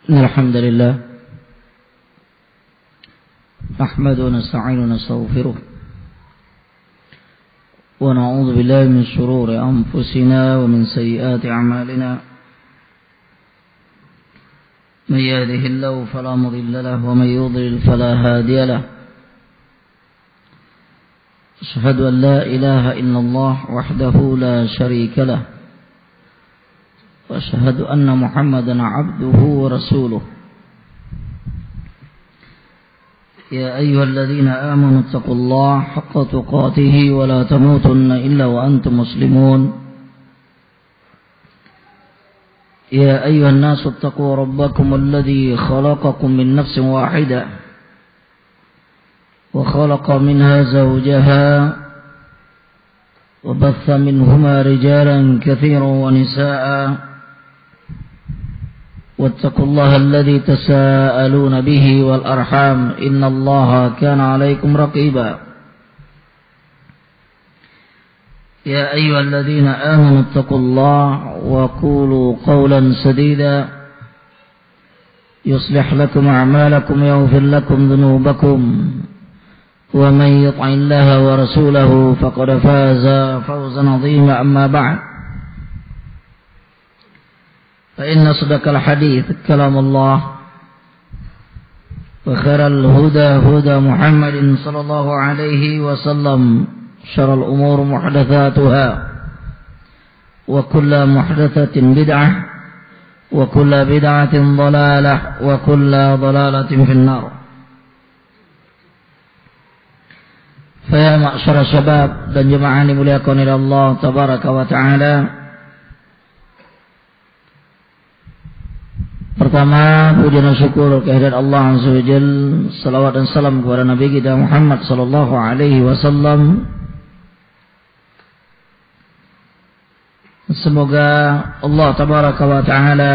الحمد لله نحمده ونستعينه ونستغفره ونعوذ بالله من شرور أنفسنا ومن سيئات أعمالنا من يهده الله فلا مضل له ومن يضلل فلا هادي له أشهد أن لا إله إلا الله وحده لا شريك له وأشهد أن محمدا عبده ورسوله يا أيها الذين آمنوا اتقوا الله حق تقاته ولا تموتن إلا وأنتم مسلمون يا أيها الناس اتقوا ربكم الذي خلقكم من نفس واحدة وخلق منها زوجها وبث منهما رجالا كثيرا ونساء واتقوا الله الذي تساءلون به والأرحام إن الله كان عليكم رقيبا يا أيها الذين آمنوا اتقوا الله وقولوا قولا سديدا يصلح لكم أعمالكم ويغفر لكم ذنوبكم ومن يطع الله ورسوله فقد فاز فوزا عظيما أما بعد فإن صدق الحديث كلام الله وخير الهدى هدى محمد صلى الله عليه وسلم شر الأمور محدثاتها وكل محدثة بدعة وكل بدعة ضلالة وكل ضلالة في النار فيا معشر الشباب dan jemaah yang dimuliakan oleh Allah tabaraka wa taala. Pertama, puji dan syukur kehadirat Allah Azza wa Jalla, salawat dan salam kepada Nabi kita Muhammad sallallahu alaihi wasallam. Semoga Allah tabaraka wa taala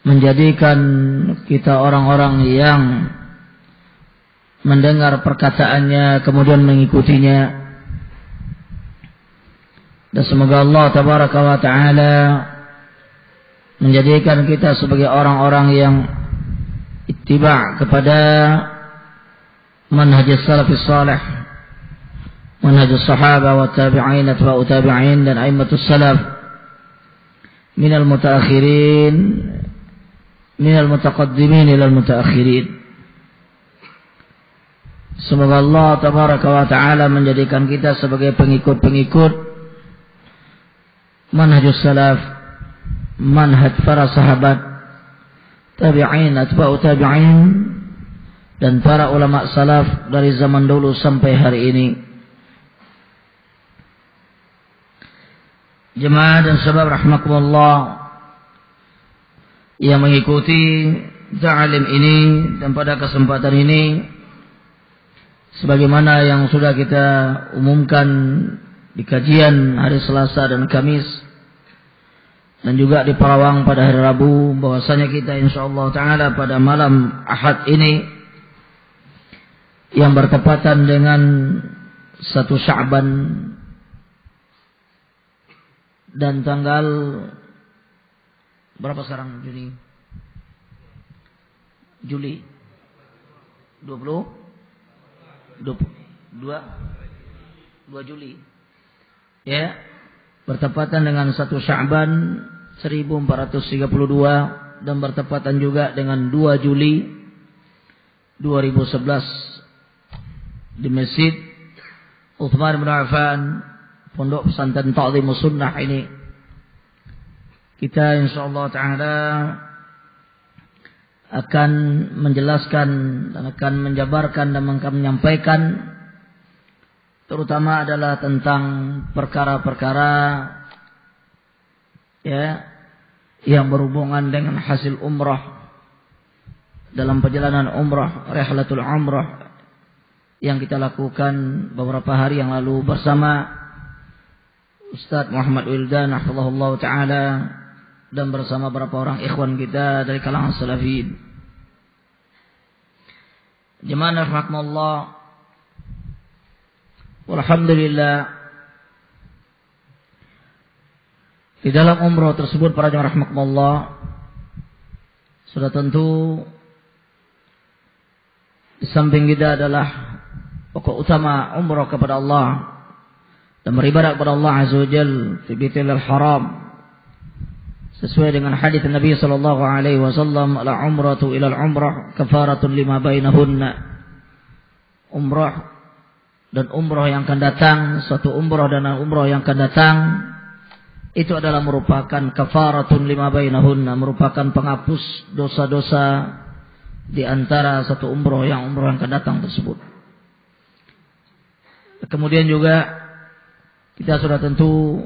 menjadikan kita orang-orang yang mendengar perkataannya kemudian mengikutinya. Dan semoga Allah tabaraka wa ta'ala menjadikan kita sebagai orang-orang yang ittiba' kepada manhaj salafis salih, manhaj sahaba wa tabi'in atba'u tabi'in dan a'immatus salaf minal mutaakhirin minal mutaqaddimin ilal mutaakhirin. Semoga Allah tabaraka wa ta'ala menjadikan kita sebagai pengikut-pengikut manhajus salaf, manhaj para sahabat, tabi'in, atba'u tabi'in dan para ulama salaf dari zaman dulu sampai hari ini. Jemaah dan sahabat rahimakumullah yang mengikuti ta'lim ini dan pada kesempatan ini sebagaimana yang sudah kita umumkan di kajian hari Selasa dan Kamis dan juga di Parawang pada hari Rabu, bahwasanya kita insyaallah taala pada malam Ahad ini yang bertepatan dengan 1 Sya'ban dan tanggal berapa sekarang Juli 2 Juli ya, bertepatan dengan 1 Sya'ban 1432 dan bertepatan juga dengan 2 Juli 2011 di Masjid Uthman bin Affan, Pondok Pesantren Ta'zimus Sunnah ini. Kita insyaallah taala akan menjelaskan dan akan menjabarkan dan menyampaikan terutama adalah tentang perkara-perkara ya yang berhubungan dengan hasil umrah dalam perjalanan umrah, rihlatul umrah yang kita lakukan beberapa hari yang lalu bersama Ustaz Muhammad Wildan hafizahullah taala dan bersama beberapa orang ikhwan kita dari kalangan salafin. Jemaah rahimakumullah, walhamdulillah Di dalam umrah tersebut para jemaah rahimakumullah, sudah tentu di samping kita adalah pokok utama umrah kepada Allah dan beribadah kepada Allah Azza wa Jalla fi Baitul Haram sesuai dengan hadis Nabi sallallahu alaihi wasallam, la umratu ila al-umrah kafaratun lima bainahunna. Umrah dan umrah yang akan datang, suatu umrah dan umrah yang akan datang itu adalah merupakan kafaratun lima bainahunna, merupakan penghapus dosa-dosa di antara satu umrah yang akan datang tersebut. Kemudian juga kita sudah tentu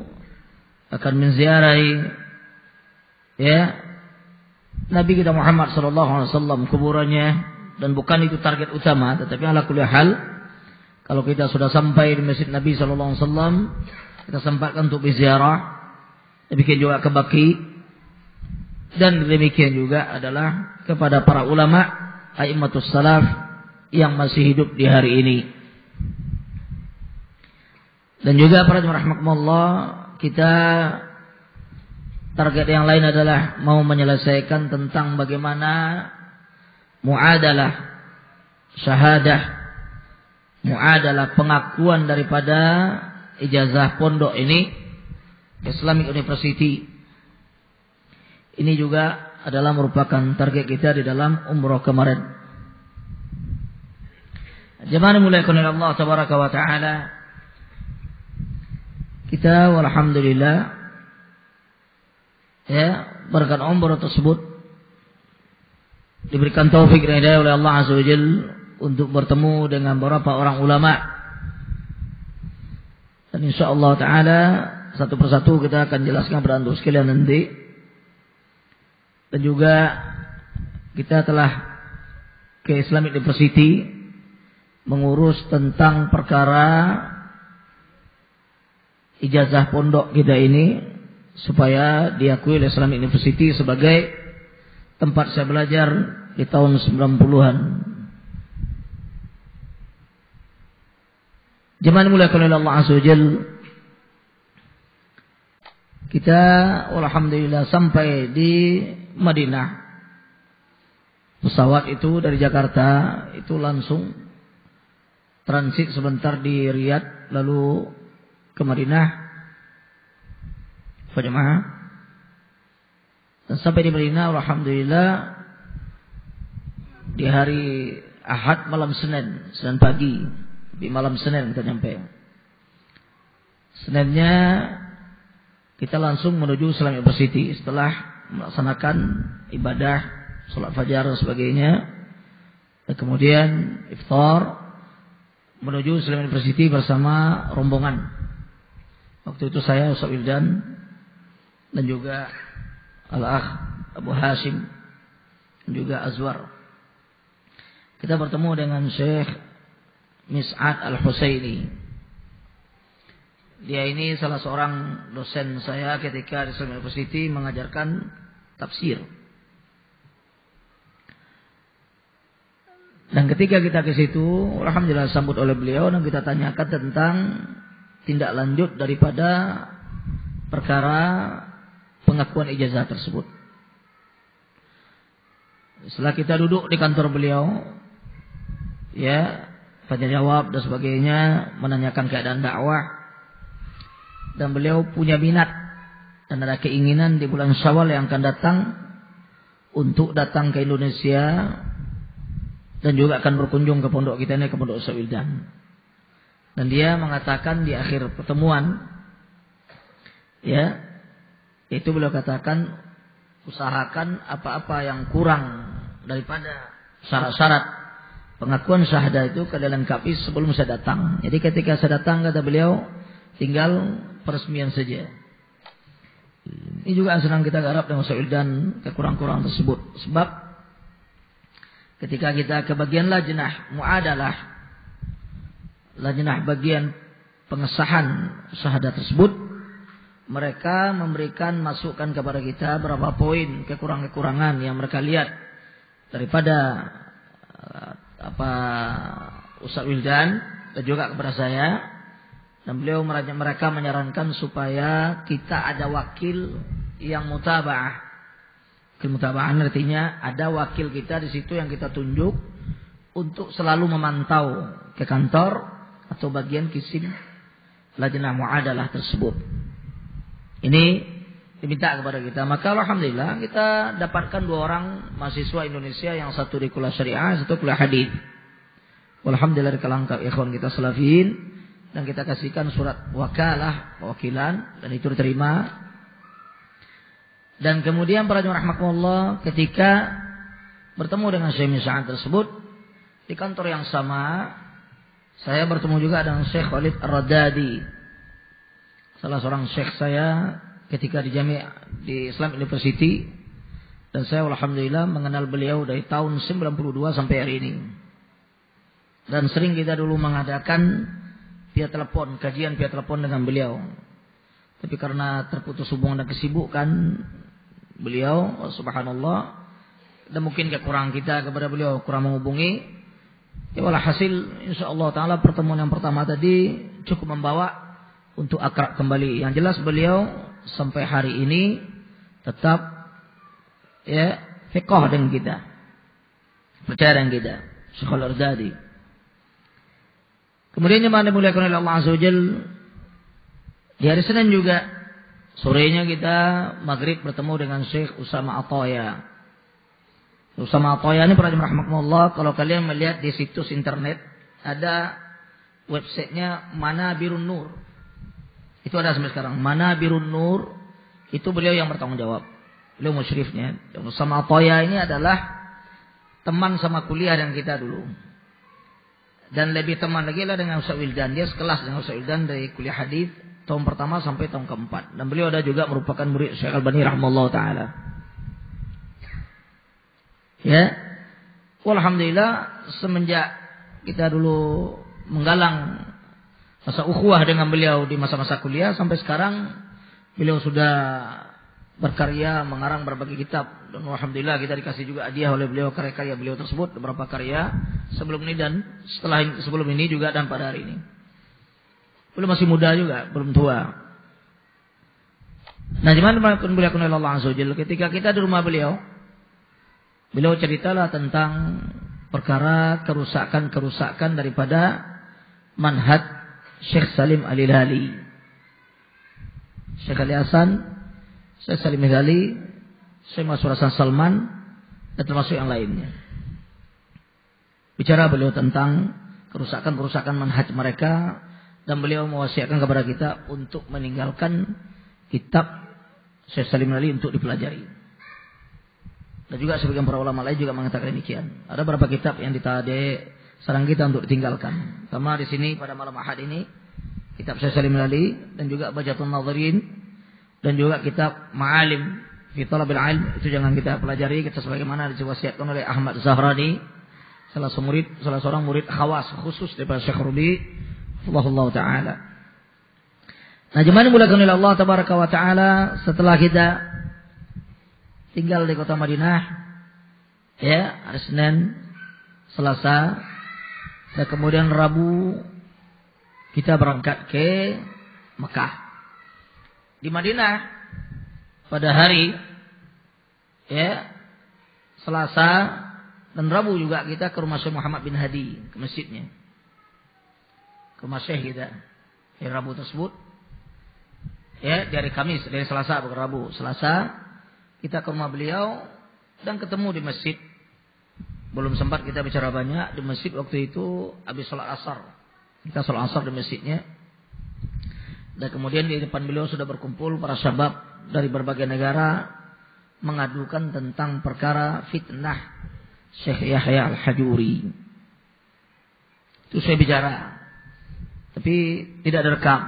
akan menziarahi Nabi kita Muhammad sallallahu alaihi wasallam, kuburannya, dan bukan itu target utama, tetapi ala kulli hal kalau kita sudah sampai di Masjid Nabi sallallahu alaihi wasallam, kita sempatkan untuk berziarah. Demikian juga ke Baqi, dan demikian juga adalah kepada para ulama a'immatus salaf yang masih hidup di hari ini. Dan juga para jemaah rahimakumullah, kita target yang lain adalah mau menyelesaikan tentang bagaimana muadalah syahadah, muadalah pengakuan daripada ijazah pondok ini, Islamic University. Ini juga adalah merupakan target kita di dalam umrah kemarin. Jemaah muliakan oleh Allah tabaraka wa taala, kita walhamdulillah berkat umrah tersebut diberikan taufik dan hidayah oleh Allah Azza wa Jalla untuk bertemu dengan beberapa orang ulama, dan insyaallah taala satu persatu kita akan jelaskan kepada antum sekalian nanti. Dan juga kita telah ke Islamic University mengurus tentang perkara ijazah pondok kita ini supaya diakui oleh Islamic University sebagai tempat saya belajar di tahun 90-an. Jemaah dimuliakan oleh Allah Azza wa Jalla, kita alhamdulillah sampai di Madinah. Pesawat itu dari Jakarta itu langsung transit sebentar di Riyadh lalu ke Madinah. Jemaah, dan sampai di Madinah alhamdulillah di hari Ahad malam Senin pagi, di malam Senin kita nyampe. Seninnya kita langsung menuju Islamic University setelah melaksanakan ibadah salat fajar dan sebagainya, dan kemudian iftar menuju Islamic University bersama rombongan. Waktu itu saya Ustaz Wildan dan juga Al-Akh Abu Hashim dan juga Azwar. Kita bertemu dengan Syekh Mis'ad Al-Husaini. Dia ini salah seorang dosen saya ketika di Islamic University mengajarkan tafsir. Dan ketika kita ke situ, alhamdulillah sambut oleh beliau dan kita tanyakan tentang tindak lanjut daripada perkara pengakuan ijazah tersebut. Setelah kita duduk di kantor beliau, tanya jawab dan sebagainya, menanyakan keadaan dakwah, dan beliau punya minat dan ada keinginan di bulan Syawal yang akan datang untuk datang ke Indonesia dan juga akan berkunjung ke pondok kita ini, ke pondok Ustaz Wildan. Dan dia mengatakan di akhir pertemuan, itu beliau katakan, usahakan apa-apa yang kurang daripada syarat-syarat pengakuan syahadah itu kalian lengkapi sebelum saya datang. Jadi ketika saya datang, kata beliau, tinggal peresmian saja. Ini juga yang sedang kita garap dengan Ustaz Wildan, kekurang-kurang tersebut. Sebab ketika kita ke bagian lajnah muadalah, lajnah bagian pengesahan syahadah tersebut, mereka memberikan masukan kepada kita berapa poin kekurangan-kekurangan yang mereka lihat daripada Ustaz Wildan dan juga kepada saya. Dan beliau mereka menyarankan supaya kita ada wakil yang mutaba'ah. Wakil mutaba'ah artinya ada wakil kita di situ yang kita tunjuk untuk selalu memantau ke kantor atau bagian kisim lajnah muadalah tersebut. Ini diminta kepada kita. Maka alhamdulillah kita dapatkan 2 orang mahasiswa Indonesia, yang satu di kuliah syariah, satu kuliah hadis. Alhamdulillah dari kalangan ikhwan kita salafiyin, dan kita kasihkan surat wakalah, wakilan, dan itu diterima. Dan kemudian para jemaah rahmatullah, ketika bertemu dengan Syekh Mis'ad tersebut di kantor yang sama, saya bertemu juga dengan Syekh Khalid Ar-Radadi, salah seorang syekh saya ketika di di Islam University, dan saya alhamdulillah mengenal beliau dari tahun 92 sampai hari ini. Dan sering kita dulu mengadakan via telepon, kajian via telepon dengan beliau. Tapi karena terputus hubungan dan kesibukan beliau, subhanallah, dan mungkin kekurangan kita kepada beliau, kurang menghubungi. Ya walhasil insyaallah taala pertemuan yang pertama tadi cukup membawa untuk akrab kembali. Yang jelas beliau sampai hari ini tetap ya fiqh dengan kita, percaya dengan kita, Syekh Al-Ardadi. Kemudian jemaah dimuliakan oleh Allah Azza wa Jalla, di hari Senin juga sorenya kita maghrib bertemu dengan Syekh Usama Ataya. Usama Ataya ini para jemaah rahmatullah, kalau kalian melihat di situs internet ada websitenya Manabirun Nur. Itu ada sampai sekarang. Manabirun Nur, itu beliau yang bertanggung jawab. Beliau musyrifnya. Usama Ataya ini adalah teman sama kuliah dengan kita dulu. Dan lebih teman lagi lah dengan Ustaz Wildan. Dia sekelas dengan Ustaz Wildan dari kuliah hadis tahun pertama sampai tahun keempat. Dan beliau ada juga merupakan murid Syekh Albani rahimahullah ta'ala. Ya. Alhamdulillah semenjak kita dulu menggalang masa ukhuwah dengan beliau di masa-masa kuliah sampai sekarang, beliau sudah berkarya mengarang berbagai kitab, dan alhamdulillah kita dikasih juga hadiah oleh beliau karya-karya beliau tersebut, beberapa karya sebelum ini dan sebelum ini juga dan pada hari ini. Beliau masih muda juga, belum tua. Nah, gimana dimuliakan oleh Allah Azza wa Jalla, ketika kita di rumah beliau ceritalah tentang perkara kerusakan daripada manhaj Syekh Salim Al-Hilali, Syekh Ali Hasan, Syekh Salim Al-Hilali, Syekh Mansur Hasan Salman, dan termasuk yang lainnya. Bicara beliau tentang kerusakan manhaj mereka, dan beliau mewasiatkan kepada kita untuk meninggalkan kitab Syekh Salim Al-Hilali untuk dipelajari. Dan juga sebagian para ulama lain juga mengatakan demikian. Ada beberapa kitab yang sarang kita untuk ditinggalkan. Sama di sini pada malam Ahad ini kitab Syekh Salim Al-Hilali, dan juga Bajatun Nadhirin, dan juga kitab Ma'alim fi Talabil Ilm, itu jangan kita pelajari. Kita sebagaimana diwasiatkan oleh Ahmad Zahrani, salah seorang murid khawas khusus daripada Syekh Rubi rahimahullah taala. Nah, jemaah dimuliakan oleh Allah tabaraka wa taala, setelah kita tinggal di kota Madinah, ya, hari Senin, Selasa, dan kemudian Rabu kita berangkat ke Mekah. Di Madinah pada hari ya Selasa dan Rabu juga kita ke rumah Syekh Muhammad bin Hadi, ke masjidnya, ke rumah Syekh kita. Hari Rabu tersebut ya, dari Kamis, dari Selasa bukan Rabu, Selasa kita ke rumah beliau dan ketemu di masjid. Belum sempat kita bicara banyak di masjid waktu itu, habis sholat asar. Kita sholat asar di masjidnya. Dan kemudian di depan beliau sudah berkumpul para syabab dari berbagai negara mengadukan tentang perkara fitnah Syekh Yahya Al-Hajuri. Itu saya bicara, tapi tidak direkam.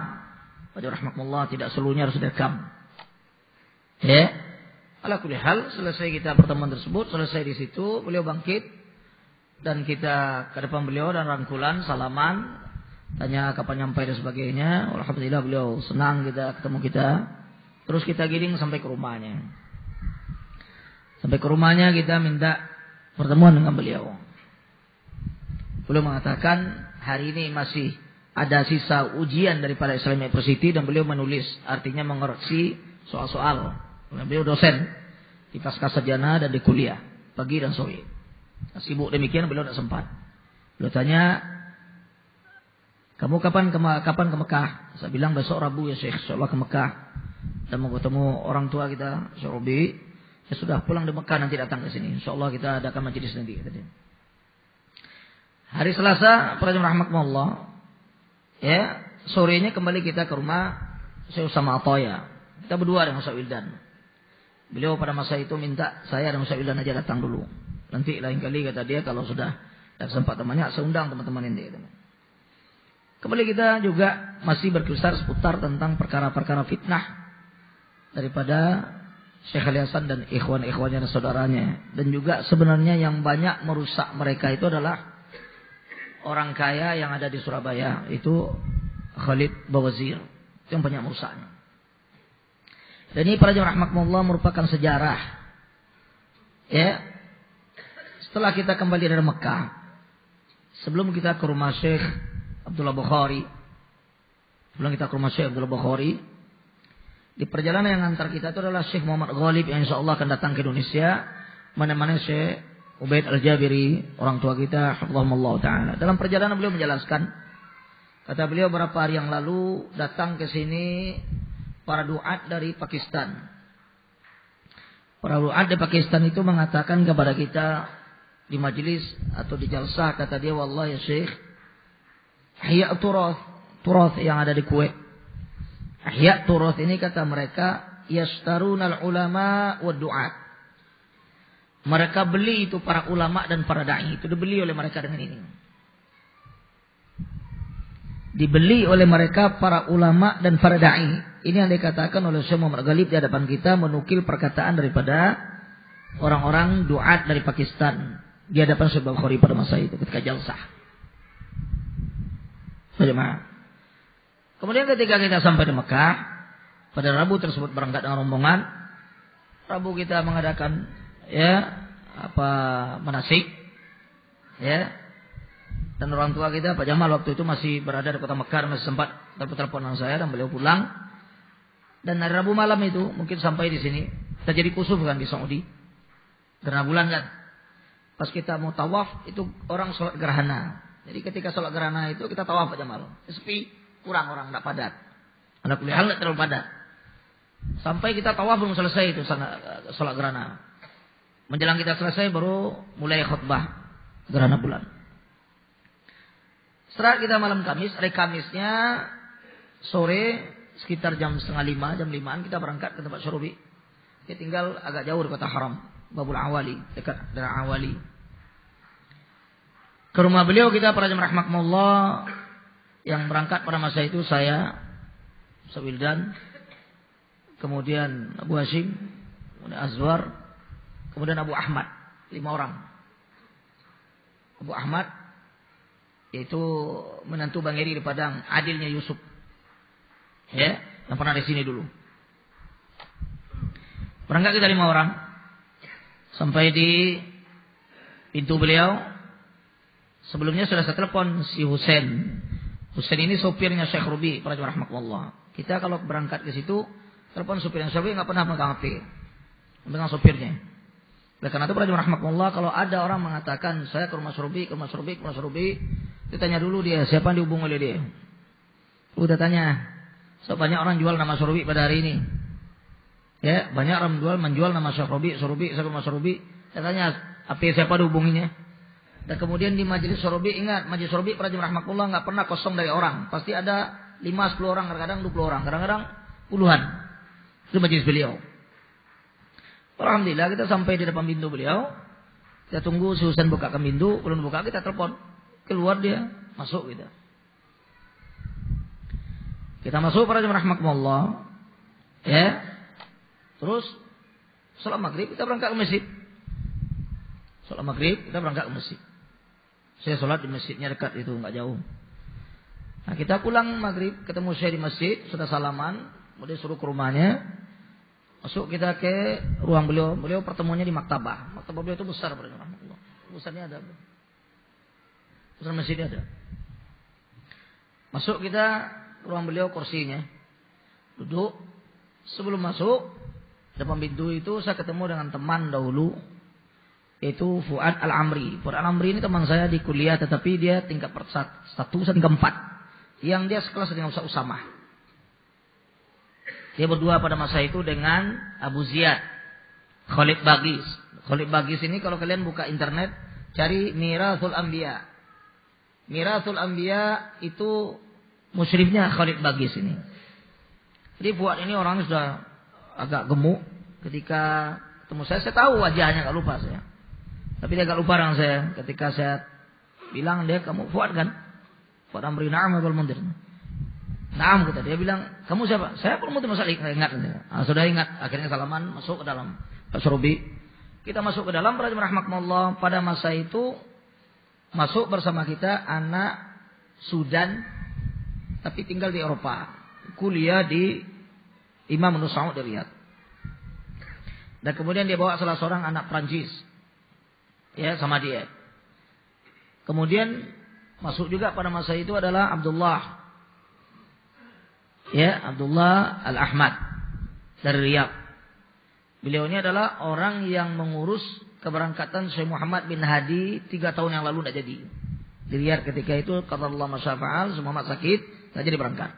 Pada rahmatullah, tidak seluruhnya harus direkam. Ya, ala kulli hal, selesai kita pertemuan tersebut, selesai di situ, beliau bangkit dan kita ke depan beliau dan rangkulan, salaman, tanya kapan nyampai dan sebagainya. Alhamdulillah beliau senang ketemu kita. Terus kita giring sampai ke rumahnya. Sampai ke rumahnya kita minta pertemuan dengan beliau. Beliau mengatakan hari ini masih ada sisa ujian daripada Islamic University dan beliau menulis, artinya mengoreksi soal-soal. Beliau dosen di pasca sarjana dan di kuliah pagi dan sore. Sibuk demikian beliau tidak sempat. Beliau tanya, kamu kapan ke Mekah? Saya bilang besok Rabu ya Syekh, insyaallah ke Mekah. Dan mau ketemu orang tua kita, Syekh Robi. Ya sudah pulang di Mekah nanti datang ke sini. Insyaallah kita adakan majelis nanti. Hari Selasa, para jemaah rahmatullah, ya sorenya kembali kita ke rumah Syekh Usama Atoya. Kita berdua dengan Ustaz Wildan. Beliau pada masa itu minta saya dan Ustaz Wildan aja datang dulu. Nanti lain kali kata dia kalau sudah ada kesempatan banyak saya undang teman-teman ini. Kembali kita juga masih berkisar seputar tentang perkara-perkara fitnah daripada Syekh Ali Hasan dan ikhwan-ikhwannya dan saudaranya. Dan juga sebenarnya yang banyak merusak mereka itu adalah orang kaya yang ada di Surabaya. Itu Khalid Bawazir. Itu yang banyak merusaknya. Dan ini para jemaah rahmatullah merupakan sejarah. Ya. Setelah kita kembali dari Mekah, sebelum kita ke rumah Syekh Abdullah Bukhari, di perjalanan yang antar kita itu adalah Syekh Muhammad Ghalib yang insyaallah akan datang ke Indonesia menemani Syekh Ubaid Al-Jabiri, orang tua kita, hafizahullah taala. Dalam perjalanan beliau menjelaskan, kata beliau beberapa hari yang lalu datang ke sini para duat dari Pakistan. Para duat dari Pakistan itu mengatakan kepada kita di majelis atau di jalsah, kata dia, wallahi ya Syekh, ahya turath yang ada di Kuwait. Ahya turath ini kata mereka yashtarunal ulama wa duat. Mereka beli itu para ulama dan para dai, itu dibeli oleh mereka dengan ini. Dibeli oleh mereka para ulama dan para dai. Ini yang dikatakan oleh Syekh Muhammad Ghalib di hadapan kita, menukil perkataan daripada orang-orang duat dari Pakistan di hadapan Syekh Bukhari pada masa itu ketika jalsah. Bagaimana? Kemudian ketika kita sampai di Mekah, pada Rabu tersebut berangkat dengan rombongan. Rabu kita mengadakan manasik, ya. Dan orang tua kita Pak Jamal waktu itu masih berada di kota Mekah, masih sempat telepon saya dan beliau pulang. Dan hari Rabu malam itu mungkin sampai di sini terjadi kusuf kan di Saudi, gerhana bulan kan. Pas kita mau tawaf itu orang sholat gerhana. Jadi ketika sholat gerhana itu kita tawaf Pak Jamal, sepi, kurang orang, tidak padat. Ala kulli hal tidak terlalu padat. Sampai kita tawaf belum selesai itu sholat gerhana. Menjelang kita selesai baru mulai khutbah gerhana bulan. Setelah kita malam Kamis, hari Kamisnya sore sekitar jam 4:30, jam 5-an kita berangkat ke tempat Syurubi. Dia tinggal agak jauh dari kota Haram, Babul Awali, dekat daerah Awali. Ke rumah beliau kita para jemaah rahmatullah yang berangkat pada masa itu saya, Sawildan, kemudian Abu Hashim, kemudian Azwar, kemudian Abu Ahmad, 5 orang. Abu Ahmad yaitu menantu Bang Eri di Padang, adilnya Yusuf. Ya, yang pernah di sini dulu. Berangkat kita 5 orang. Sampai di pintu beliau. Sebelumnya sudah saya telepon si Husain. Husain ini sopirnya Syekh Rubi, para jemaah rahmatullah. Kita kalau berangkat ke situ, telepon sopirnya. Syekh Rubi enggak pernah megang HP. Megang sopirnya. Oleh karena itu para jemaah rahmatullah, kalau ada orang mengatakan saya ke rumah Syekh Rubi, ditanya dulu dia siapa yang dihubungi oleh dia. Udah tanya. So, banyak orang jual nama Syekh Rubi pada hari ini. Ya, banyak orang menjual nama Syekh Rubi, saya ke rumah Syekh Rubi. Saya tanya, apa siapa dihubunginya? Dan kemudian di majelis Syekh Rubi, ingat, majelis Syekh Rubi para jemaah rahmatullah enggak pernah kosong dari orang. Pasti ada 5-10 orang, kadang-kadang 20 orang, kadang-kadang puluhan. Itu majelis beliau. Alhamdulillah kita sampai di depan pintu beliau. Kita tunggu si Husain bukakan pintu, belum buka kita telepon. Keluar dia, masuk kita. Kita masuk para jemaah rahmatullah. Ya. Terus salat maghrib kita berangkat ke masjid. Salat maghrib kita berangkat ke masjid. Saya salat di masjidnya dekat itu, enggak jauh. Nah, kita pulang maghrib, ketemu saya di masjid, sudah salaman, kemudian suruh ke rumahnya. Masuk kita ke ruang beliau. Beliau pertemuannya di maktabah. Maktabah beliau itu besar para jemaah rahmatullah. Besarnya ada. Besar masjidnya ada. Masuk kita ruang beliau, kursinya. Duduk. Sebelum masuk, depan pintu itu saya ketemu dengan teman dahulu. Yaitu Fuad Al-Amri. Fuad Al-Amri ini teman saya di kuliah, tetapi dia tingkat 1, tingkat 4. Yang dia sekelas dengan Ustaz Usamah. Dia berdua pada masa itu dengan Abu Ziyad, Khalid Bagis. Khalid Bagis ini kalau kalian buka internet, cari Mirathul Anbiya. Mirathul Anbiya itu musyrifnya Khalid Bagis ini. Jadi Fuad ini orangnya sudah agak gemuk. Ketika ketemu saya tahu wajahnya, gak lupa saya. Tapi dia gak lupa dengan saya. Ketika saya bilang dia, kamu Fuad kan? Fuad Amri, na'am Abul Mundir. Naam, kata dia bilang, kamu siapa? Saya pun mesti masalah ingat. Sudah ingat, akhirnya salaman, masuk ke dalam Pak Surubi. Kita masuk ke dalam, rahmatullah. Pada masa itu masuk bersama kita anak Sudan, tapi tinggal di Eropa, kuliah di Imam Ibn Saud di Riyadh. Dan kemudian dia bawa salah seorang anak Prancis, ya, sama dia. Kemudian masuk juga pada masa itu adalah Abdullah. Ya, Abdullah Al-Ahmad dari Riyadh. Beliau ini adalah orang yang mengurus keberangkatan Syekh Muhammad bin Hadi 3 tahun yang lalu tidak jadi. Di Riyadh ketika itu qadarullah masyafa'al, Syekh Muhammad sakit, tidak jadi berangkat.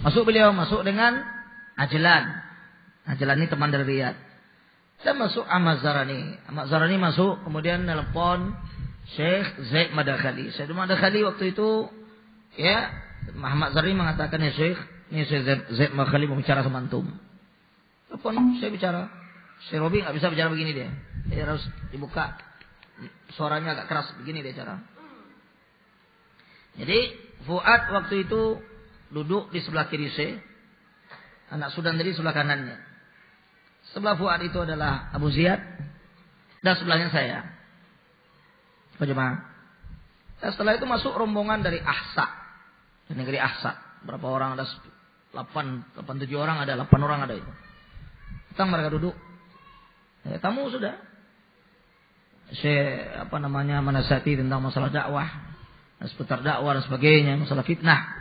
Masuk beliau, masuk dengan Ajlan. Ajlan ini teman dari Riyadh. Dan masuk Ahmad Zarani. Ahmad Zarani masuk, kemudian nelpon Syekh Zaid Madakhali. Syekh Madakhali waktu itu, ya, Muhammad Zarni mengatakan, ya Syekh, ini Syekh Zaid Madakhali mau bicara sama antum. Telepon, saya bicara. Syekh Robi nggak bisa bicara begini dia. Dia harus dibuka. Suaranya agak keras begini dia cara. Jadi Fuad waktu itu duduk di sebelah kiri Syekh. Anak Sudan tadi sebelah kanannya. Sebelah Fuad itu adalah Abu Ziyad. Dan sebelahnya saya. Bagaimana? Dan setelah itu masuk rombongan dari Ahsa. Di negeri Ahsa. Berapa orang ada? 8-7 orang ada. 8 orang ada itu. Datang mereka duduk. Ya, tamu sudah. Saya menasihati tentang masalah dakwah, seputar dakwah dan sebagainya, masalah fitnah.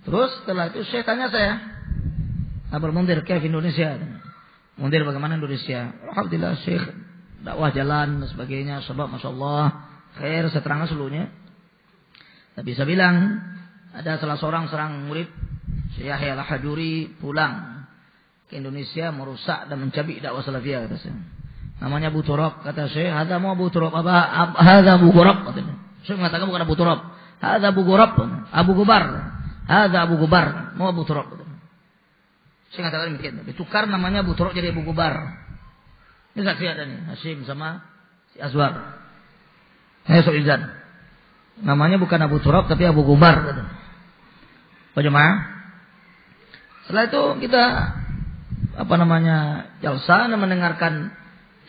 Terus setelah itu saya tanya saya, Abul Mundir, kayak Indonesia? Mundir bagaimana Indonesia? Alhamdulillah Syekh, dakwah jalan dan sebagainya, sebab masyaallah khair, saya terangkan seluruhnya. Tapi saya bilang ada salah seorang murid Syekh Yahya Al-Hajuri pulang ke Indonesia merusak dan mencabik dakwah salafiyah, kata saya. Namanya Abu Turab, kata Syekh. Hadza mau Abu Turab apa? Hadza Abu Ghurab, katanya. Syekh mengatakan bukan Abu Turab. Hadza Abu Ghurab, Abu Gubar. Hadza Abu Gubar, mau Abu Turab, katanya. Syekh mengatakan demikian. Ditukar namanya Abu Turab jadi Abu Gubar. Ini saksi ada nih, Hashim sama si Azwar. Soizan. Namanya bukan Abu Turab tapi Abu Gubar, katanya. Bagaimana? Setelah itu kita jalsa dan mendengarkan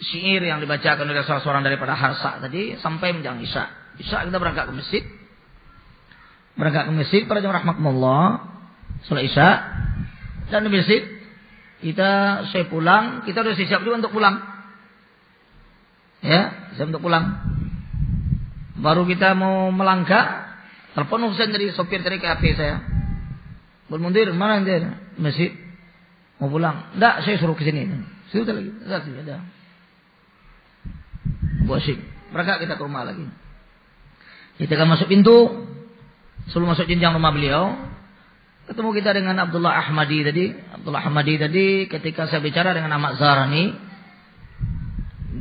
syair yang dibacakan oleh salah seorang daripada Harsa tadi sampai menjelang Isya. Isya kita berangkat ke masjid. Para jemaah rahmatullah, salat Isya dan di masjid saya pulang, kita sudah siap juga untuk pulang. Ya, siap untuk pulang. Baru kita mau melangkah, telepon Husain dari sopir tadi ke HP saya. Bul Mundir, mana dia? Masjid. Mau pulang? Enggak, saya suruh ke sini. Sudah lagi. Ada. Bosin. Berangkat kita ke rumah lagi. Kita kan masuk pintu. Sebelum masuk jenjang rumah beliau, ketemu kita dengan Abdullah Ahmadi tadi. Abdullah Ahmadi tadi ketika saya bicara dengan Ahmad Zarani,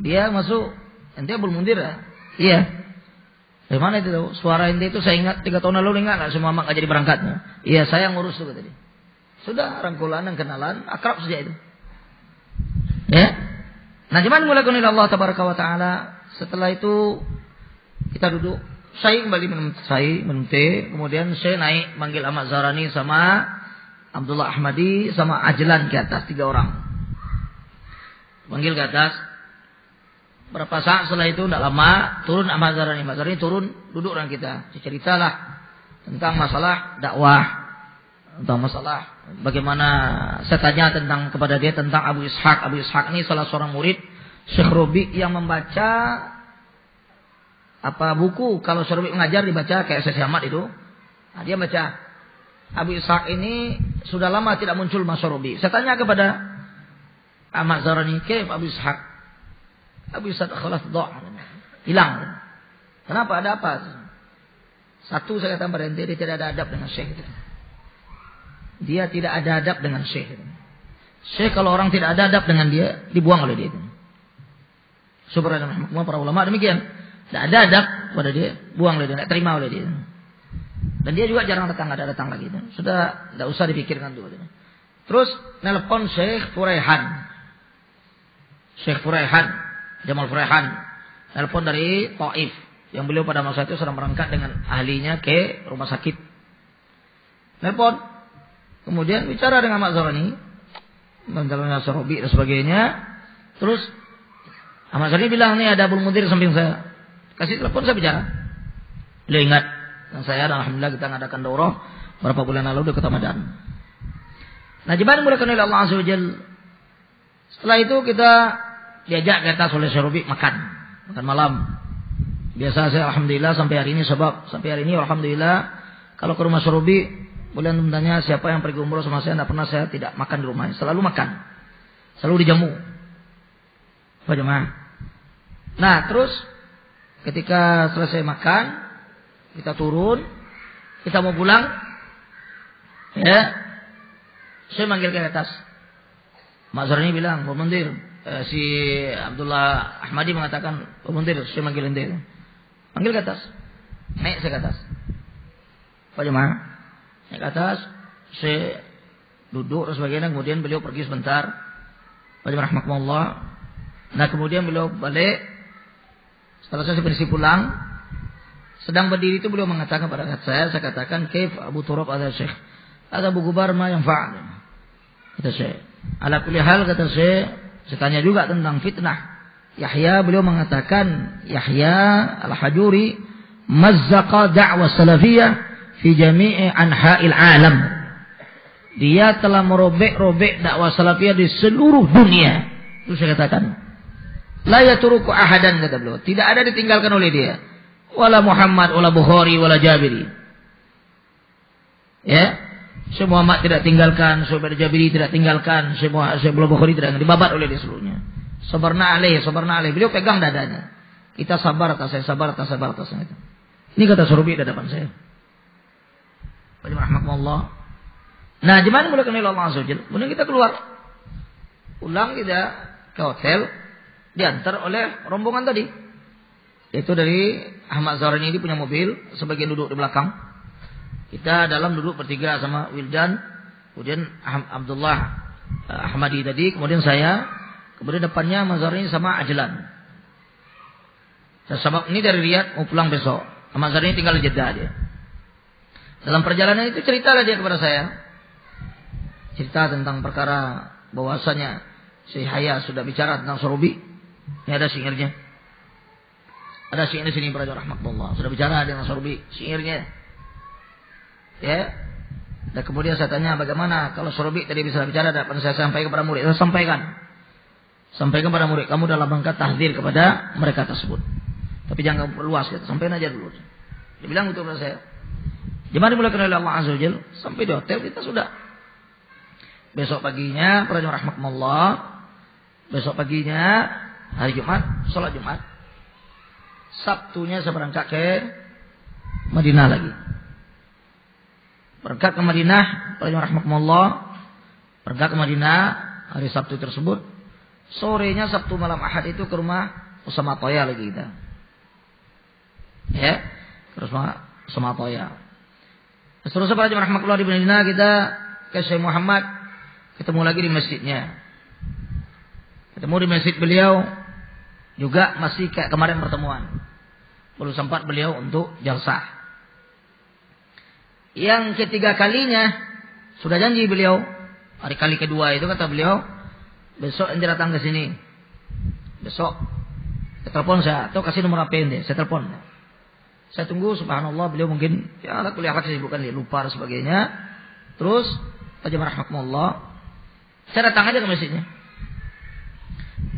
dia masuk. Ente Abul Mundir ya? Iya. Dari mana itu tahu? Suara ente itu saya ingat 3 tahun lalu, ingat nggak semua nggak jadi berangkatnya? Iya, saya ngurus tuh tadi. Sudah rangkulan dan kenalan, akrab saja itu. Ya. Nah, cuman mulai kunil Allah tabaraka wa taala. Setelah itu kita duduk. Saya kembali minum teh. Kemudian saya naik manggil Ahmad Zarani sama Abdullah Ahmadi sama Ajlan ke atas, 3 orang. Panggil ke atas. Berapa saat setelah itu tidak lama turun Ahmad Zarani. Ahmad Zarani turun duduk dengan kita. Ceritalah tentang masalah dakwah. Tentang masalah bagaimana saya tanya kepada dia tentang Abu Ishaq. Abu Ishaq ini salah seorang murid Syekh Robi yang membaca buku kalau Syekh Rabi mengajar dibaca kayak Syekh Ahmad itu. Nah, dia baca. Abu Ishaq ini sudah lama tidak muncul Mas Syekh. Saya tanya kepada Ahmad Zarani, "Kaif Abu Ishaq?" Abu Ishaq khalas hilang. Kenapa? Ada apa? Satu saya katakan pada ente, dia tidak ada adab dengan Syekh itu. Dia tidak ada adab dengan Syekh itu. Syekh kalau orang tidak ada adab dengan dia, dibuang oleh dia itu. Subhanallah, para ulama demikian. Tidak ada adab pada dia, buang oleh dia, tidak terima oleh dia. Dan dia juga jarang datang, ada datang lagi. Sudah tidak usah dipikirkan dulu. Terus nelpon Syekh Furaihan. Syekh Furaihan, Jamal Furaihan. Nelpon dari Taif. Yang beliau pada masa itu sedang berangkat dengan ahlinya ke rumah sakit. Nelpon. Kemudian bicara dengan Ahmad Zarani. Menjalannya Syekh dan sebagainya. Terus Ahmad Zarani bilang, "Nih ada Abdul Mudir samping saya." Kasih telepon, saya bicara. Beliau ingat. Dan saya dan alhamdulillah kita ngadakan daurah beberapa bulan lalu di Kota Medan. Nah, jemaah dimuliakan oleh Allah Azza wa Jalla. Setelah itu kita diajak ke atas oleh Syekh Rabi makan malam. Biasa saya alhamdulillah sampai hari ini alhamdulillah kalau ke rumah Syekh Rabi boleh bertanya siapa yang pergi umroh sama saya, tidak pernah saya tidak makan di rumahnya, selalu makan. Selalu dijamu. Apa jemaah? Nah, terus ketika selesai makan, kita turun, kita mau pulang, ya, saya manggil ke atas. Mak Zarani bilang, "Pak Mundir," si Abdullah Ahmadi mengatakan, "Pak Mundir, saya manggil ente." Manggil ke atas. Naik saya ke atas. Pak jemaah, naik ke atas, saya duduk dan sebagainya, kemudian beliau pergi sebentar. Pak jemaah rahmatullah. Nah, kemudian beliau balik. Setelah saya berisi pulang, sedang berdiri itu beliau mengatakan pada saya katakan, "Kaif Abu Turab ada Syekh? Ada Abu Gubar ma yang fa'al." Kata Syekh. Ala kulli hal kata Syekh, saya tanya juga tentang fitnah. Yahya, beliau mengatakan Yahya Al-Hajuri mazzaqa da'wah salafiyah fi jami'i anha'il alam. Dia telah merobek-robek dakwah salafiyah di seluruh dunia. Itu saya katakan. La yatruku ahadan kata beliau. Tidak ada ditinggalkan oleh dia. Wala Muhammad, wala Bukhari, wala Jabiri. Ya, Syekh Muhammad tidak tinggalkan, Syekh Jabiri tidak tinggalkan, Syekh Bukhari tidak dibabat oleh dia seluruhnya. Sabarna alaih. Beliau pegang dadanya. Kita sabar atas saya. Ini kata Syekh di hadapan saya. Rahmatullah. Nah, jemaah mulai kenal Allah Azza wa Jalla. Kemudian kita keluar. Pulang kita ke hotel, diantar oleh rombongan tadi. Itu dari Ahmad Zarani ini punya mobil, sebagian duduk di belakang. Kita dalam duduk bertiga sama Wildan, kemudian Abdullah Ahmadi tadi, kemudian saya, kemudian depannya Ahmad Zarani sama Ajlan. Sebab ini dari Riyadh mau pulang besok. Ahmad Zarani tinggal di Jeddah dia. Dalam perjalanan itu ceritalah dia kepada saya. Cerita tentang perkara bahwasanya Syekh Yahya sudah bicara tentang Syekh. Ini ada syairnya. Ada syair di sini para rahmatullah. Sudah bicara dengan Syekh syairnya. Ya. Dan kemudian saya tanya bagaimana kalau Syekh tadi bisa bicara dapat saya sampaikan kepada murid. Saya sampaikan. Sampaikan kepada murid kamu dalam rangka tahdzir kepada mereka tersebut. Tapi jangan perluas gitu. Sampaikan aja dulu. Dia bilang betul kepada saya. Jemaah dimulakan oleh Allah Azza wa Jalla. Sampai di hotel kita sudah. Besok paginya para rahmatullah. Besok paginya hari Jumat, sholat Jumat. Sabtunya saya berangkat ke Madinah lagi. Berangkat ke Madinah, rahmatullah. Berangkat ke Madinah hari Sabtu tersebut. Sorenya Sabtu malam Ahad itu ke rumah Usama Toya lagi kita. Ya, ke rumah Usama Toya. Seterusnya para jemaah rahmatullah di Madinah kita ke Syekh Muhammad, ketemu lagi di masjidnya. Ketemu di masjid beliau. Juga masih kayak kemarin pertemuan. Belum sempat beliau untuk jalsah. Yang ketiga kalinya sudah janji beliau. Hari kali kedua itu kata beliau, besok ente datang ke sini. Besok. Saya telepon saya atau kasih nomor HP ente. Saya telepon. Saya tunggu subhanallah beliau mungkin ya kuliah kesibukan dia lupa dan sebagainya. Terus Jemaah rahmatullah. Saya datang aja ke masjidnya.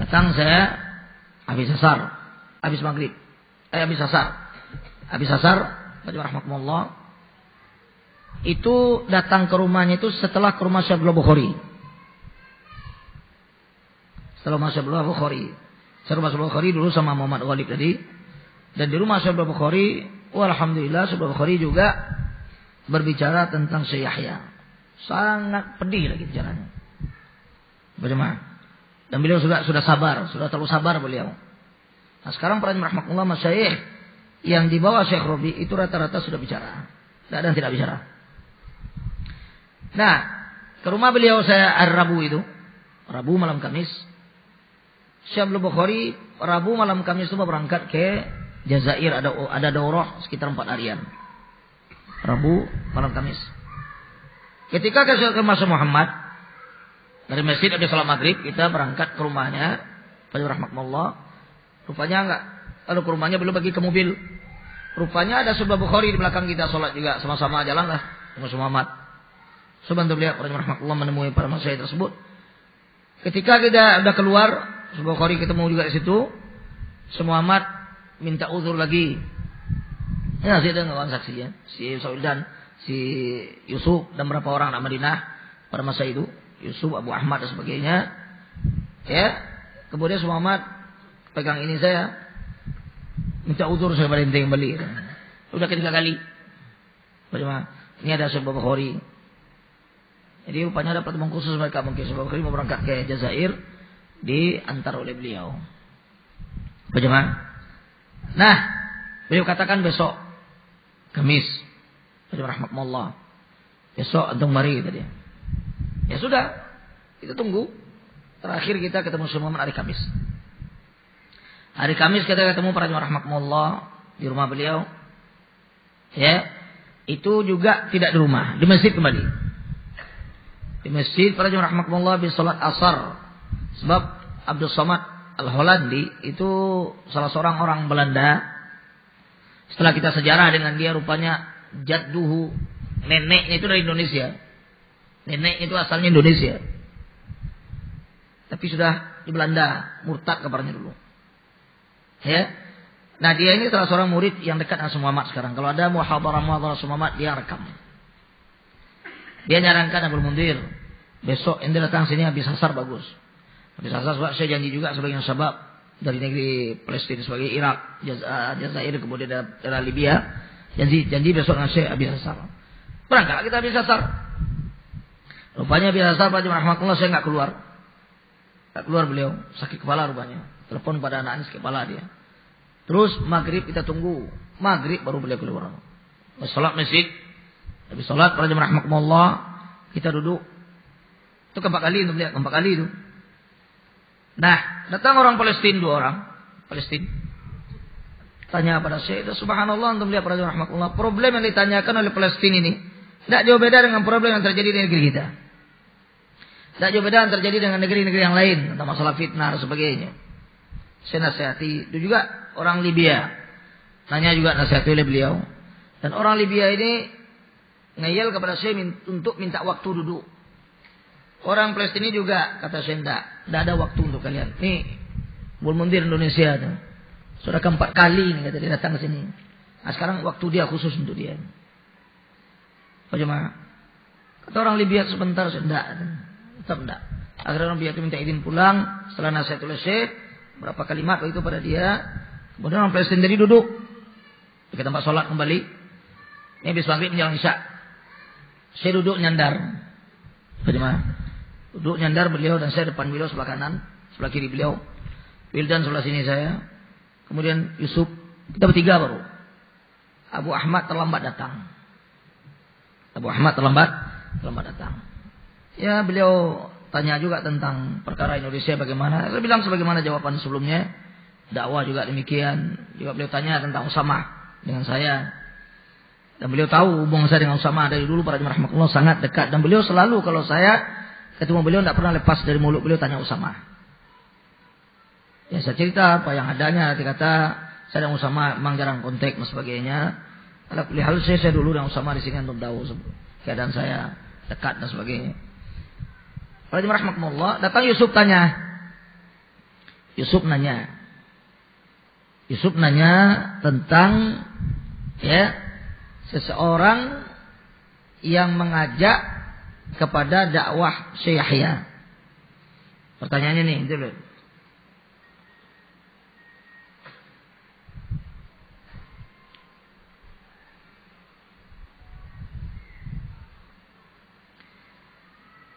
Datang saya habis asar, habis maghrib. Abi Sasar, rahmatullah, itu datang ke rumahnya itu setelah ke rumah Syekh Bukhari. Setelah rumah Syekh Bukhari. Saya rumah Syekh Bukhari dulu sama Muhammad Ghalib tadi. Dan di rumah Syekh Bukhari, alhamdulillah Syekh Bukhari juga berbicara tentang Syekh Yahya. Sangat pedih lagi bicaranya. Bagaimana? Dan beliau sudah sabar, sudah terlalu sabar beliau. Nah sekarang para rahmatullah masyayikh yang di bawah Syekh Robi itu rata-rata sudah bicara. Tidak ada yang tidak bicara. Nah, ke rumah beliau saya hari Rabu itu. Rabu malam Kamis. Syekh Bukhari Rabu malam Kamis itu berangkat ke Jazair. Ada daurah sekitar 4 harian. Rabu malam Kamis. Ketika ke rumah Syekh Muhammad dari masjid habis salat maghrib kita berangkat ke rumahnya. Fajr rahmatullah. Rupanya enggak. Lalu ke rumahnya belum bagi ke mobil. Rupanya ada Syekh Bukhari di belakang kita sholat juga sama-sama jalan lah sama Syekh Muhammad. Sebentar beliau rahmatullah menemui para masyayikh tersebut. Ketika kita sudah keluar, Syekh Bukhari ketemu juga di situ. Syekh Muhammad minta uzur lagi. Ya, saya ada kawan saksi ya. Si Saudan, si Yusuf dan beberapa orang anak Madinah pada masa itu, Yusuf, Abu Ahmad dan sebagainya. Ya, kemudian Syekh Muhammad pegang ini saya minta uzur saya pada ente kembali. Sudah ketiga kali. Bagaimana? Ini ada Syekh Bukhari. Jadi rupanya ada pertemuan khusus mereka mungkin Syekh Bukhari mau berangkat ke Jazair diantar oleh beliau. Bagaimana? Nah, beliau katakan besok Kamis. Rahmatullah. Besok antum mari tadi. Ya sudah, kita tunggu. Terakhir kita ketemu Syekh Muhammad hari Kamis. Hari Kamis kita ketemu para jemaah rahmatullah di rumah beliau. Ya, itu juga tidak di rumah, di masjid kembali. Di masjid para jemaah rahmatullah habis salat asar. Sebab Abdul Somad Al-Hollandi itu salah seorang orang Belanda. Setelah kita sejarah dengan dia rupanya jadduhu, neneknya itu dari Indonesia. Nenek itu asalnya Indonesia. Tapi sudah di Belanda, murtad kabarnya dulu. Ya. Nah, dia ini salah seorang murid yang dekat dengan Syekh Muhammad sekarang. Kalau ada muhadarah Syekh Muhammad dia rekam. Dia nyarankan Abdul Mundir, besok ente datang sini habis asar bagus. Habis asar saya janji juga sebagian sabab dari negeri Palestina sebagai Irak, Jazair kemudian daerah Libya. Janji besok dengan Syekh habis asar. Berangkat kita habis asar. Rupanya habis asar Pak Jemaah rahmatullah saya enggak keluar. Enggak keluar beliau, sakit kepala rupanya. Telepon pada anak sakit kepala dia. Terus maghrib kita tunggu. Maghrib baru beliau keluar. Salat masjid. Habis salat para jemaah rahmatullah kita duduk. Itu keempat kali itu. Nah, datang orang Palestina 2 orang. Palestina. Tanya pada Syekh, subhanallah antum lihat para jemaah rahmatullah, problem yang ditanyakan oleh Palestina ini tidak jauh beda dengan problem yang terjadi di negeri kita. Tidak jauh beda yang terjadi dengan negeri-negeri yang lain tentang masalah fitnah dan sebagainya. Saya nasihati. Itu juga orang Libya. Tanya juga nasihati oleh beliau. Dan orang Libya ini ngeyel kepada saya untuk minta waktu duduk. Orang Palestina juga kata saya tidak ada waktu untuk kalian. Nih, Bul Mundir Indonesia tuh. Sudah keempat kali ini kata dia datang ke sini. Nah, sekarang waktu dia khusus untuk dia. Bagaimana? Kata orang Libya sebentar saya tetap tidak. Akhirnya orang Libya itu minta izin pulang. Setelah nasihat oleh Syekh, berapa kalimat itu pada dia. Kemudian orang Palestina sendiri duduk di tempat sholat kembali. Ini habis maghrib menjelang isya. Saya duduk nyandar. Bagaimana? Duduk nyandar beliau dan saya depan beliau sebelah kanan, sebelah kiri beliau. Wildan sebelah sini saya. Kemudian Yusuf. Kita bertiga baru. Abu Ahmad terlambat datang. Datang. Ya beliau tanya juga tentang perkara Indonesia bagaimana. Saya bilang sebagaimana jawaban sebelumnya. Dakwah juga demikian. Juga beliau tanya tentang Usamah dengan saya. Dan beliau tahu hubungan saya dengan Usamah dari dulu para jemaah rahmatullah sangat dekat. Dan beliau selalu kalau saya ketemu beliau tidak pernah lepas dari mulut beliau tanya Usamah. Ya saya cerita apa yang adanya. Nanti kata saya dan Usamah memang jarang kontak dan sebagainya. Kalau hal saya dulu dan Usamah di sini untuk tahu keadaan saya dekat dan sebagainya. Para jemaah rahmatullah datang Yusuf tanya. Yusuf nanya. Yusuf nanya tentang seseorang yang mengajak kepada dakwah Syekh Yahya. Pertanyaannya nih dulu.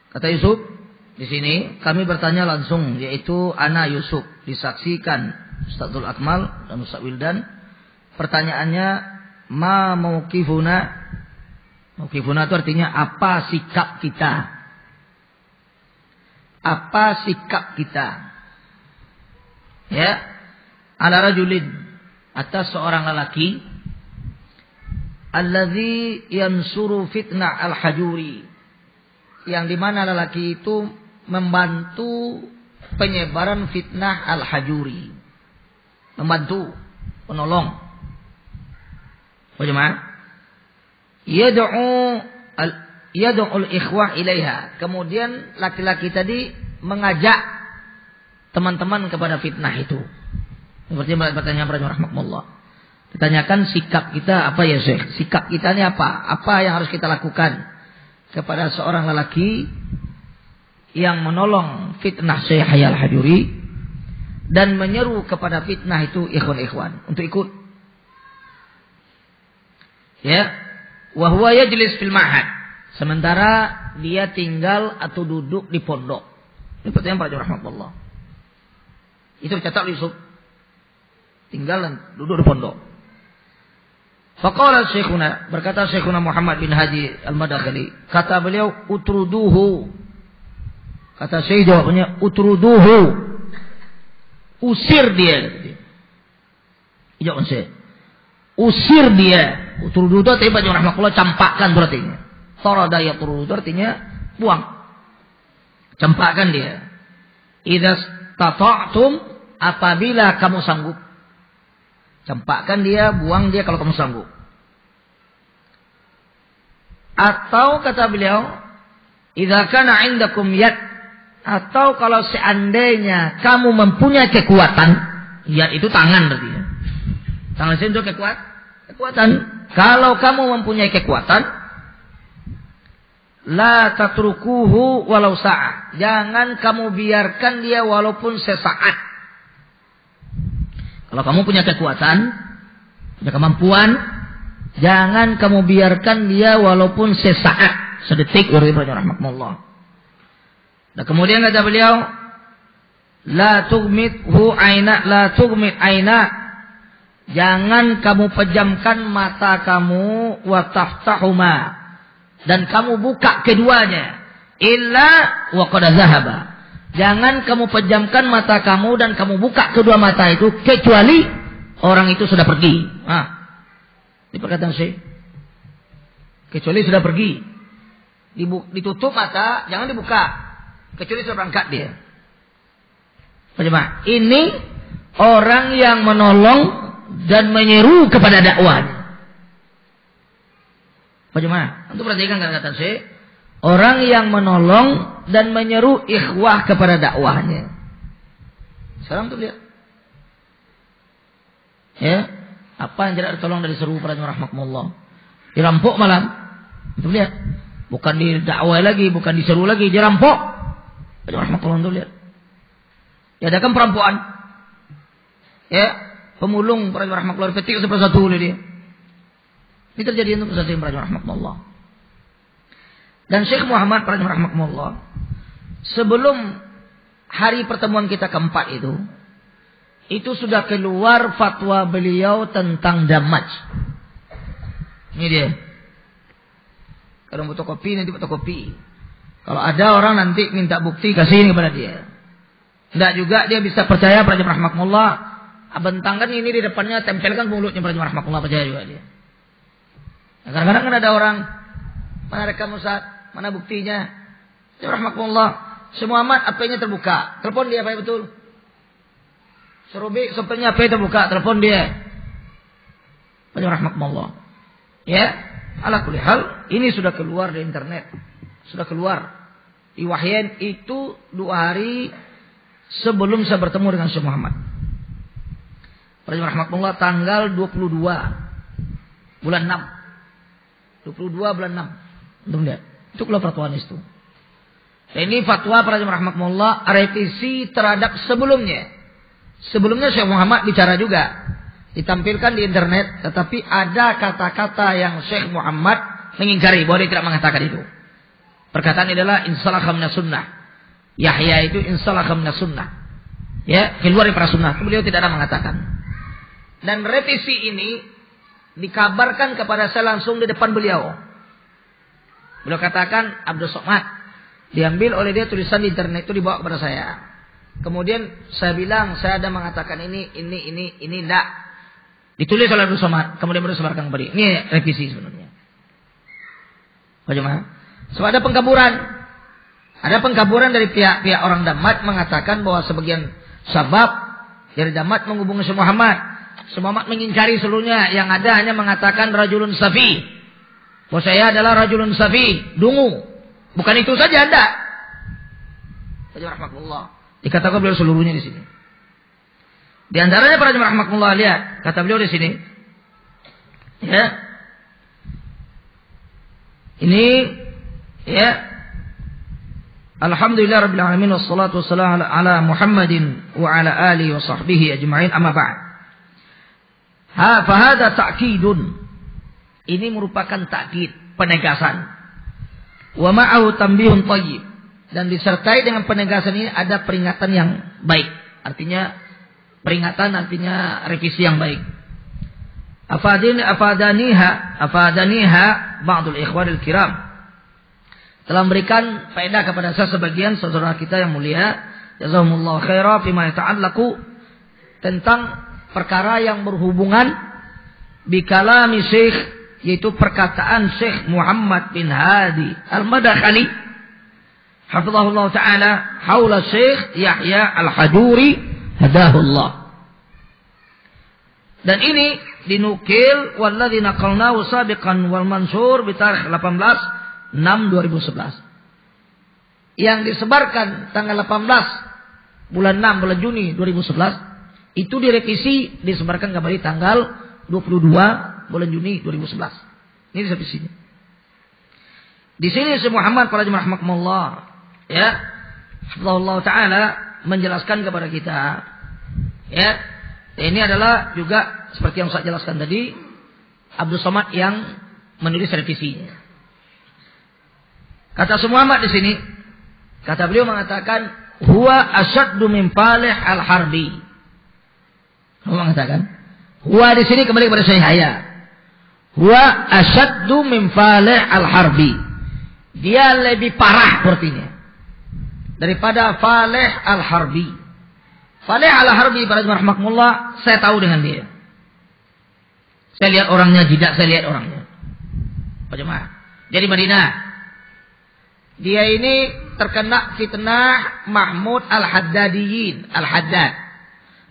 Kata Yusuf, di sini kami bertanya langsung, yaitu ana Yusuf, disaksikan Ustadzul Akmal dan Ustadz Wildan. Pertanyaannya, ma mauqifuna? Mauqifuna itu artinya apa sikap kita? Apa sikap kita? Ya, ala rajulin, atas seorang lelaki, alladzi yansuru fitnah al-hajuri, yang dimana lelaki itu membantu penyebaran fitnah al-hajuri, membantu, penolong. Bagaimana? Yad'ul ikhwah ilaiha. Kemudian laki-laki tadi mengajak teman-teman kepada fitnah itu. Seperti pertanyaan rahmatullah. Ditanyakan sikap kita apa ya Syekh? Sikap kita ini apa? Apa yang harus kita lakukan kepada seorang lelaki yang menolong fitnah Syekh Yahya al-Hajuri dan menyeru kepada fitnah itu ikhwan-ikhwan untuk ikut. Ya, wa huwa yajlis fil ma'had, sementara dia tinggal atau duduk di pondok. Ini pertanyaan para rahmatullah. Itu dicatat Yusuf. Tinggal dan duduk di pondok. Faqala Syekhuna, berkata Syekhuna Muhammad bin Haji Al-Madakhali, kata beliau, utruduhu. Kata Syekh jawabnya, utruduhu. Usir dia. Jawab Syekh. Usir dia. Utruduhu itu artinya Pak rahmatullah, campakkan berarti. Tarada yatrudu artinya buang. Campakkan dia. Idza stata'tum, apabila kamu sanggup. Campakkan dia, buang dia kalau kamu sanggup. Atau kata beliau, idza kana 'indakum yad, atau kalau seandainya kamu mempunyai kekuatan, yad itu tangan berarti ya. Tangan itu kekuatan. Kalau kamu mempunyai kekuatan, la tatrukuhu walau sa'ah. Jangan kamu biarkan dia walaupun sesaat. Kalau kamu punya kekuatan, punya kemampuan, jangan kamu biarkan dia walaupun sesaat, sedetik. Rahmatullah. Dan kemudian kata beliau, la tughmithu aina, la tughmit aina. Jangan kamu pejamkan mata kamu, wa taftahuma, dan kamu buka keduanya, illa wa qad zahaba. Jangan kamu pejamkan mata kamu dan kamu buka kedua mata itu kecuali orang itu sudah pergi. Ini perkataan Syekh. Kecuali sudah pergi. Ditutup mata, jangan dibuka kecuali sudah berangkat dia. Bagaimana? Ini orang yang menolong dan menyeru kepada dakwah. Bagaimana? Untuk perhatikan kata-kata Syekh. Orang yang menolong dan menyeru ikhwah kepada dakwahnya. Sekarang tuh lihat. Ya, apa yang tidak ditolong dari seru para rahmatullah. Dirampok malam. Itu lihat. Bukan didakwah lagi, bukan diseru lagi, dirampok. Rahmatullah tuh lihat. Diadakan perampokan. Ya, pemulung para rahmatullah petik satu persatu oleh dia. Ini terjadi untuk satu para rahmatullah. Dan Syekh Muhammad rahimahullah, sebelum hari pertemuan kita keempat itu sudah keluar fatwa beliau tentang damaj. Ini dia. Kalau butuh kopi nanti butuh kopi. Kalau ada orang nanti minta bukti, kasih ini kepada dia. Tidak juga dia bisa percaya pada rahmatullah. Bentangkan ini di depannya, tempelkan mulutnya pada rahmatullah, percaya juga dia. Nah, kadang-kadang kan ada orang, mana rekam Ustaz? Mana buktinya? Ya rahmatullah. Semua amat HP-nya terbuka. Telepon dia apa betul? Serubi sopirnya HP terbuka. Telepon dia. Ya rahmatullah. Ya. Ala kulli hal. Ini sudah keluar di internet. Sudah keluar. Iwahyan itu 2 hari sebelum saya bertemu dengan Syekh Muhammad. para jemaah rahmatullah, tanggal 22 bulan 6. 22 bulan 6. Untuk lihat. Itu keluar fatwa itu. Dan ini fatwa para jemaah rahmatullah revisi terhadap sebelumnya. Sebelumnya Syekh Muhammad bicara juga. Ditampilkan di internet, tetapi ada kata-kata yang Syekh Muhammad mengingkari bahwa dia tidak mengatakan itu. Perkataan ini adalah insalakha minas sunnah. Yahya itu insalakha minas sunnah. Ya, keluar dari para sunnah. Beliau tidak ada mengatakan. Dan revisi ini dikabarkan kepada saya langsung di depan beliau. Beliau katakan Abdul Somad. Diambil oleh dia tulisan di internet itu dibawa kepada saya. Kemudian saya bilang saya ada mengatakan ini tidak. Ditulis oleh Abdul Somad. Kemudian beliau sebarkan kembali. Ini revisi sebenarnya. Bagaimana? Sebab ada pengkaburan. Ada pengkaburan dari pihak orang Damat mengatakan bahwa sebagian sabab dari Damat menghubungi Syekh Muhammad. Syekh Muhammad mengingkari seluruhnya. Yang ada hanya mengatakan rajulun safi. Bahwa saya adalah rajulun safi. Dungu. Bukan itu saja ada. Rahmatullah. Dikatakan beliau seluruhnya di sini. Di antaranya para jemaah rahmatullah, lihat kata beliau di sini. Ya. Ini ya. Alhamdulillah rabbil alamin wassalatu wassalamu ala Muhammadin wa ala alihi wa sahbihi ajma'in, amma ba'd. Fa hadha ta'kidun. Ini merupakan takkid, penegasan. Wa ma'ahu tanbihun thayyib, dan disertai dengan penegasan ini ada peringatan yang baik. Artinya peringatan, artinya revisi yang baik. Afadaniha ba'dul ikhwanil kiram. Telah memberikan faedah kepada saya sebagian saudara kita yang mulia, jazakumullahu khaira fima yata'allaqu, tentang perkara yang berhubungan bi kalami Syekh, yaitu perkataan Syekh Muhammad bin Hadi Al-Madakhali hafizahullah ta'ala haula Syekh Yahya Al-Hajuri hadahullah. Dan ini dinukil walladzi naqalnahu sabiqan wal mansur bi tarikh 18/6/2011, yang disebarkan tanggal 18 bulan 6 bulan Juni 2011, itu direvisi disebarkan kembali tanggal 22 bulan Juni 2011. Ini di sini. Di sini Syekh Muhammad para jemaah rahmatullah, ya, hafizahullah taala menjelaskan kepada kita, ya, ini adalah juga seperti yang saya jelaskan tadi, Abdul Somad yang menulis revisinya. Kata Syekh Muhammad di sini, kata beliau mengatakan huwa asyaddu min Falih al-Harbi. Beliau mengatakan huwa di sini kembali kepada Syekh Yahya. Huwa asyaddu min Falih al-Harbi. Dia lebih parah sepertinya daripada Falih al-Harbi. Falih al-Harbi para jemaah rahmatullah, saya tahu dengan dia. Saya lihat orangnya, tidak saya lihat orangnya. Pak jemaah. Dari Madinah. Dia ini terkena fitnah Mahmud al-Haddadiyin, al-Haddad.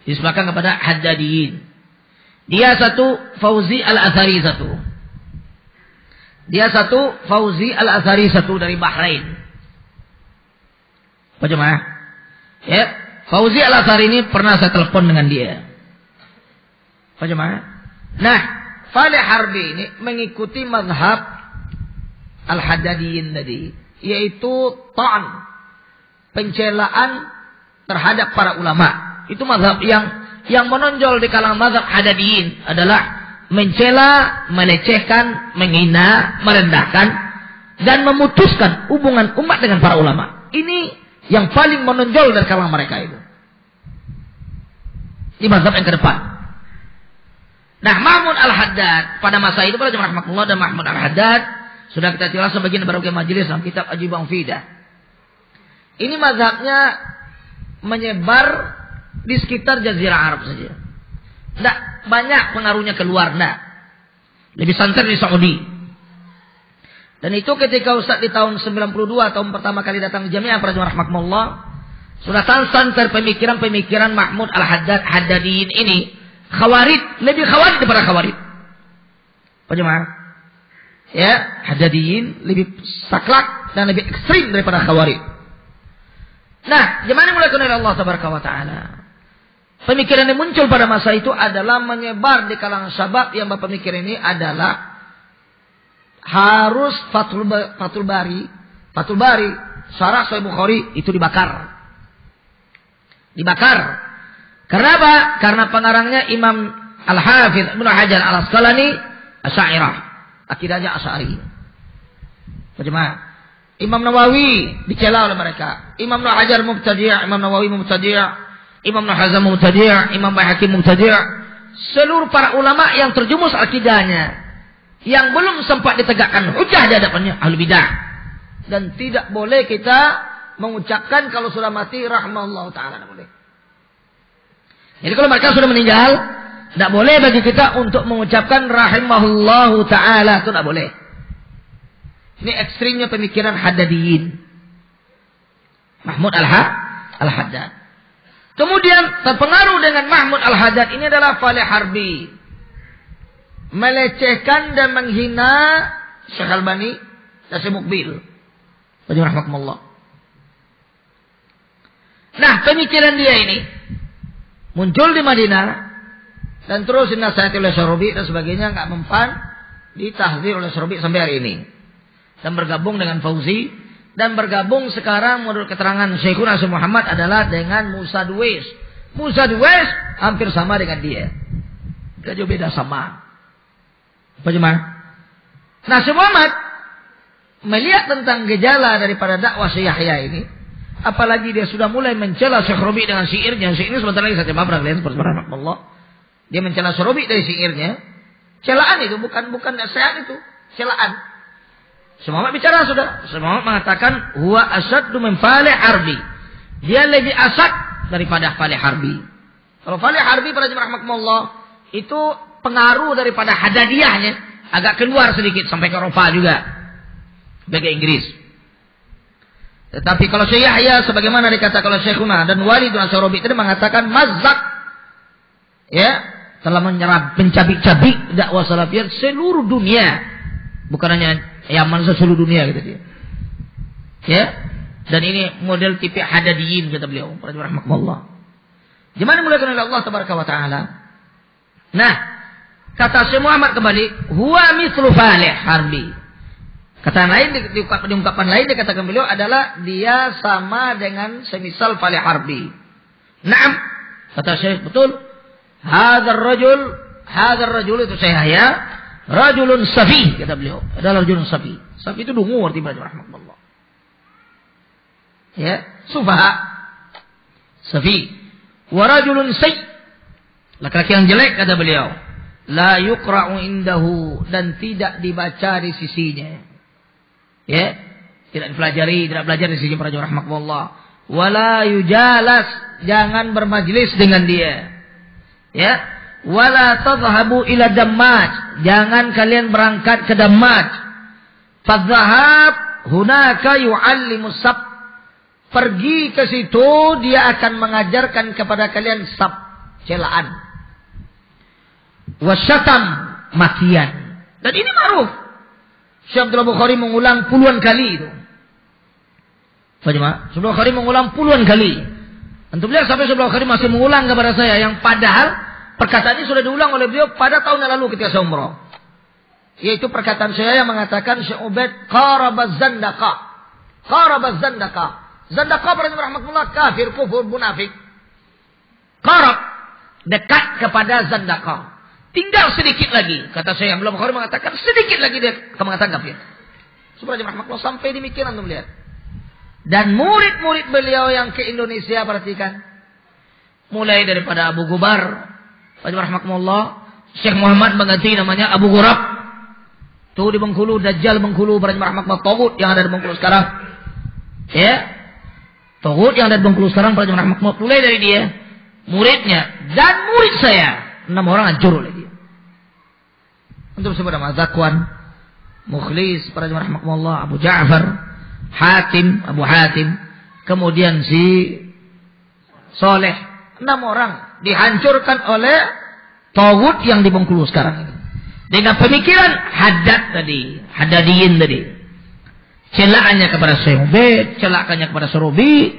Disebutkan kepada Haddadiyin. Dia satu, Fauzi al-Athari satu. Dia satu, Fauzi al-Athari satu dari Bahrain. Apa jemaah? Ya, Fauzi al-Athari ini pernah saya telepon dengan dia. Apa jemaah? Nah, Falih Harbi ini mengikuti mazhab al-Haddadiyin tadi, yaitu ta'an, pencelaan terhadap para ulama. Itu mazhab yang menonjol di kalangan mazhab Haddadiyin adalah mencela, melecehkan, menghina, merendahkan, dan memutuskan hubungan umat dengan para ulama. Ini yang paling menonjol dari kalangan mereka itu. Ini mazhab yang ke depan. Nah, Mahmud al-Haddad pada masa itu pada jemaah rahmatullah, dan Mahmud al-Haddad sudah kita jelas sebagian beberapa majelis dalam kitab Ajibah Fidah. Ini mazhabnya menyebar di sekitar Jazirah Arab saja. Tidak banyak pengaruhnya keluar. Nah, lebih santer di Saudi. Dan itu ketika Ustaz di tahun 92 tahun pertama kali datang di Jamiah para jemaah rahmatullah, sudah santer pemikiran Mahmud al-Haddad Haddadiyin ini. Khawarij, lebih khawarij daripada khawarij. Apa jemaah? Ya, Haddadiyin lebih saklak dan lebih ekstrim daripada khawarij. Nah, gimana mulai oleh Allah tabaraka wa taala? Pemikiran yang muncul pada masa itu adalah menyebar di kalangan syabab yang berpemikir ini adalah harus Fathul Bari, Syarah Sahih Bukhari itu dibakar. Dibakar. Karena apa? Karena pengarangnya Imam Al-Hafidz Ibnu Hajar Al-Asqalani Asy'ariyah. Akidahnya Asy'ari. Bagaimana? Imam Nawawi dicela oleh mereka. Imam Ibnu Hajar mubtadi', Imam Nawawi mubtadi', Imam Ibnu Hazm mubtadi', Imam Baihaqi mubtadi'. Seluruh para ulama yang terjumus akidahnya, yang belum sempat ditegakkan hujah di hadapannya ahli bidah. Dan tidak boleh kita mengucapkan kalau sudah mati rahmallahu ta'ala. Tidak boleh. Jadi kalau mereka sudah meninggal, tidak boleh bagi kita untuk mengucapkan rahimahullahu ta'ala. Itu tidak boleh. Ini ekstrimnya pemikiran Haddadiyin. Mahmud Al-Haddad. Kemudian terpengaruh dengan Mahmud Al-Haddad ini adalah Falih Harbi. Melecehkan dan menghina Syekh Albani dan Syekh Muqbil. Rahmatullah. Nah, pemikiran dia ini muncul di Madinah dan terus dinasihati oleh Syarabi dan sebagainya, enggak mempan, ditahdzir oleh Syarabi sampai hari ini. Dan bergabung dengan Fauzi dan bergabung sekarang menurut keterangan Syekhuna Syekh Muhammad adalah dengan Musa Duwais. Musa Duwais hampir sama dengan dia. Enggak jauh beda sama. Bagaimana? Nah, Syekh Muhammad melihat tentang gejala daripada dakwah Syekh Yahya ini, apalagi dia sudah mulai mencela Syekh Rabi dengan syairnya. Syair ini sebentar lagi saya mabrang kalian subhanallah. Dia mencela Syekh Rabi dari syairnya. Celaan itu bukan nasihat itu, celaan. Syekh Muhammad bicara sudah. Syekh Muhammad mengatakan huwa asaddu min Falih Harbi. Dia lebih asad daripada Falih Harbi. Kalau Falih Harbi pada rahmatullah itu pengaruh daripada Haddadiyahnya agak keluar sedikit sampai ke Eropa juga. Sebagai Inggris. Tetapi kalau Syekh Yahya sebagaimana dikatakan oleh Syekhuna dan Walid bin Syarabi tadi mengatakan mazak, ya, telah mencabik-cabik dakwah salafiyah seluruh dunia, bukan hanya Yaman, seluruh dunia gitu dia. Ya, dan ini model tipe Haddadiyin kata beliau, rahmatullah. Gimana dimuliakan oleh Allah tabaraka wa taala. Nah, kata Syekh Muhammad kembali, huwa mithlu Falih Harbi. Kata lain di ungkapan lain dikatakan beliau adalah dia sama dengan semisal Falih Harbi. Naam, kata Syekh betul. Hadzal rajul itu Syekh Yahya, rajulun safi kata beliau. Adalah rajulun safi. Safi itu dungu arti bahasa rahmatullah. Ya, sufaha. Safi. Wa rajulun sayy. Laki-laki yang jelek kata beliau. La yuqra'u indahu, dan tidak dibaca di sisinya. Ya, tidak belajar di sisi para jamaah rahmatullah. Wala yujalas, jangan bermajlis dengan dia. Ya, wala tadhhabu ila Dammaj, jangan kalian berangkat ke Dammaj. Fadhhab hunaka yu'allimu sab, pergi ke situ dia akan mengajarkan kepada kalian sab, celaan. Wasyatam, makian. Dan ini ma'ruf. Syekh Abdullah Bukhari mengulang puluhan kali itu. Bagaimana? Syekh Bukhari mengulang puluhan kali. Antum lihat sampai Syekh Bukhari masih mengulang kepada saya, yang padahal perkataan ini sudah diulang oleh beliau pada tahun yang lalu ketika saya umrah. Yaitu perkataan saya yang mengatakan Syekh Ubaid qarabaz zandaqa. Qarabaz zandaqa. Zandaqa pada rahmatullah kafir, kufur, munafik. Qarab, dekat kepada zandaqa. Tinggal sedikit lagi, kata saya yang belum Bukhari mengatakan sedikit lagi dia mengatakan kafir. Subhanallah rahmatullah, sampai demikian antum lihat. Dan murid-murid beliau yang ke Indonesia perhatikan, mulai daripada Abu Gubar, rahmatullah, Syekh Muhammad mengganti namanya Abu Ghurab. Tuh di Bengkulu, Dajjal Bengkulu, rahmatullah, Togut yang ada di Bengkulu sekarang. Ya, Togut yang ada di Bengkulu sekarang, rahmatullah, mulai dari dia, muridnya dan murid saya, 6 orang hancur oleh dia. Untuk sebut nama Zakwan, Mukhlis, para jemaah rahmatullah, Abu Ja'far, Hatim, Abu Hatim, kemudian si Soleh, 6 orang dihancurkan oleh Tawud yang di Bengkulu sekarang ini. Dengan pemikiran Haddadiyin tadi. Celaannya kepada Syekh Ubaid, celaannya kepada Syarabi,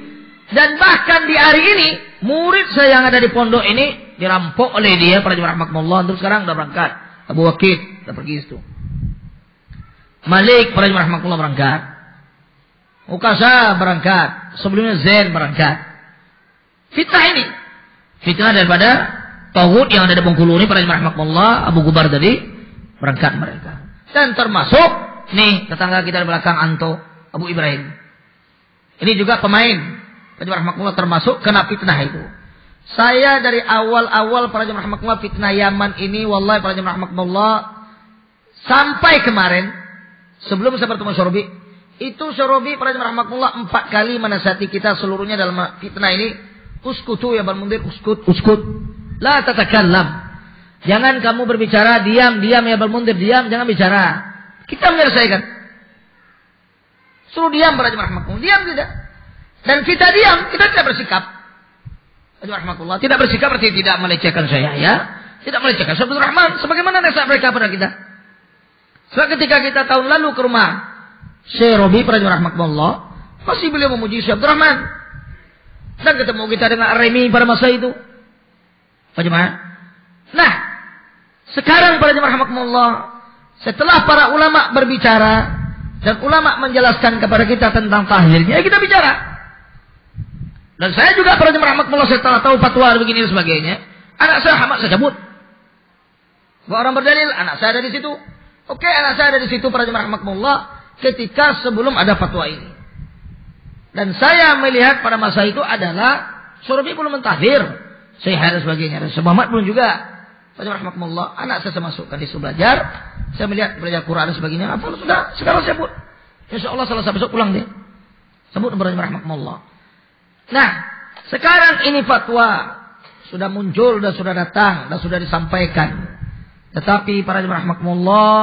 dan bahkan di hari ini murid saya yang ada di pondok ini dirampok oleh dia para jemaah rahmatullah. Terus sekarang udah berangkat. Abu Wakid udah pergi itu. Malik para jemaah rahmatullah berangkat. Ukasa berangkat. Sebelumnya Zain berangkat. Fitnah ini. Fitnah daripada Tauhid yang ada di Bengkulu ini para jemaah rahmatullah. Abu Gubar tadi berangkat mereka. Dan termasuk nih tetangga kita di belakang Anto, Abu Ibrahim. Ini juga pemain para jemaah rahmatullah termasuk kena fitnah itu. Saya dari awal-awal para jemaah rahmatullah fitnah Yaman ini wallahi para jemaah rahmatullah sampai kemarin sebelum saya bertemu Syorobi, itu Syorobi para jemaah rahmatullah 4 kali menasihati kita seluruhnya dalam fitnah ini. Uskutu ya Bal Mundir, uskut. La tatakallam. Jangan kamu berbicara, diam ya Bal Mundir, diam, jangan bicara. Kita menyelesaikan. Suruh diam para jemaah rahmatullah, diam tidak. Dan kita diam, kita tidak bersikap. Jemaah rahmatullah, tidak bersikap berarti tidak melecehkan saya ya. Tidak melecehkan Abdul Rahman sebagaimana nasihat mereka pada kita. Sebab ketika kita tahun lalu ke rumah Syekh Robi para jemaah rahmatullah, masih beliau memuji Syekh Abdul Rahman. Dan ketemu kita dengan Ar-Remi pada masa itu. Pak Jemaah. Nah, sekarang para jemaah rahmatullah, setelah para ulama berbicara dan ulama menjelaskan kepada kita tentang tahlilnya, kita bicara. Dan saya juga para jemaah rahmatullah setelah tahu fatwa begini dan sebagainya, anak saya Hamad saya cabut. Bahwa orang berdalil, anak saya ada di situ. Oke, anak saya ada di situ para jemaah rahmatullah ketika sebelum ada fatwa ini. Dan saya melihat pada masa itu adalah Syorobi belum mentahdir, Syekh dan sebagainya. Dan Syekh Muhammad belum juga. Rahmatullah, anak saya masukkan di belajar. Saya melihat belajar Quran dan sebagainya. Apa sudah? Sekarang saya sebut. Insya Allah selesai besok pulang dia. Sebut rahmatullah. Nah, sekarang ini fatwa sudah muncul dan sudah datang dan sudah disampaikan. Tetapi para rahmatullah,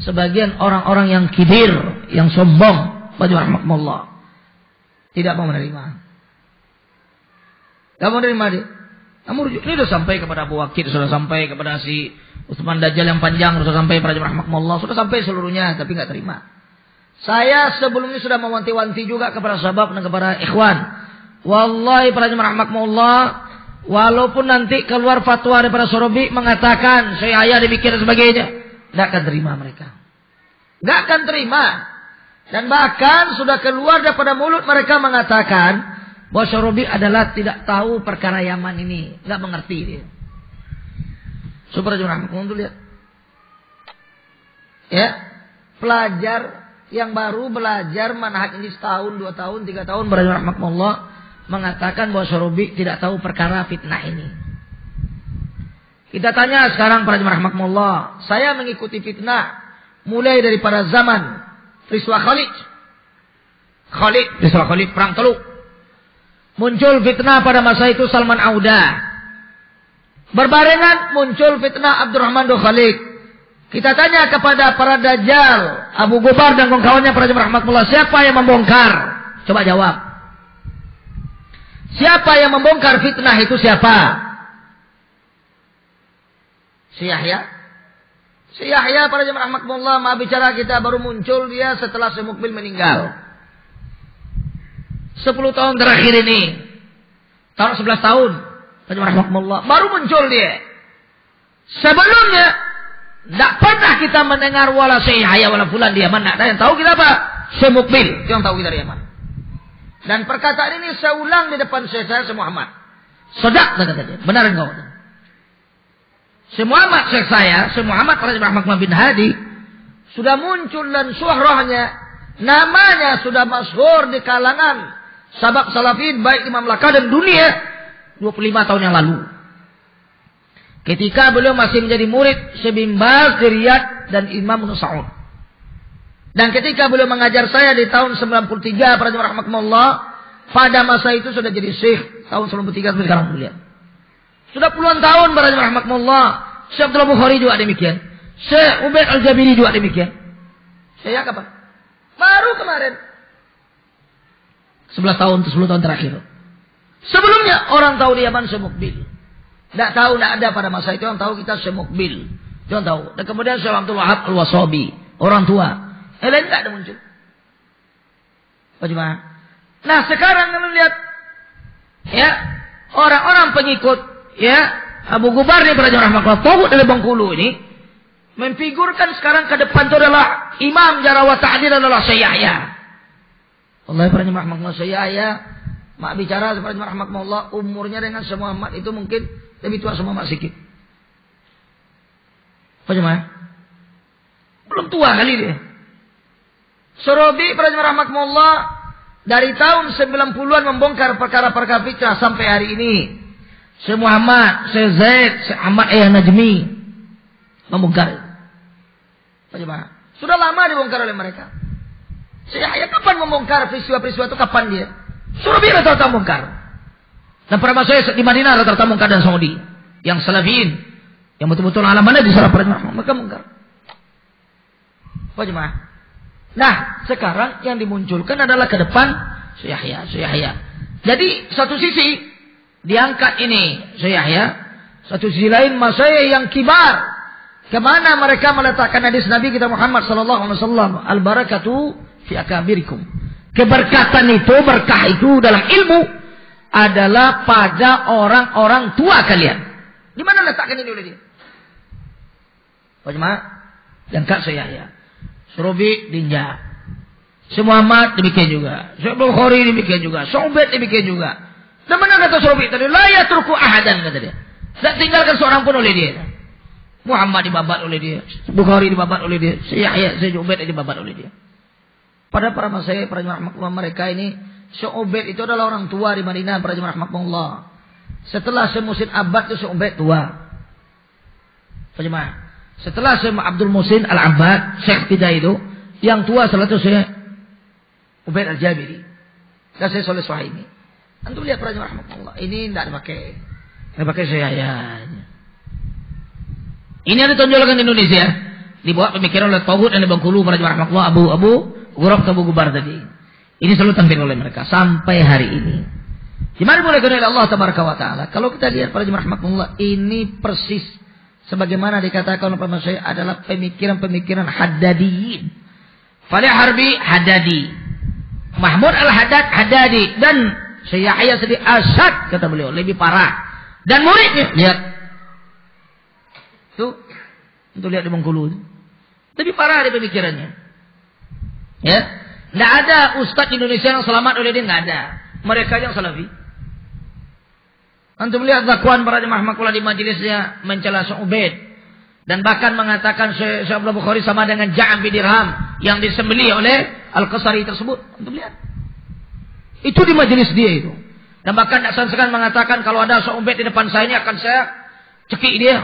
sebagian orang-orang yang kibir, yang sombong, rahmatullah, tidak mau menerima. Tidak mau menerima dia. Namun ini sudah sampai kepada Abu Wakid, sudah sampai kepada si Utsman Dajjal yang panjang, sudah sampai para jemaah rahmatullah, sudah sampai seluruhnya, tapi nggak terima. Saya sebelumnya sudah mewanti-wanti juga kepada sahabat dan kepada ikhwan. Wallahi para jemaah rahmatullah, walaupun nanti keluar fatwa daripada Syorobi mengatakan saya ayah demikian dan sebagainya, nggak akan terima mereka. Nggak akan terima. Dan bahkan sudah keluar daripada mulut mereka mengatakan bahwa Syorobi adalah tidak tahu perkara Yaman ini. Nggak mengerti dia. Super jemaah untuk lihat. Ya, pelajar yang baru belajar manhaj ini setahun, 2 tahun, 3 tahun rahmatullah mengatakan bahwa Syorobi tidak tahu perkara fitnah ini. Kita tanya sekarang para jemaah rahmatullah, saya mengikuti fitnah mulai daripada zaman Riswa Khalid perang Teluk. Muncul fitnah pada masa itu Salman Auda. Berbarengan muncul fitnah Abdurrahman bin Khalid. Kita tanya kepada para dajjal, Abu Gubar dan kawan-kawannya para jemaah rahmatullah, siapa yang membongkar? Coba jawab. Siapa yang membongkar fitnah itu siapa? Si Yahya. Si Yahya para jemaah rahmatullah, maaf bicara kita baru muncul dia setelah Syekh Mukbil meninggal. 10 tahun terakhir ini. Tahun 11 tahun. Para jemaah rahmatullah, baru muncul dia. Sebelumnya tidak pernah kita mendengar wala Syekh Yahya wala fulan di Yaman. Tidak ada yang tahu kita apa? Syekh Mukbil yang tahu kita di Yaman. Dan perkataan ini saya ulang di depan Syekh saya, Syekh Muhammad. Sodak kata dia. Benar engkau? Syekh Muhammad, Syekh saya, Syekh Muhammad Rahmatullah bin Hadi, sudah muncul dan syuhrahnya, namanya sudah masyhur di kalangan sahabat salafin, baik di mamlakah dan dunia, 25 tahun yang lalu. Ketika beliau masih menjadi murid Syekh bin Baz di Riyadh dan Imam Ibnu Saud. Dan ketika beliau mengajar saya di tahun 93 para jemaah rahmatullah, pada masa itu sudah jadi syekh tahun 93 sampai sekarang beliau. Sudah puluhan tahun para jemaah rahmatullah. Syekh Abdullah Bukhari juga demikian. Syekh Ubaid Al-Jabiri juga demikian. Saya kapan? Baru kemarin. 11 tahun, 10 tahun terakhir. Sebelumnya orang tahu di Yaman Syekh Mukbil. Tidak tahu, tidak ada pada masa itu yang tahu kita Syekh Mukbil. Jangan tahu. Dan kemudian Syekh Abdul Wahab Al-Wasabi, orang tua. Yang lain tidak ada muncul. Bagaimana? Nah sekarang kalian lihat, ya, orang-orang pengikut ya Abu Gubar nih para jemaah rahmatullah, Tauhud dari Bengkulu ini menfigurkan sekarang ke depan itu adalah Imam Jarh wa Ta'dil adalah Syekh Yahya. Allah para jemaah rahmatullah, Syekh Yahya mak bicara para jemaah rahmatullah, umurnya dengan semua Muhammad itu mungkin lebih tua semua Mak sikit. Apa jemaah? Belum tua kali dia. Sorobi para jemaah rahmatullah dari tahun 90-an membongkar perkara-perkara fitrah sampai hari ini. Syekh Muhammad, Syekh Zaid, Syekh Ahmad Najmi membongkar. Apa jemaah? Sudah lama dibongkar oleh mereka. Syekh Yahya kapan membongkar peristiwa-peristiwa itu, kapan dia? Sorobi rata-rata membongkar. Dan para masyayikh di Madinah rata-rata membongkar dan Saudi. Yang salafiyin, yang betul-betul alamannya di salah para jemaah, mereka membongkar. Apa jemaah? Nah, sekarang yang dimunculkan adalah ke depan Syekh Yahya. Jadi satu sisi diangkat ini Syekh Yahya, satu sisi lain masyayikh yang kibar. Kemana mereka meletakkan hadis Nabi kita Muhammad sallallahu alaihi wasallam, al-barakatu fi akabirikum. Keberkatan itu, berkah itu dalam ilmu adalah pada orang-orang tua kalian. Di mana letakkan ini oleh dia? Pak Jemaah, diangkat Syekh Yahya. Sorobi dinja. Syekh Muhammad demikian juga. Syekh Bukhari demikian juga. Syekh Ubaid demikian juga. Dan benar kata Sorobi tadi, la yatruku ahadan kata dia. Tak tinggalkan seorang pun oleh dia. Muhammad dibabat oleh dia. Bukhari dibabat oleh dia. Syekh Yahya, Syekh Ubaid dibabat oleh dia. Pada para masyayikh, para jemaah mereka ini, Syekh Ubaid itu adalah orang tua di Madinah, para jemaah rahmatullah. Setelah Syekh Muhsin Abbad itu Syekh Ubaid tua. Para jemaah. Setelah Syekh Abdul Muhsin Al-Abbad, Syekh kita itu, yang tua setelah itu Syekh Ubaid Al-Jabiri. Dan Syekh Saleh Suhaimi. Antum lihat para jemaah rahmatullah. Ini tidak dipakai. Tidak pakai Syekh Yahya. Ini yang ditonjolkan di Indonesia. Dibawa pemikiran oleh Tauhud dan Bengkulu para jemaah rahmatullah, Abu Ghurab Abu Gubar tadi. Ini selalu tampil oleh mereka sampai hari ini. Gimana boleh oleh Allah Tabaraka wa Ta'ala? Kalau kita lihat para jemaah rahmatullah, ini persis sebagaimana dikatakan oleh para masyayikh adalah pemikiran-pemikiran Haddadiyin. Fali Harbi Haddadi, Mahmud Al-Haddad Haddadi, dan Syekh Yahya sedih Asyad kata beliau, lebih parah. Dan muridnya, lihat. Tuh, untuk lihat di Bengkulu. Lebih parah di pemikirannya. Ya, tidak ada ustadz Indonesia yang selamat oleh dia, tidak ada. Mereka yang salafi. Antum lihat dakwaan para jemaah rahmatullah di majelisnya mencela Syekh Ubaid dan bahkan mengatakan Syekh Abdul Bukhari sama dengan Ja'am bin Dirham yang disembelih oleh Al-Qasari tersebut. Antum lihat. Itu di majelis dia itu. Dan bahkan sekan mengatakan kalau ada Syekh Ubaid di depan saya ini akan saya cekik dia.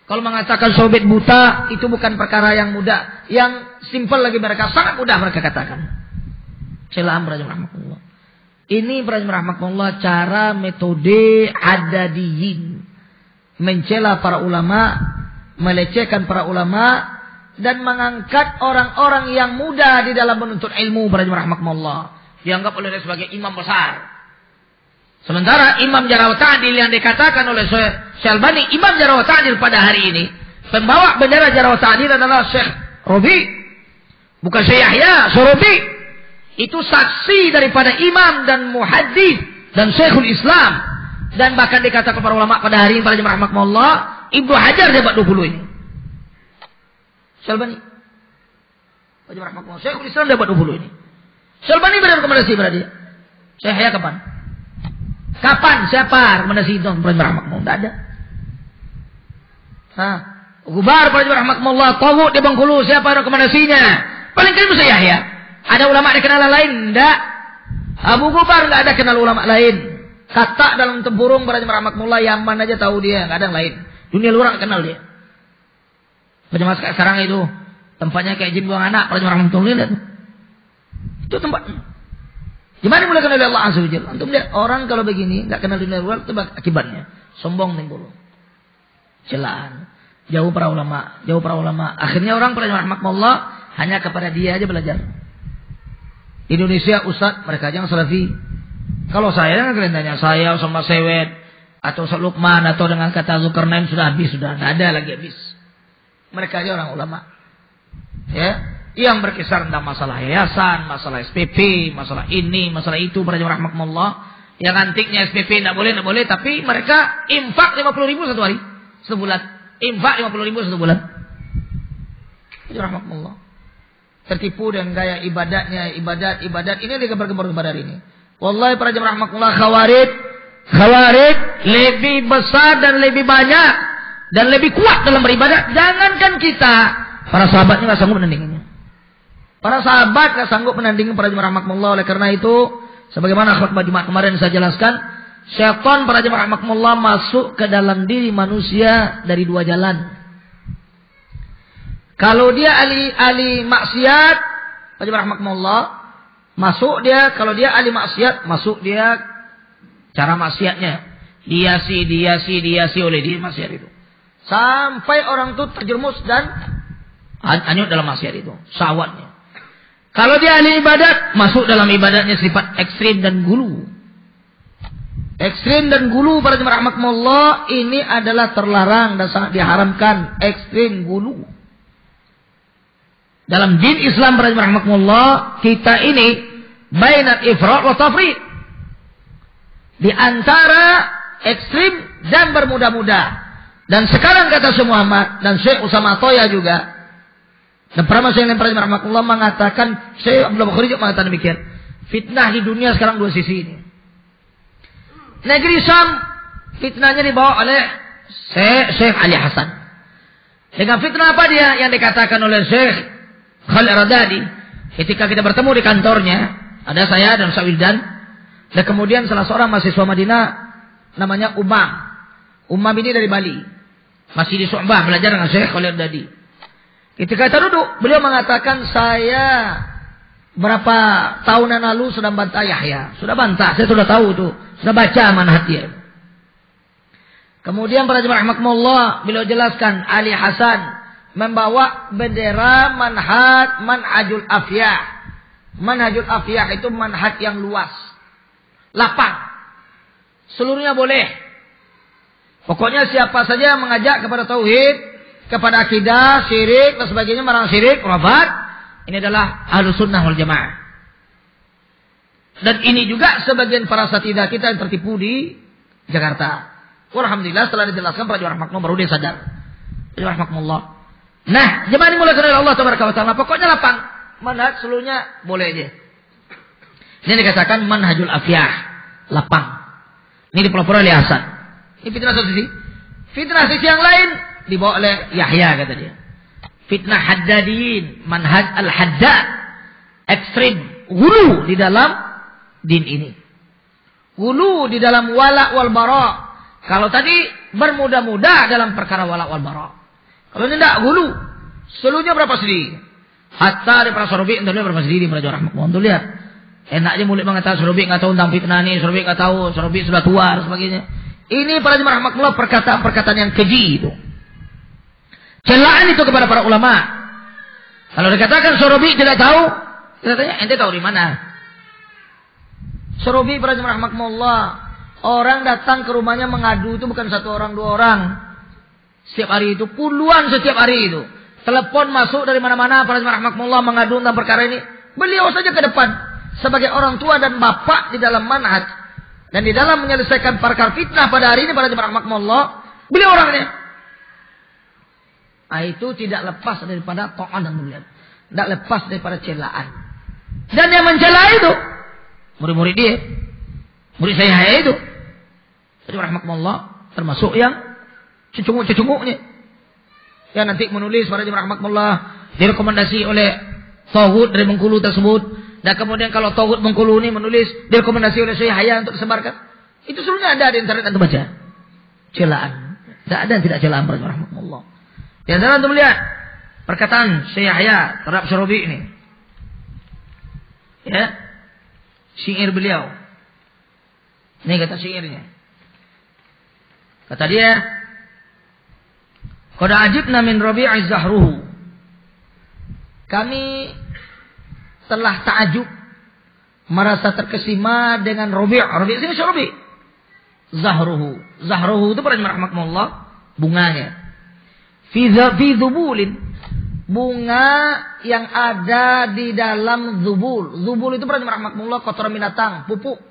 Kalau mengatakan Syekh Ubaid buta itu bukan perkara yang mudah, yang simpel lagi mereka, sangat mudah mereka katakan. Celaan para jemaah rahmatullah. Ini para jemaah rahmatullah cara metode Haddadiyin. Mencela para ulama, melecehkan para ulama, dan mengangkat orang-orang yang muda di dalam menuntut ilmu para jemaah rahmatullah. Dianggap oleh dia sebagai imam besar. Sementara Imam Jarh wa Ta'dil yang dikatakan oleh Syekh Albani, Imam Jarh wa Ta'dil pada hari ini, pembawa bendera Jarh wa Ta'dil adalah Syekh Robi. Bukan Syekh Yahya, Syekh Robi. Itu saksi daripada imam dan muhaddits dan Syekhul Islam. Dan bahkan dikatakan para ulama pada hari ini, para jemaah rahmatullah, Ibnu Hajar dapat 20 ini. Syekh Albani. Para jemaah rahmatullah, Syekhul Islam dapat 20 ini. Syekh Albani beri rekomendasi pada dia. Syekh Yahya kapan? Kapan? Siapa rekomendasi itu? Para jemaah rahmatullah, tidak ada. Nah, Gubar para jemaah rahmatullah, Tauhud di Bengkulu, siapa rekomendasinya? Paling kali Syekh Yahya. Ada ulama dikenal lain? Tidak. Abu Gubar tidak ada kenal ulama lain. Kata dalam tempurung para jemaah rahmatullah, Yaman aja tahu dia, nggak ada yang lain. Dunia luar kenal dia. Jemaah sekarang itu tempatnya kayak jin buang anak, para jemaah rahmatullah itu tempatnya. Gimana mulai kenal Allah Azza wa Jalla? Untuk melihat orang kalau begini nggak kenal dunia luar, itu akibatnya sombong timbul, celaan, jauh para ulama. Akhirnya orang para jemaah rahmatullah hanya kepada dia aja belajar. Indonesia ustaz mereka aja yang salafi. Kalau saya dengan kalian tanya, saya sama Sewet atau Lukman atau dengan kata Zulkarnain sudah habis, sudah tidak ada lagi habis. Mereka aja orang ulama. Ya, yang berkisar tentang masalah yayasan, masalah SPP, masalah ini, masalah itu para jemaah rahmatullah, Yang antiknya SPP tidak boleh, tapi mereka infak 50.000 satu hari, sebulan. Infak 50.000 satu bulan. Rahmatullah. Tertipu dengan gaya ibadat. Ini digembar-gembar hari ini. Wallahi para jemaah rahmatullah, khawarij lebih besar dan lebih banyak dan lebih kuat dalam beribadat. Jangankan kita, para sahabatnya nggak sanggup menandinginya. Para sahabat nggak sanggup menandingi para jemaah rahmatullah. Oleh karena itu, sebagaimana khutbah Jumat kemarin saya jelaskan, syaitan para jemaah rahmatullah masuk ke dalam diri manusia dari dua jalan. Kalau dia ahli maksiat, para jemaah rahmatullah, masuk dia. Kalau dia ahli maksiat, masuk dia cara maksiatnya. Dihiasi oleh dia maksiat itu. Sampai orang itu terjerumus dan hanyut dalam maksiat itu. Syahwatnya. Kalau dia ahli ibadat, masuk dalam ibadatnya sifat ekstrim dan gulu. Ekstrim dan gulu para jemaah rahmatullah, ini adalah terlarang dan sangat diharamkan. Ekstrim gulu. Dalam din Islam para jemaah rahmatullah, kita ini bainal ifrat wa tafrid. Di antara ekstrim dan bermudah-mudah. Dan sekarang kata Syekh Muhammad dan Syekh Usama Toya juga, dan para masyayikh yang para jemaah rahmatullah mengatakan, Syekh Abdullah Bukhari juga mengatakan demikian. Fitnah di dunia sekarang dua sisi ini. Negeri Syam, fitnahnya dibawa oleh Syekh Ali Hasan. Dengan fitnah apa dia yang dikatakan oleh Syekh Khalid Radadi? Ketika kita bertemu di kantornya, ada saya dan Ustaz Wildan, dan kemudian salah seorang mahasiswa Madinah namanya Umam ini dari Bali, masih di Su'bah belajar dengan Syekh Khalid Radadi. Ketika kita duduk, beliau mengatakan, saya berapa tahunan lalu sudah bantah Yahya. Sudah bantah, saya sudah tahu itu. Sudah baca manhaj dia. Kemudian para jemaah rahmatullah, beliau jelaskan, Ali Hasan membawa bendera manhajul afyah. Manhajul afyah itu manhaj yang luas. Lapang. Seluruhnya boleh. Pokoknya siapa saja yang mengajak kepada tauhid, kepada akidah, syirik dan sebagainya, melarang syirik, khurafat, ini adalah ahlus sunnah wal jamaah. Dan ini juga sebagian para asatidzah kita yang tertipu di Jakarta. Alhamdulillah setelah dijelaskan para jemaah rahmatullah baru dia sadar. Jemaah rahmatullah. Nah, jemaah ini mulai dari Allah tabaraka wa taala. Pokoknya lapang. Manhaj seluruhnya boleh aja. Ini dikatakan manhajul afyah, lapang. Ini dipelopori oleh Hasan. Ini fitnah satu sisi. Fitnah sisi yang lain dibawa oleh Yahya kata dia. Fitnah haddadiyin, manhaj al-haddad, ekstrim, gulu di dalam din ini. Gulu di dalam wala wal bara. Kalau tadi bermudah-mudah dalam perkara wala wal bara. Kalau tidak gulu, seluruhnya berapa sedih. Hatta di para Sorobi untuk lihat berapa sedih di para jemaah rahmatullah. Untuk lihat. Enaknya mulut mengatakan Sorobi nggak tahu tentang fitnah ini, Sorobi nggak tahu, Sorobi sudah tua dan sebagainya. Ini para jemaah rahmatullah perkataan-perkataan yang keji itu. Celaan itu kepada para ulama. Kalau dikatakan Sorobi tidak tahu, kita tanya, ente tahu di mana? Sorobi para jemaah rahmatullah, orang datang ke rumahnya mengadu itu bukan satu orang, dua orang. Setiap hari itu, puluhan setiap hari itu. Telepon masuk dari mana-mana, para jemaah rahmatullah mengadu tentang perkara ini. Beliau saja ke depan sebagai orang tua dan bapak di dalam manhaj dan di dalam menyelesaikan perkara fitnah pada hari ini para jemaah rahmatullah, beliau orangnya. Itu tidak lepas daripada ta'an dan mulia. Tidak lepas daripada celaan. Dan yang mencela itu murid-murid dia. Murid saya itu. Jadi rahmatullah termasuk yang cecunguk-cecunguknya. Yang nanti menulis para jemaah rahmatullah direkomendasi oleh Tauhid dari Bengkulu tersebut. Dan kemudian kalau Tauhid Bengkulu ini menulis direkomendasi oleh Syekh Yahya untuk disebarkan. Itu seluruhnya ada di internet Anda baca. Celaan. Tidak ada yang tidak celaan para jemaah rahmatullah. Di antara untuk melihat perkataan Syekh Yahya terhadap Sorobi ini. Ya. Syair beliau. Ini kata syairnya. Kata dia, qad ajibna min Rabi'i zahruhu. Kami telah ta'ajub, merasa terkesima dengan Rabi'. Rabi' sini Rabi'. Zahruhu. Zahruhu itu para jemaah rahmatullah, bunganya. Fi dzubulin, bunga yang ada di dalam zubul. Zubul itu para jemaah rahmatullah kotoran binatang, pupuk.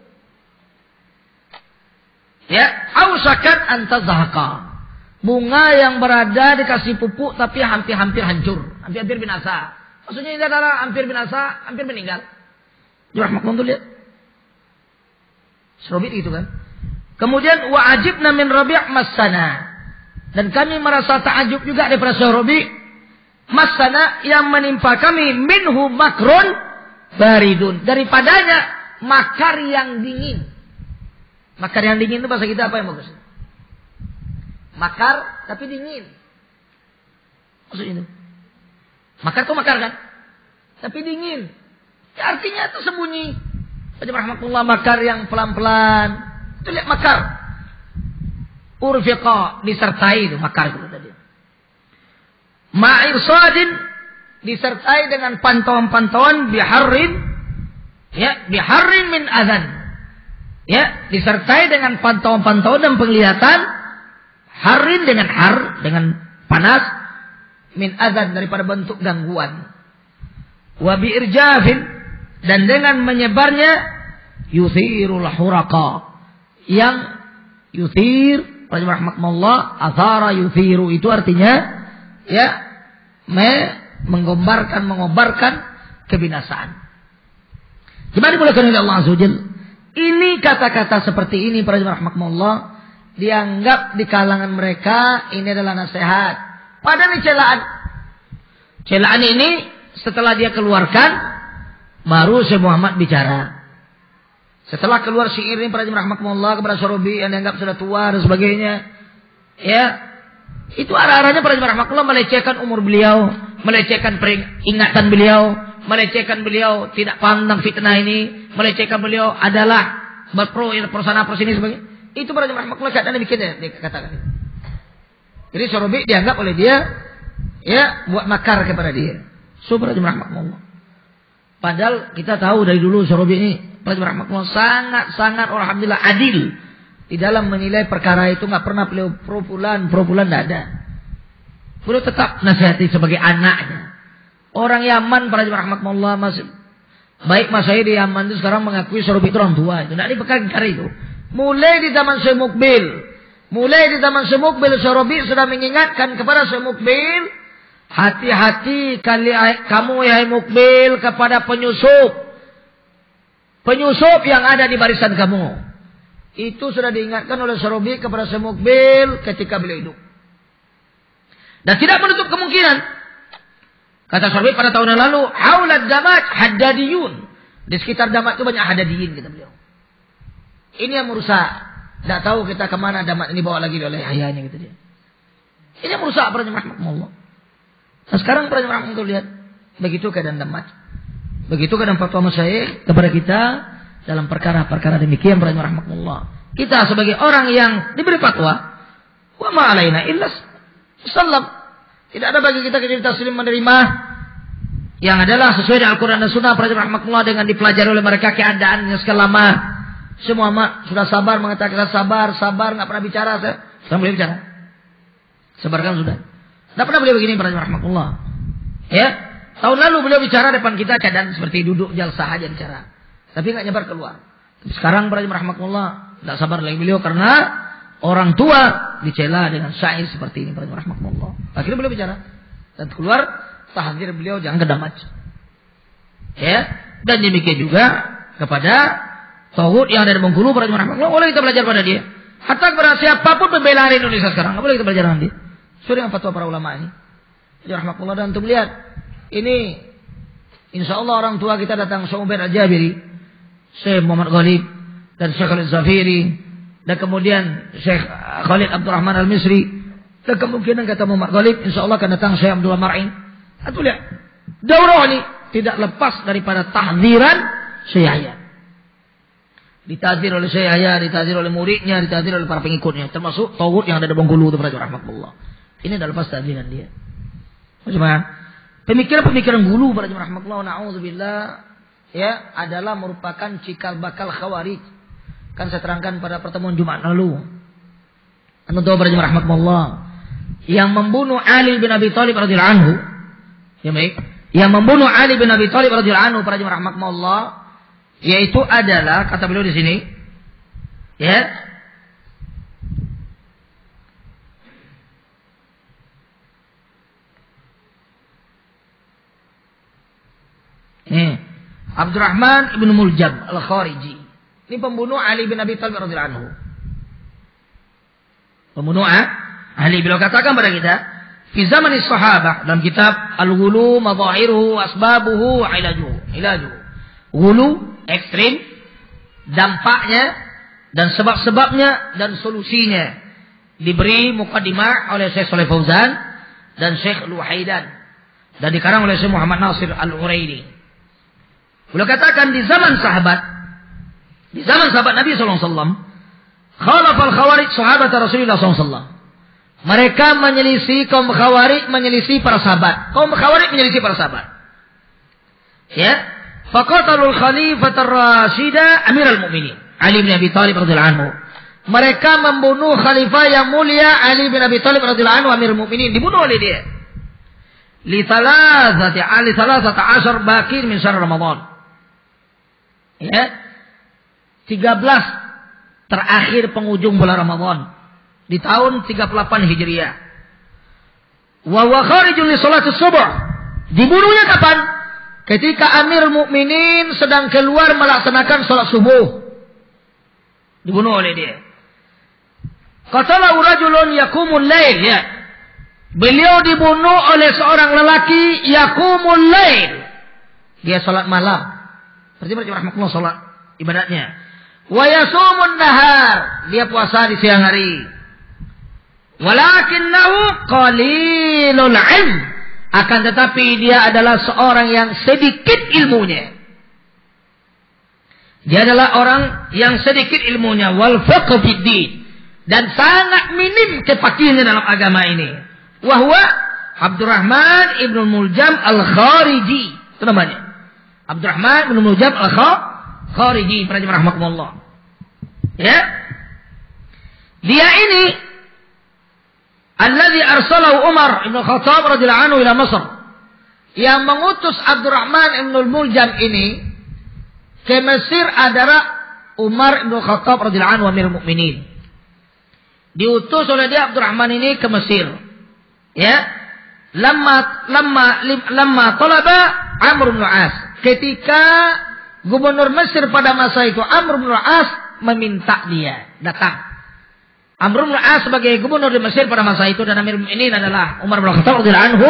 Ya, ausakat antazahqa. Bunga yang berada dikasih pupuk tapi hampir-hampir hancur, hampir-hampir binasa. Maksudnya ini adalah hampir binasa, hampir meninggal. Rahmatullah tuh lihat. Serobit gitu kan. Kemudian wa ajibna min rabi' masana. Dan kami merasa ta'ajub juga daripada Rabi' masana yang menimpa kami minhu makrun baridun. Daripadanya makar yang dingin. Makar yang dingin itu bahasa kita apa yang bagus? Makar tapi dingin. Maksudnya itu. Makar itu makar kan? Tapi dingin. Ya, artinya itu sembunyi. Rahmatullah makar yang pelan-pelan. Itu lihat makar. Urfiqa disertai itu makar itu tadi. Ma'irsadin disertai dengan pantauan-pantauan biharrin, ya, biharrin min azan. Ya, disertai dengan pantauan-pantauan dan penglihatan harin dengan dengan panas min azan daripada bentuk gangguan. Wa bi'irjafin dan dengan menyebarnya yuthirul huraqa yang yuthir rahmatullah athara yuthiru itu artinya ya mengobarkan kebinasaan. Gimana dibolehkan oleh Allah Azza wa Jalla? Ini kata-kata seperti ini para rahmatullah dianggap di kalangan mereka ini adalah nasihat. Padahal ini celaan. Celaan ini setelah dia keluarkan baru Syekh Muhammad bicara. Setelah keluar syair ini para rahmatullah kepada Syarabi yang dianggap sudah tua dan sebagainya. Ya. Itu arah-arahnya para rahmatullah melecehkan umur beliau, melecehkan peringatan beliau, melecehkan beliau tidak paham tentang fitnah ini, melecehkan beliau adalah berpro sana pro sini sebagainya. Itu para rahmatullah keadaan demikian dia katakan. Jadi Syarabi dianggap oleh dia ya buat makar kepada dia. Subhanallah rahmatullah. Padahal kita tahu dari dulu Syarabi ini rahmatullah sangat alhamdulillah adil di dalam menilai perkara itu, nggak pernah beliau pro fulan tidak ada. Beliau tetap nasihati sebagai anaknya. Orang Yaman para rahmatullah masih baik Mas Syahid di Yaman itu sekarang mengakui Syarabi itu orang tua itu. Tidak dipegang itu. Mulai di zaman Syekh Mukbil, Syarabi sudah mengingatkan kepada Syekh Mukbil, hati-hati kamu yahai Mukbil kepada penyusup yang ada di barisan kamu. Itu sudah diingatkan oleh Syarabi kepada Syekh Mukbil ketika beliau hidup. Dan tidak menutup kemungkinan. Kata Syarabi pada tahun yang lalu, haulad damat haddadiyun. Di sekitar damat itu banyak haddadiyin kata beliau. Ini yang merusak. Tidak tahu kita kemana damat ini bawa lagi oleh ayahnya gitu dia. Ini yang merusak para rahmatullah. Nah sekarang para rahmatullah lihat. Begitu keadaan damat. Begitu keadaan fatwa masyayikh kepada kita dalam perkara-perkara demikian para rahmatullah. Kita sebagai orang yang diberi fatwa, wa ma alaina illa sallam. Tidak ada bagi kita kecuali taslim menerima yang adalah sesuai dengan Al-Quran dan Sunnah para rahmatullah dengan dipelajari oleh mereka keadaannya sekian lama. Semua sudah sabar mengatakan sabar nggak pernah bicara. Sekarang boleh bicara. Sabarkan sudah. Tidak pernah beliau begini para rahmatullah. Ya, tahun lalu beliau bicara depan kita keadaan seperti duduk jalsah aja bicara. Tapi nggak nyebar keluar. Sekarang para rahmatullah tidak sabar lagi beliau karena orang tua dicela dengan syair seperti ini para rahmatullah. Akhirnya beliau bicara dan keluar tahdzir beliau jangan kedamaj. Ya, dan demikian juga kepada tauhid yang ada di Bengkulu para rahmatullah, boleh kita belajar pada dia. Hatta kepada siapapun pembela di Indonesia sekarang, nggak boleh kita belajar dengan dia. Sesuai dengan fatwa para ulama ini. Ya rahmatullah, dan untuk lihat ini insya Allah orang tua kita datang Syekh Ubaid Al-Jabiri, Syekh Muhammad Ghalib dan Syekh Khalid Zafiri dan kemudian Syekh Khalid Abdurrahman Al-Misri dan kemungkinan kata Muhammad Ghalib insya Allah akan datang Syekh Abdullah Mar'in. Atau lihat daurah ini tidak lepas daripada tahdziran Syekh Yahya. Ditahdzir oleh Syekh Yahya, ditahdzir oleh muridnya, ditahdzir oleh para pengikutnya, termasuk tauhid yang ada di Bengkulu itu para rahmatullah. Ini adalah lepas tahdziran dia. Macam pemikiran-pemikiran gulu para rahmatullah, na'udzubillah, ya, adalah merupakan cikal bakal khawarij. Kan saya terangkan pada pertemuan Jumat lalu. Anda tahu para rahmatullah, yang membunuh Ali bin Abi Thalib radhiyallahu anhu, ya baik, yang membunuh Ali bin Abi Thalib radhiyallahu anhu para rahmatullah, yaitu adalah kata beliau di sini, ya, Abdurrahman ibn Muljam al-Khariji. Ini pembunuh Ali bin Abi Thalib radhiyallahu anhu. Pembunuh Ali. Beliau katakan pada kita, fi zaman sahabah, dalam kitab Al-Ghulu Madhahiruhu Asbabuhu wa Ilajuhu. Ghulu ekstrim, dampaknya dan sebab-sebabnya dan solusinya. Diberi mukadimah oleh Syekh Shalih Fauzan dan Syekh Luhaidan, dan dikarang oleh Syekh Muhammad Nasir Al-Uraidi. Beliau katakan di zaman sahabat Nabi SAW, khalafal khawarij sahabat Rasulullah SAW. Mereka menyelisih, kaum khawarij menyelisih para sahabat. Kaum khawarij menyelisih para sahabat. Ya, faqatalul khalifatar rasyida Amirul Mukminin Ali bin Abi Thalib radhiyallahu anhu. Mereka membunuh khalifah yang mulia Ali bin Abi Thalib radhiyallahu anhu, Amirul Mukminin, dibunuh oleh dia. Li 13 bakin min syahr Ramadan. Ya. 13 terakhir penghujung bulan Ramadan di tahun 38 Hijriah. Wa kharijun li salatis subuh. Dibunuhnya kapan? Ketika Amirul Mukminin sedang keluar melaksanakan salat subuh. Dibunuh oleh dia. Qatalahu rajulun yaqumul lail, ya. Beliau dibunuh oleh seorang lelaki yaqumul lail. Dia salat malam. Berarti rahmatullah salat ibadatnya. Wa yasumun nahar, dia puasa di siang hari. Walakinnahu qalilul ilm, akan tetapi dia adalah seorang yang sedikit ilmunya. Dia adalah orang yang sedikit ilmunya, wal fiqh fid din, dan sangat minim kepakihannya dalam agama ini. Wa huwa Abdurrahman ibn Muljam al-Khariji, itu namanya. Abdurrahman ibn Muljam al-Khariji, para jemaah rahimakumullah. Ya. Dia ini alladzi arsalahu Umar ibn Khattab radhiyallahu anhu ila Masr. Yang mengutus Abdurrahman ibn Muljam ini ke Mesir adalah Umar ibn Khattab radhiyallahu anhu, Amirul Mukminin. Diutus oleh dia Abdurrahman ini ke Mesir. Ya. Lamma talaba Amr bin As. Ketika gubernur Mesir pada masa itu Amr bin As meminta dia datang. Amr bin As sebagai gubernur di Mesir pada masa itu dan Amirul Mukminin adalah Umar bin Khattab radhiyallahu anhu.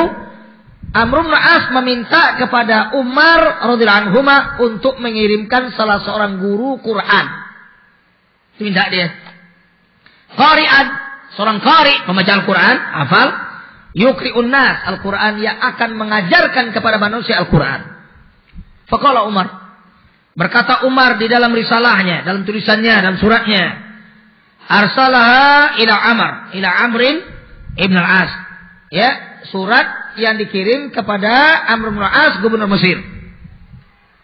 Amr bin As meminta kepada Umar radhiyallahu anhu untuk mengirimkan salah seorang guru Quran. Itu minta dia. Qari'an, seorang qari, pembaca Al-Quran, hafal, yuqri'un nas Al-Quran, yang akan mengajarkan kepada manusia Al-Quran. Faqala Umar, berkata Umar di dalam risalahnya, dalam tulisannya, dalam suratnya, arsalaha ila Amrin ibn al-As. Ya, surat yang dikirim kepada Amr bin al-As, gubernur Mesir.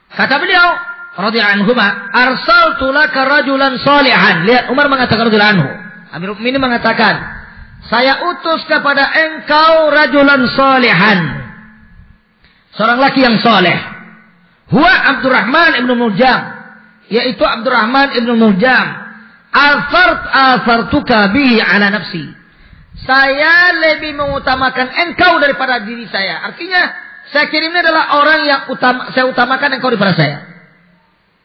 Kata beliau radhiyallahu anhu, arsaltu laka rajulan salihan. Lihat, Umar mengatakan radhiyallahu anhu. Amirul Mukminin mengatakan, saya utus kepada engkau rajulan salihan, seorang laki yang saleh. Huwa Abdurrahman ibn Muljam, yaitu Abdurrahman ibn Muljam. Asartuka bihi ala nafsi. Saya lebih mengutamakan engkau daripada diri saya. Artinya, saya kirimnya adalah orang yang saya utamakan engkau daripada saya.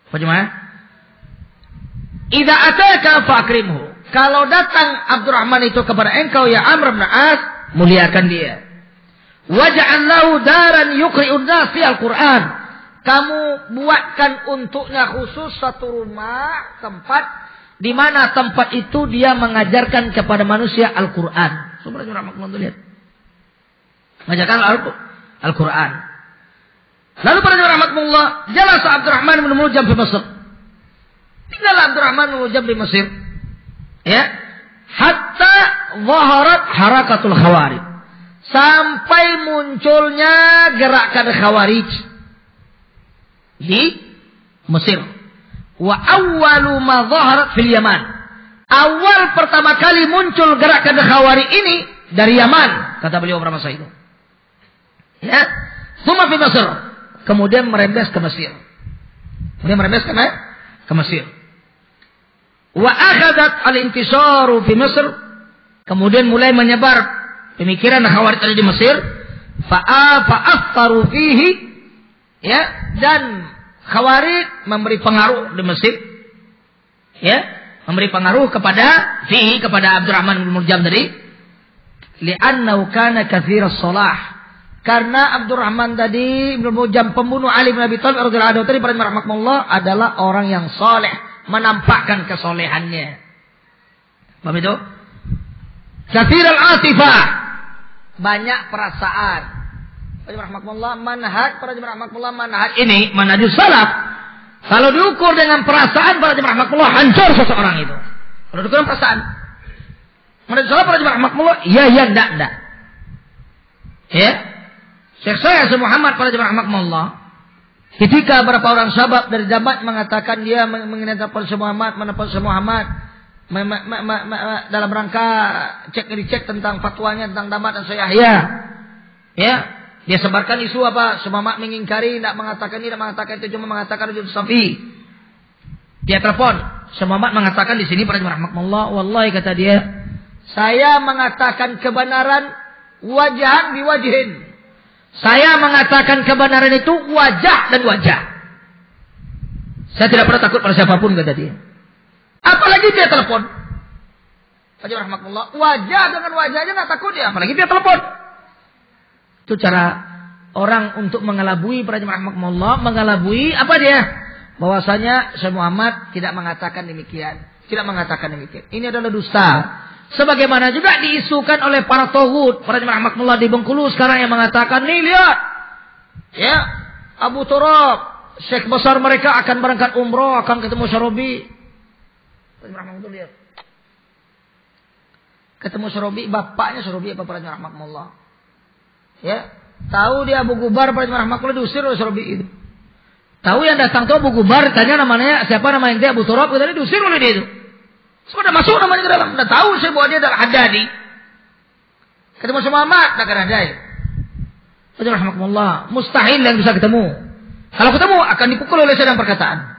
Bagaimana? Idza ataka fa'krimhu. Kalau datang Abdurrahman itu kepada engkau ya Amr bin As, muliakan dia. Waj'al lahu daran yuqri'un nas fi al-Qur'an. Kamu buatkan untuknya khusus satu rumah, tempat di mana tempat itu dia mengajarkan kepada manusia Al-Quran. Sebenarnya rahmatullah, lihat. Mengajarkan Al-Quran. Lalu pada rahmatullah, jalasa Abdurrahman bin Muljam di Mesir. Tinggal Abdurrahman bin Muljam di Mesir. Ya. Hatta zaharat harakatul khawarij. Sampai munculnya gerakan khawarij di Mesir. Wa awwalu ma zaharat fil Yaman. Awal pertama kali muncul gerakan Khawarij ini dari Yaman, kata beliau pada masa itu. Ya, tsumma fi Mesir. Kemudian merembes ke Mesir. Wa akhadat al-intisharu fi Mesir. Kemudian mulai menyebar pemikiran Khawarij tadi di Mesir. Fa aftaru fihi, ya, dan Khawarij memberi pengaruh di Mesir. Ya, memberi pengaruh kepada Abdurrahman bin Muljam tadi. Li'annahu kana katsiras shalah. Karena Abdurrahman tadi bin Muljam pembunuh Ali bin Abi Thalib radhiyallahu anhu tadi pada rahmatullah adalah orang yang saleh, menampakkan kesolehannya. Paham itu? Katsiral atifah. Banyak perasaan. Pada rahmatullah manhaj ini manhajus salaf. Kalau diukur dengan perasaan pada rahmatullah hancur seseorang itu. Kalau diukur dengan perasaan. Manhajus salaf pada rahmatullah ya enggak. Ya. Syekh saya Muhammad pada rahmatullah ketika beberapa orang sahabat dari Damat mengatakan dia mengenai Muhammad, dalam rangka cek tentang fatwanya tentang Damat dan Yahya. Ya, dia sebarkan isu apa? Muhammad mengingkari, tidak mengatakan ini, tidak mengatakan itu, cuma mengatakan Rujul Safi. Dia telepon, Muhammad mengatakan di sini pada rahmatullah, wallahi kata dia, saya mengatakan kebenaran wajahan biwajhin. Saya mengatakan kebenaran itu wajah dan wajah. Saya tidak pernah takut pada siapapun kata dia. Apalagi dia telepon. Wajah rahmatullah. Wajah dengan wajahnya nggak takut dia. Apalagi dia telepon. Itu cara orang untuk mengelabui para jemaah rahmatullah. Mengelabui apa dia? Bahwasanya Syekh Muhammad tidak mengatakan demikian. Tidak mengatakan demikian. Ini adalah dusta. Sebagaimana juga diisukan oleh para tauhid, para jemaah rahmatullah di Bengkulu sekarang yang mengatakan, nih lihat. Ya, Abu Turab, syekh besar mereka akan berangkat umroh, akan ketemu Syarabi. Lihat. Ketemu Syarabi, bapaknya Syarabi apa para jemaah rahmatullah. Ya, tahu dia Abu Gubar para jemaah rahmatullah diusir oleh Syarabi itu. Tahu yang datang tuh Abu Gubar, tanya namanya siapa, namanya dia Abu Turab, tadi diusir oleh dia itu. Sudah masuk namanya ke dalam. Sudah tahu saya bahwa dia adalah Haddadi. Ketemu sama Muhammad, tak akan ada. Rahmatullah. Mustahil yang bisa ketemu. Kalau ketemu akan dipukul oleh saya dalam perkataan.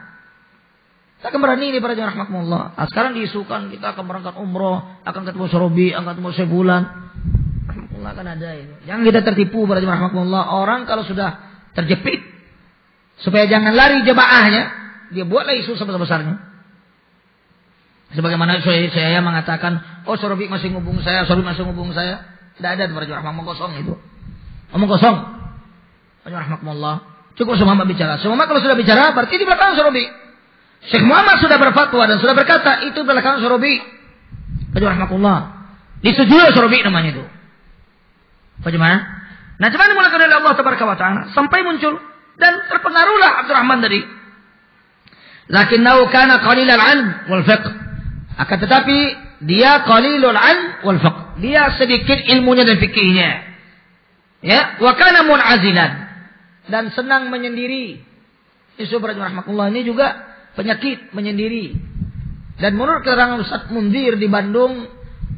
Tak akan berani ini para rahmatullah. Sekarang diisukan kita akan berangkat umroh, akan ketemu Syarabi, akan ketemu sebulan. Rahmatullah akan ada ini. Jangan kita tertipu para rahmatullah. Orang kalau sudah terjepit, supaya jangan lari jemaahnya, dia buatlah isu sebesar-besarnya. Sebagaimana saya mengatakan, oh Syarabi masih ngubung saya, Syarabi masih ngubung saya. Tidak ada para jemaah ngomong kosong itu. Ngomong kosong. Rahmatullah. Cukup Syekh Muhammad bicara. Syekh Muhammad kalau sudah bicara berarti di belakang Syarabi. Syekh Muhammad sudah berfatwa dan sudah berkata itu belakang Syarabi. Rahmatullah. Disetujui Syarabi namanya itu. Bagaimana? Nah, cuman dimulakan oleh Allah Tabaraka wa Ta'ala sampai muncul dan terpengaruhlah Abdurrahman tadi. Lakinnahu kana qalilal 'ilm wal fiqh. Akan tetapi dia qalilul 'ilm wal fiqh. Dia sedikit ilmunya dan fikihnya. Ya, wa kana mun'azilan dan senang menyendiri. Isu rahmatullah ini juga penyakit menyendiri. Dan menurut keterangan Ustaz Mundir di Bandung,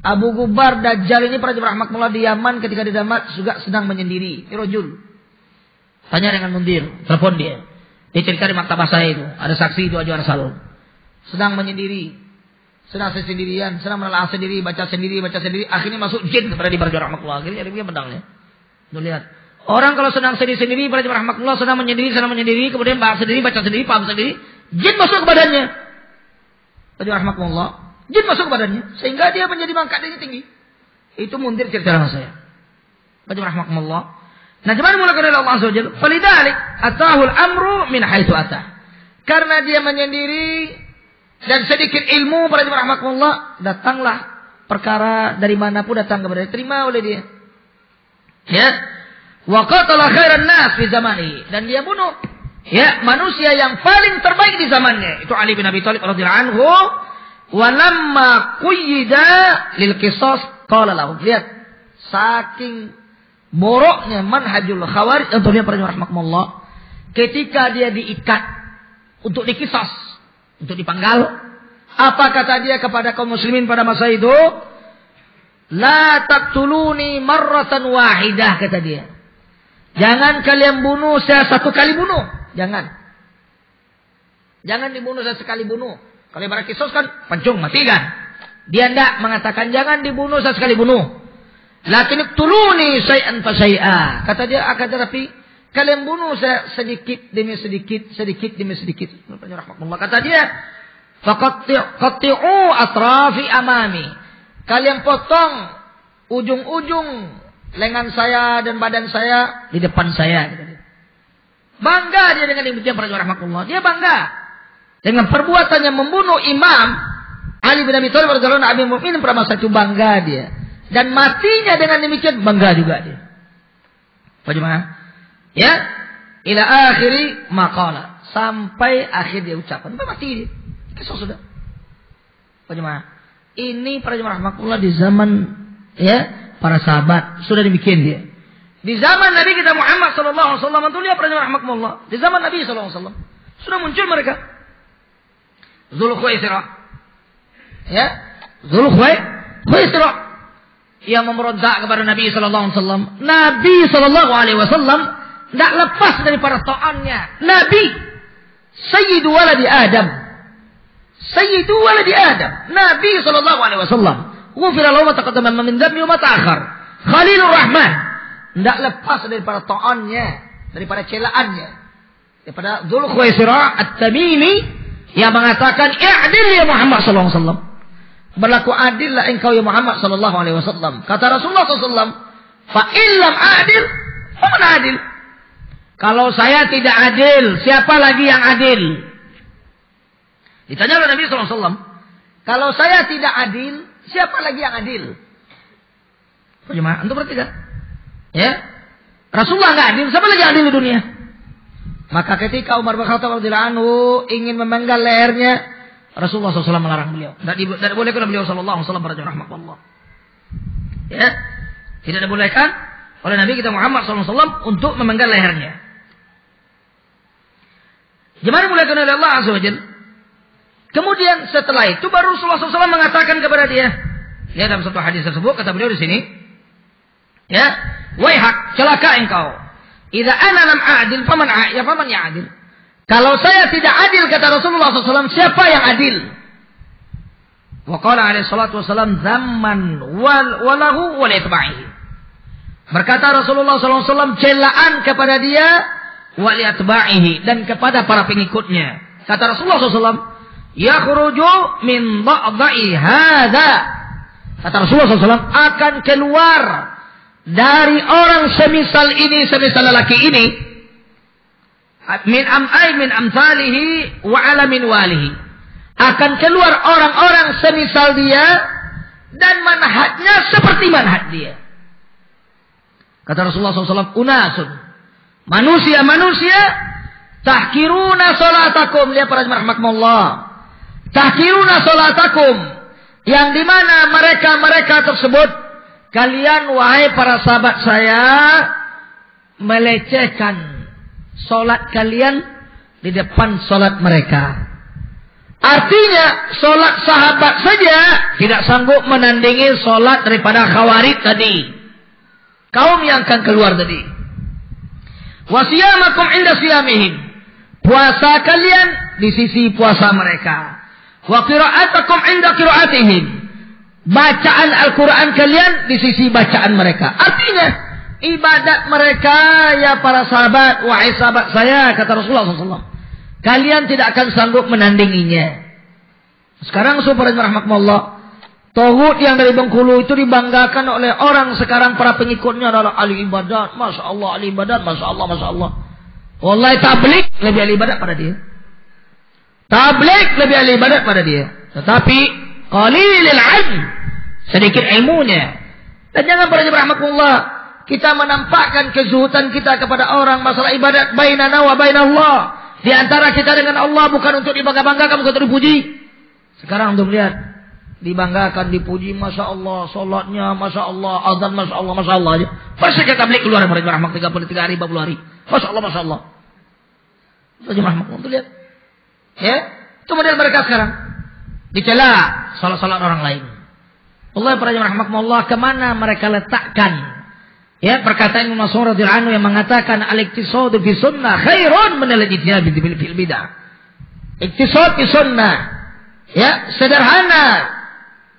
Abu Gubar Dajjal ini para rahmatullah di Yaman ketika di Damat juga sedang menyendiri. Rajul. Tanya dengan Mundir, telepon dia. Dia cerita di maktabah saya itu, ada saksi itu Ajar Salul. Sedang menyendiri. Sedang sendirian, sedang menelaah sendiri, baca sendiri, akhirnya masuk jin kepada di barja rahmatullah. Akhirnya dia pedangnya. Tuh lihat. Orang kalau sedang sendiri pada rahmatullah, sedang menyendiri, kemudian bahas sendiri, baca sendiri, paham sendiri, jin masuk ke badannya. Pada rahmatullah, jin masuk ke badannya sehingga dia menjadi mangkat tinggi. Itu Mundir cerita sama saya. Pada rahmatullah. Nah, cuman mulakan oleh Allah Azza wa Jalla, "Falidalik atahul amru min haitsu atah." Karena dia menyendiri dan sedikit ilmu para jemaah rahmatullah, datanglah perkara dari manapun datang kepada dia, terima oleh dia. Ya. Wa qatala khairan nas fi zamani, dan dia bunuh ya manusia yang paling terbaik di zamannya, itu Ali bin Abi Thalib radhiyallahu anhu. Wa lamma quyida lil qisas qala lahu. Lihat saking boroknya manhajul khawarij contohnya para jemaah rahmatullah, ketika dia diikat untuk dikisas, untuk dipanggal. Apa kata dia kepada kaum muslimin pada masa itu? La taqtuluni marratan wahidah, kata dia. Jangan kalian bunuh saya satu kali bunuh. Jangan. Jangan dibunuh saya sekali bunuh. Kalau ibarat kisos kan pancung mati kan. Dia tidak mengatakan jangan dibunuh saya sekali bunuh. Lakin iqtuluni syai'an fa syai'a. Kata dia akan tetapi kalian bunuh saya sedikit demi sedikit, sedikit demi sedikit. Kata dia, faqatti'u atrafi amami. Kalian potong ujung-ujung lengan saya dan badan saya di depan saya. Bangga dia dengan demikian para rahmatullah. Dia bangga dengan perbuatannya membunuh Imam Ali bin Abi Thalib radhiyallahu anhu, Amirul Mukminin pada masa itu, bangga dia. Dan matinya dengan demikian bangga juga dia. Bagaimana? Ya, ila akhiri maqala, sampai akhir dia ucapan. Sampai mati dia. Kisah sudah. Bagaimana? Ini para jemaah rahmatullah di zaman ya para sahabat sudah demikian dia. Di zaman Nabi kita Muhammad sallallahu alaihi wasallam, itu lihat para jemaah rahmatullah. Di zaman Nabi sallallahu alaihi wasallam sudah muncul mereka. Zulkhuwaisirah. Ya, Zulkhuwaisirah yang memberontak kepada Nabi sallallahu alaihi wasallam. Nabi sallallahu alaihi wasallam tidak lepas daripada ta'annya. Nabi Sayyidu waladi Adam. Sayyidu waladi Adam. Nabi sallallahu alaihi wasallam. Ghufira lahu ma taqaddama min dhanbi wa ma ta'akhkhar. Khalilur Rahman. Tidak lepas daripada ta'annya, daripada celaannya. Daripada Dzulkhuwaisirah At-Tamimi yang mengatakan, "I'dil ya Muhammad sallallahu alaihi wasallam." Berlaku adillah engkau ya Muhammad sallallahu alaihi wasallam. Kata Rasulullah sallallahu alaihi wasallam, "Fa illam adil, faman adil?" Kalau saya tidak adil, siapa lagi yang adil? Ditanya oleh Nabi sallallahu alaihi wasallam, kalau saya tidak adil, siapa lagi yang adil? Bagaimana? Antum berarti kan? Ya, Rasulullah nggak adil, siapa lagi yang adil di dunia? Maka ketika Umar bin Khattab radhiyallahu anhu ingin memenggal lehernya, Rasulullah SAW melarang beliau. Tidak dibolehkan beliau sallallahu alaihi wasallam pada rahmatullah. Ya, tidak dibolehkan oleh Nabi kita Muhammad SAW untuk memenggal lehernya. Gimana dibolehkan oleh Allah Azza wa Jalla? Kemudian setelah itu baru Rasulullah SAW mengatakan kepada dia, ya dalam satu hadis tersebut kata beliau di sini, ya, waihak, celaka engkau. Idza ana lam a'dil faman ya'dil. Kalau saya tidak adil, kata Rasulullah SAW, siapa yang adil? Wa qala alaihi salatu wassalam zamman walahu wa liatba'ihi. Berkata Rasulullah SAW celaan kepada dia wa liatba'ihi, dan kepada para pengikutnya. Kata Rasulullah SAW, yakhruju min dha'dha'i hadza. Kata Rasulullah SAW, akan keluar dari orang semisal ini, semisal lelaki ini, min amsalihi wa ala min walihi, akan keluar orang-orang semisal dia dan manhajnya seperti manhaj dia. Kata Rasulullah SAW, unasun, manusia-manusia, tahkiruna salatakum, lihat para jemaah rahmatullah, tahkiruna salatakum, yang dimana mereka tersebut, kalian wahai para sahabat saya, melecehkan solat kalian di depan solat mereka. Artinya solat sahabat saja tidak sanggup menandingi solat daripada Khawarij tadi, kaum yang akan keluar tadi. Wasiyamakum inda siyamihim, puasa kalian di sisi puasa mereka. Wa qira'atakum inda qira'atihim, bacaan Al-Quran kalian di sisi bacaan mereka. Artinya ibadat mereka ya para sahabat, wahai sahabat saya, kata Rasulullah SAW, kalian tidak akan sanggup menandinginya. Sekarang saudara rahmatullah, tauhid yang dari Bengkulu itu dibanggakan oleh orang sekarang, para pengikutnya adalah ahli ibadat, masya Allah, ahli ibadat, masya Allah, masya Allah. Wallahi tabligh lebih ahli ibadat pada dia. Tabligh lebih ahli ibadat pada dia. Tetapi qalilil ilm, sedikit ilmunya. Dan jangan para jemaah rahmatullah, kita menampakkan kezuhudan kita kepada orang masalah ibadat bainana wa bainallah. Di antara kita dengan Allah, bukan untuk dibangga-banggakan, bukan untuk dipuji. Sekarang untuk lihat, dibanggakan, dipuji, masya Allah, solatnya, masya Allah, azan, masya Allah, masya Allah aja. Pasti kita beli keluar dari rahmat 33 hari, 40 hari. Masya Allah, masya Allah. Itu rahmat untuk lihat. Ya, itu model mereka sekarang. Dicela salat-salat orang lain. Allah para jemaah rahmatullah, kemana mereka letakkan? Ya, perkataan Imam Mas'ud radhiyallahu anhu yang mengatakan al-iktisadu fi sunnah khairun min al-ijtihad fil bidah. Iktisad fi sunnah, ya, sederhana,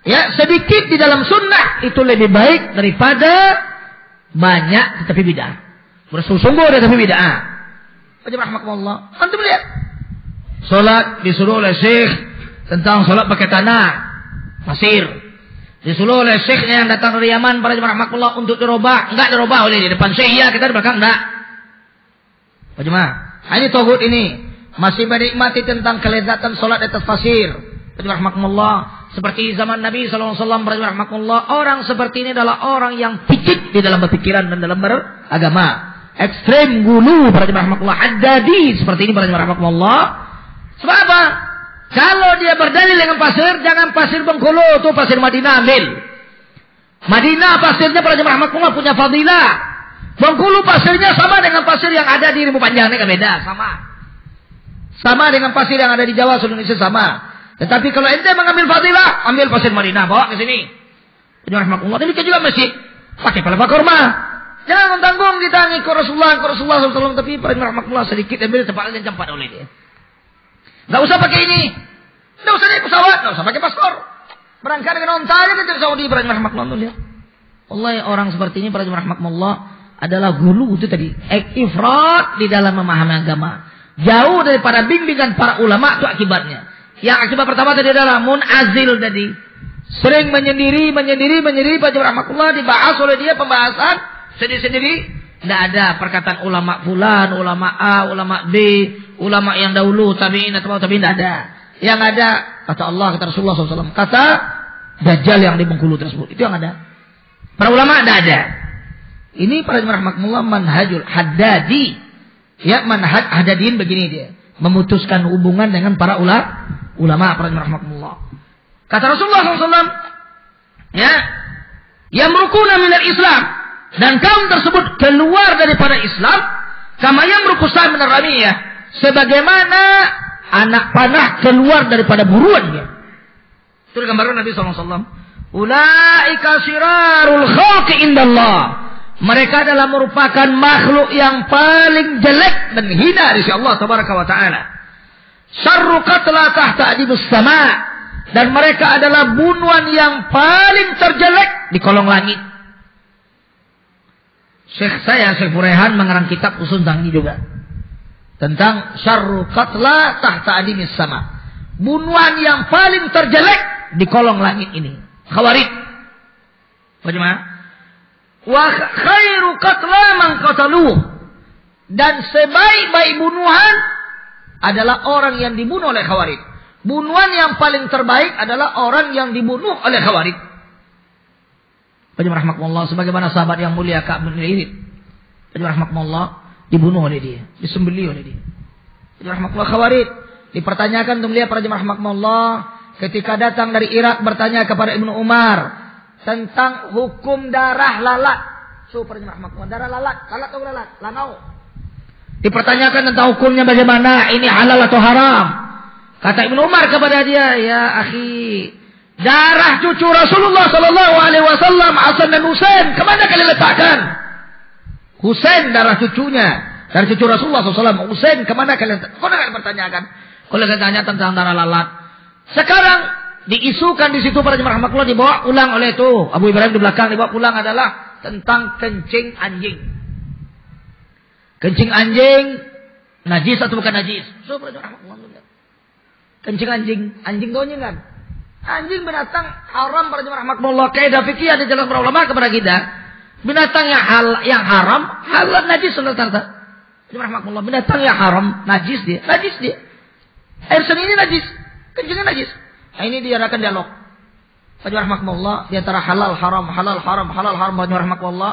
ya, sedikit di dalam sunnah itu lebih baik daripada banyak tetapi bidah. Bersungguh-sungguh dia tapi bid'ah. Rahmatullah. Antum lihat. Salat disuruh oleh syekh tentang salat pakai tanah, pasir. Disuruh oleh syekhnya yang datang dari Yaman para rahmatullah untuk dirubah. Enggak dirubah oleh di depan syekh, ya kita di belakang enggak. Jemaah, ini togut ini masih menikmati tentang kelezatan salat di atas pasir. Rahmatullah. Seperti zaman Nabi SAW, rahmatullah, orang seperti ini adalah orang yang picik di dalam berpikiran dan dalam beragama. Ekstrem gulu, rahmatullah, haddadi seperti ini, rahmatullah. Sebab apa? Kalau dia berdalil dengan pasir, jangan pasir Bengkulu, itu pasir Madinah ambil. Madinah pasirnya rahmatullah punya fadilah. Bengkulu pasirnya sama dengan pasir yang ada di Rimbu Panjang, ini beda, sama. Sama dengan pasir yang ada di Jawa, seluruh Indonesia sama. Tetapi kalau ente mengambil fadilah, ambil pasir Madinah, bawa ke sini. Rahmatullah, demikian juga masjid. Pakai pelapa kurma. Jangan tanggung kita ngikut Rasulullah SAW, tapi rahmatullah sedikit ambil tempat yang campak oleh dia. Enggak usah pakai ini. Enggak usah naik pesawat, enggak usah pakai paspor. Berangkat dengan onta aja ke Saudi, rahmatullah lihat. Wallahi orang seperti ini rahmatullah adalah gulu itu tadi, ifrat di dalam memahami agama. Jauh daripada bimbingan para ulama itu akibatnya. Yang akibat pertama tadi adalah munazil tadi. Sering menyendiri, rahmatullah dibahas oleh dia pembahasan sendiri-sendiri. Tidak ada perkataan ulama fulan, ulama A, ulama B, ulama yang dahulu, tabi'in atau tabi'in, tidak ada. Yang ada, kata Allah, kata Rasulullah SAW, kata Dajjal yang di Bengkulu tersebut. Itu yang ada. Para ulama tidak ada. Ini para rahmatullah manhajul haddadi. Ya, manhaj haddadiin begini dia. Memutuskan hubungan dengan para ulama para rahmatullah. Kata Rasulullah SAW, ya, yamrukuna minal Islam, dan kaum tersebut keluar daripada Islam, kama yamrukusa minar ramiyah, sebagaimana anak panah keluar daripada buruannya. Itu gambaran Nabi SAW. Ulaika syirarul khalqi indallah. Mereka adalah merupakan makhluk yang paling jelek dan hina di sisi Allah tabaraka wa taala. Syarru qatla tahta adibus sama, dan mereka adalah bunuhan yang paling terjelek di kolong langit. Syekh Buraihan mengarang kitab khusus tentang ini juga. Tentang syarru qatla tahta adibus sama. Bunuhan yang paling terjelek di kolong langit ini. Khawarij. Bagaimana? Wa khairu qatla man qataluh, dan sebaik-baik bunuhan adalah orang yang dibunuh oleh Khawarij. Bunuhan yang paling terbaik adalah orang yang dibunuh oleh Khawarij. Rahmatullah, sebagaimana sahabat yang mulia Ka'ab bin Malik, rahmatullah, dibunuh oleh dia, disembelih oleh dia. Rahmatullah, Khawarij dipertanyakan untuk melihat para rahmatullah ketika datang dari Irak bertanya kepada Ibnu Umar tentang hukum darah lalat. Darah lalat atau lalat? Lanau. Dipertanyakan tentang hukumnya bagaimana, ini halal atau haram. Kata Ibnu Umar kepada dia, ya akhi, darah cucu Rasulullah sallallahu alaihi wasallam Hasan dan Husain, kemana kalian letakkan? Husain darah cucunya, dari cucu Rasulullah SAW. Husain kemana kalian? Kau nak bertanyakan? Kalau kalian tanya tentang darah lalat, sekarang diisukan di situ para jemaah rahmatullah, dibawa pulang oleh itu Abu Ibrahim di belakang, dibawa pulang adalah tentang kencing anjing. Kencing anjing najis atau bukan najis? Kencing anjing tahu kan? Anjing binatang haram para jemaah rahmatullah. Kaidah fikih ada jelas para ulama kepada kita. Binatang yang haram halal najis rata-rata. Jemaah rahmatullah, binatang yang haram najis dia. Air seni ini najis, kencingnya najis. Nah, ini diadakan dialog. Fajr rahmatullah, di antara halal haram, fajr rahmatullah.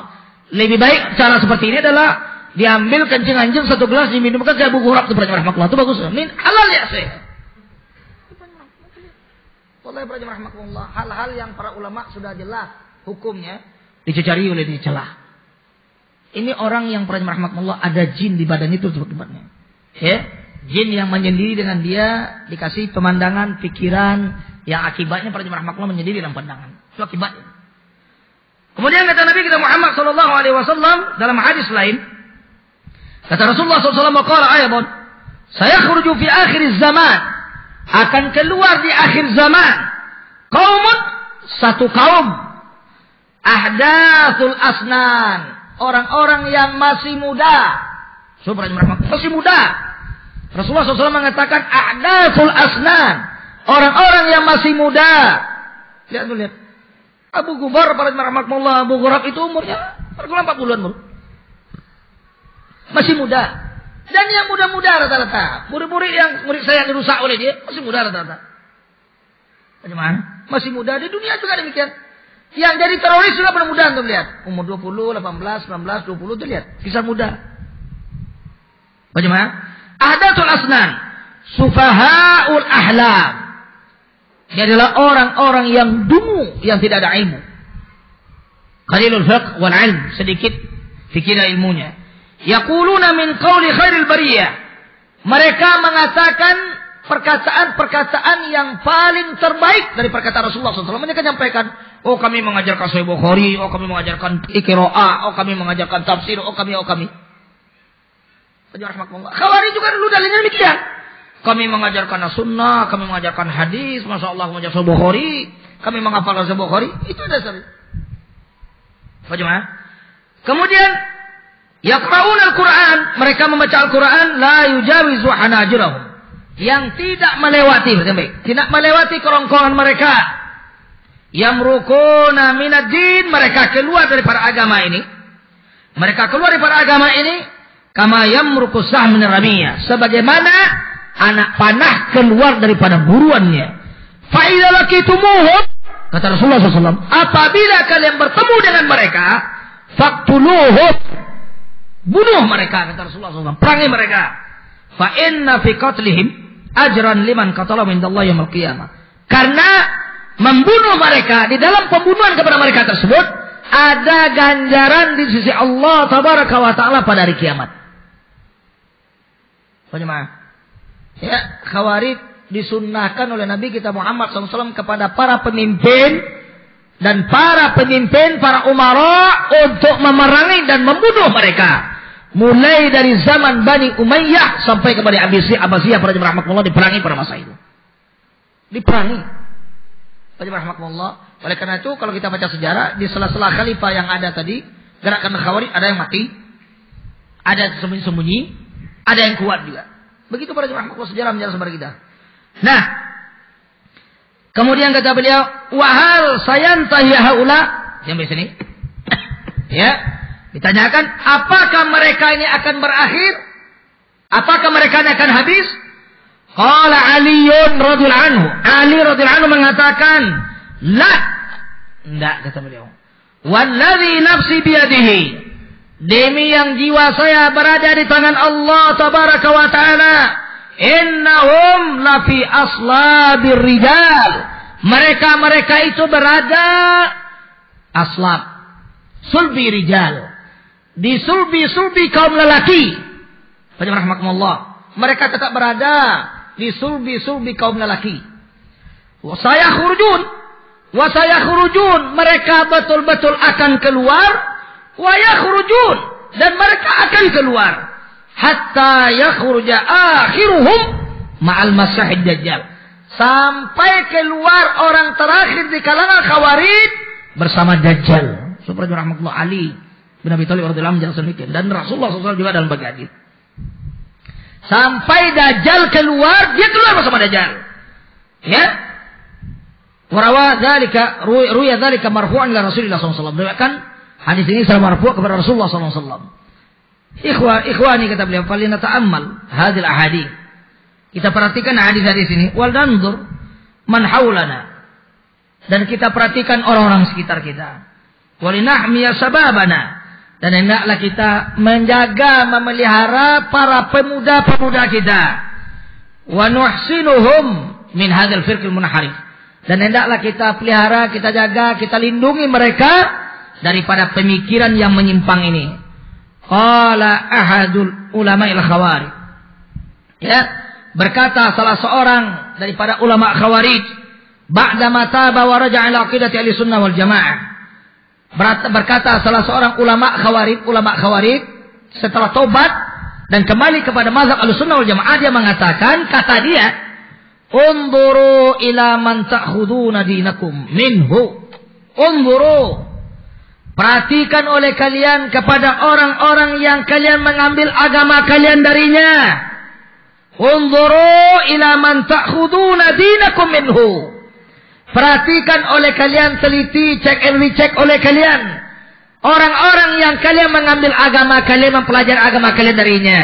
Lebih baik cara seperti ini adalah diambil kencing anjing satu gelas diminumkan kayak buku huruf itu fajr rahmatullah. Itu bagus. Ini halal ya saya. Wallahi fajr rahmatullah, hal-hal yang para ulama sudah jelas hukumnya dicari oleh dicelah. Ini orang yang fajr rahmatullah ada jin di badan itu sebetulnya. Ya. Jin yang menyendiri dengan dia dikasih pemandangan, pikiran yang akibatnya para jemaah rahmatullah menyendiri dalam pandangan. Itu akibatnya. Kemudian kata Nabi kita Muhammad sallallahu alaihi wasallam dalam hadis lain, kata Rasulullah sallallahu alaihi wasallam, ayatun, sayakhruju fi akhir zaman, akan keluar di akhir zaman qaumun, satu kaum, ahdatsul asnan, orang-orang yang masih muda. Masih muda. Rasulullah SAW mengatakan a'dasul asnan. Orang-orang yang masih muda. Lihat tuh, lihat. Abu Gubar, Abu Ghurab itu umurnya 40-an baru. Masih muda. Dan yang muda-muda rata-rata. Murid saya yang dirusak oleh dia masih muda rata-rata. Bagaimana? Masih muda. Di dunia juga demikian. Yang jadi teroris juga muda untuk lihat. Umur 20, 18, 19, 20 itu lihat. Kisah muda. Bagaimana? Ahdatul asnan. Sufahaul ahlam. Dia adalah orang-orang yang dungu, yang tidak ada ilmu. Qalilul fiqh wal ilm, sedikit fikir ilmunya. Yaquluna min qawli khairil bariyah. Mereka mengatakan perkataan-perkataan yang paling terbaik dari perkataan Rasulullah SAW. Mereka menyampaikan, oh kami mengajarkan Sahih Bukhari, oh kami mengajarkan Qiraah, oh kami mengajarkan tafsir, oh kami. Khawarij juga dulu dalilnya demikian. Kami mengajarkan sunnah, kami mengajarkan hadis, Masya Allah mengajarkan Sahih Bukhari, kami menghafal Sahih Bukhari, itu dasar. Bagaimana? Kemudian yaqra'un al-Quran, mereka membaca Al-Quran, la yujawizu hanajirahum, yang tidak melewati kerongkongan mereka. Yamrukuna minad din, mereka keluar daripada agama ini. Kama yamruku sahm min ramiyah, sebagaimana anak panah keluar daripada buruannya. Fa idza laqitumuhum, kata Rasulullah SAW, apabila kalian bertemu dengan mereka, faqtuluhum, bunuh mereka, kata Rasulullah SAW, perangi mereka. Fa inna fi qatlihim ajran liman qatala min Allah yaumil qiyamah. Karena membunuh mereka, di dalam pembunuhan kepada mereka tersebut ada ganjaran di sisi Allah tabaraka wa taala pada hari kiamat. Bagaimana? Ya, Khawarij disunnahkan oleh Nabi kita Muhammad SAW kepada para pemimpin dan para umara untuk memerangi dan membunuh mereka. Mulai dari zaman Bani Umayyah sampai kepada Abbasiyah para jemaah rahmatullah, diperangi pada masa itu. Diperangi. Para jemaah rahmatullah. Oleh karena itu kalau kita baca sejarah, di sela-sela khalifah yang ada tadi, gerakan Khawarij ada yang mati, ada yang sembunyi-sembunyi, ada yang kuat juga. Begitu para jemaah rahmatullah sejarah saudara kita. Nah, kemudian kata beliau, wahal sayantahi haula, sampai sini. Ya, ditanyakan, apakah mereka ini akan berakhir? Apakah mereka ini akan habis? Qala Aliun radhiyallahu anhu. Ali radhiyallahu anhu mengatakan, la. Enggak, kata beliau. Wallazi nafsi biyadihi. Demi yang jiwa saya berada di tangan Allah tabaraka wa ta'ala. Innahum lafi aslabir rijal. Mereka itu berada aslab, sulbi rijal, di sulbi kaum lelaki. Rahmatullah. Mereka tetap berada di sulbi kaum lelaki. Wa sayakhrujun, mereka betul-betul akan keluar. Wa yakhrujun, dan mereka akan keluar. Hatta yakhruja akhiruhum ma'al masahid dajjal. Sampai keluar orang terakhir di kalangan Khawarij bersama Dajjal. Seperti rahmatullah Ali bin Abi Thalib radhiyallahu anhu demikian, dan Rasulullah SAW juga dalam bagian hadis. Sampai Dajjal keluar, dia keluar bersama Dajjal. Ya. Warawa dzalika ruya dzalika marfu'an ila Rasulillah SAW. Diriwayatkan hadis ini secara marfu' kepada Rasulullah SAW. Ikhwani kata beliau, falina ta'ammal hadil ahadits. Kita perhatikan hadis-hadis ini, wal nanzur man haulana, dan kita perhatikan orang-orang sekitar kita. Walinahmiya sababana, dan hendaklah kita menjaga, memelihara para pemuda-pemuda kita. Wa nuhsinuhum min hadzal firqil munharif, dan hendaklah kita pelihara, kita jaga, kita lindungi mereka daripada pemikiran yang menyimpang ini. Qala ahadul ulama il khawarij. Ya, berkata salah seorang daripada ulama Khawarij, ba'da mata wa raja'a ila aqidati ahli sunnah wal jamaah. Berkata salah seorang ulama Khawarij setelah tobat dan kembali kepada mazhab ahli sunnah wal jamaah, dia mengatakan, kata dia, unzuru ila man ta'khuduna dinakum minhu. Unzuru, Perhatikan oleh kalian kepada orang-orang yang kalian mengambil agama kalian darinya. Unzuru ila man ta'khuduna dinakum minhu. Perhatikan oleh kalian, teliti, cek and recheck oleh kalian. Orang-orang yang kalian mengambil agama kalian, mempelajari agama kalian darinya.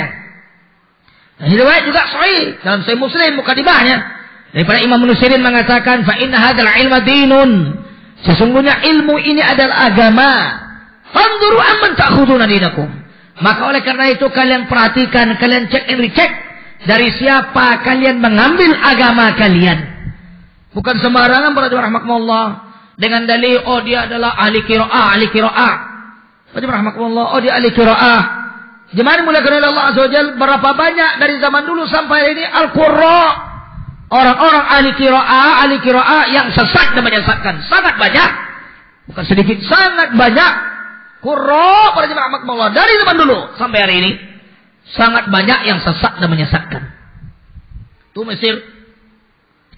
Ini riwayat juga sahih dalam Sahih Muslim mukadimahnya. Daripada Imam Nusirin mengatakan, fa inna hadzal ilma dinun. Sesungguhnya ilmu ini adalah agama. Fanzuru amman ta'khuduna dinakum. Maka oleh karena itu kalian perhatikan, kalian cek and recheck dari siapa kalian mengambil agama kalian. Bukan sembarangan para jemaah rahimakumullah dengan dalil oh dia adalah ahli qiraah. Para jemaah rahimakumullah, oh dia ahli qiraah. Jemaah dimuliakan oleh Allah Azza wa Jalla, berapa banyak dari zaman dulu sampai hari ini al-qurra. Orang-orang ahli qiraah yang sesat dan menyesatkan. Sangat banyak. Bukan sedikit, sangat banyak. Qurra para jemaah rahmatullah dari zaman dulu sampai hari ini. Sangat banyak yang sesat dan menyesatkan. Itu Mesir.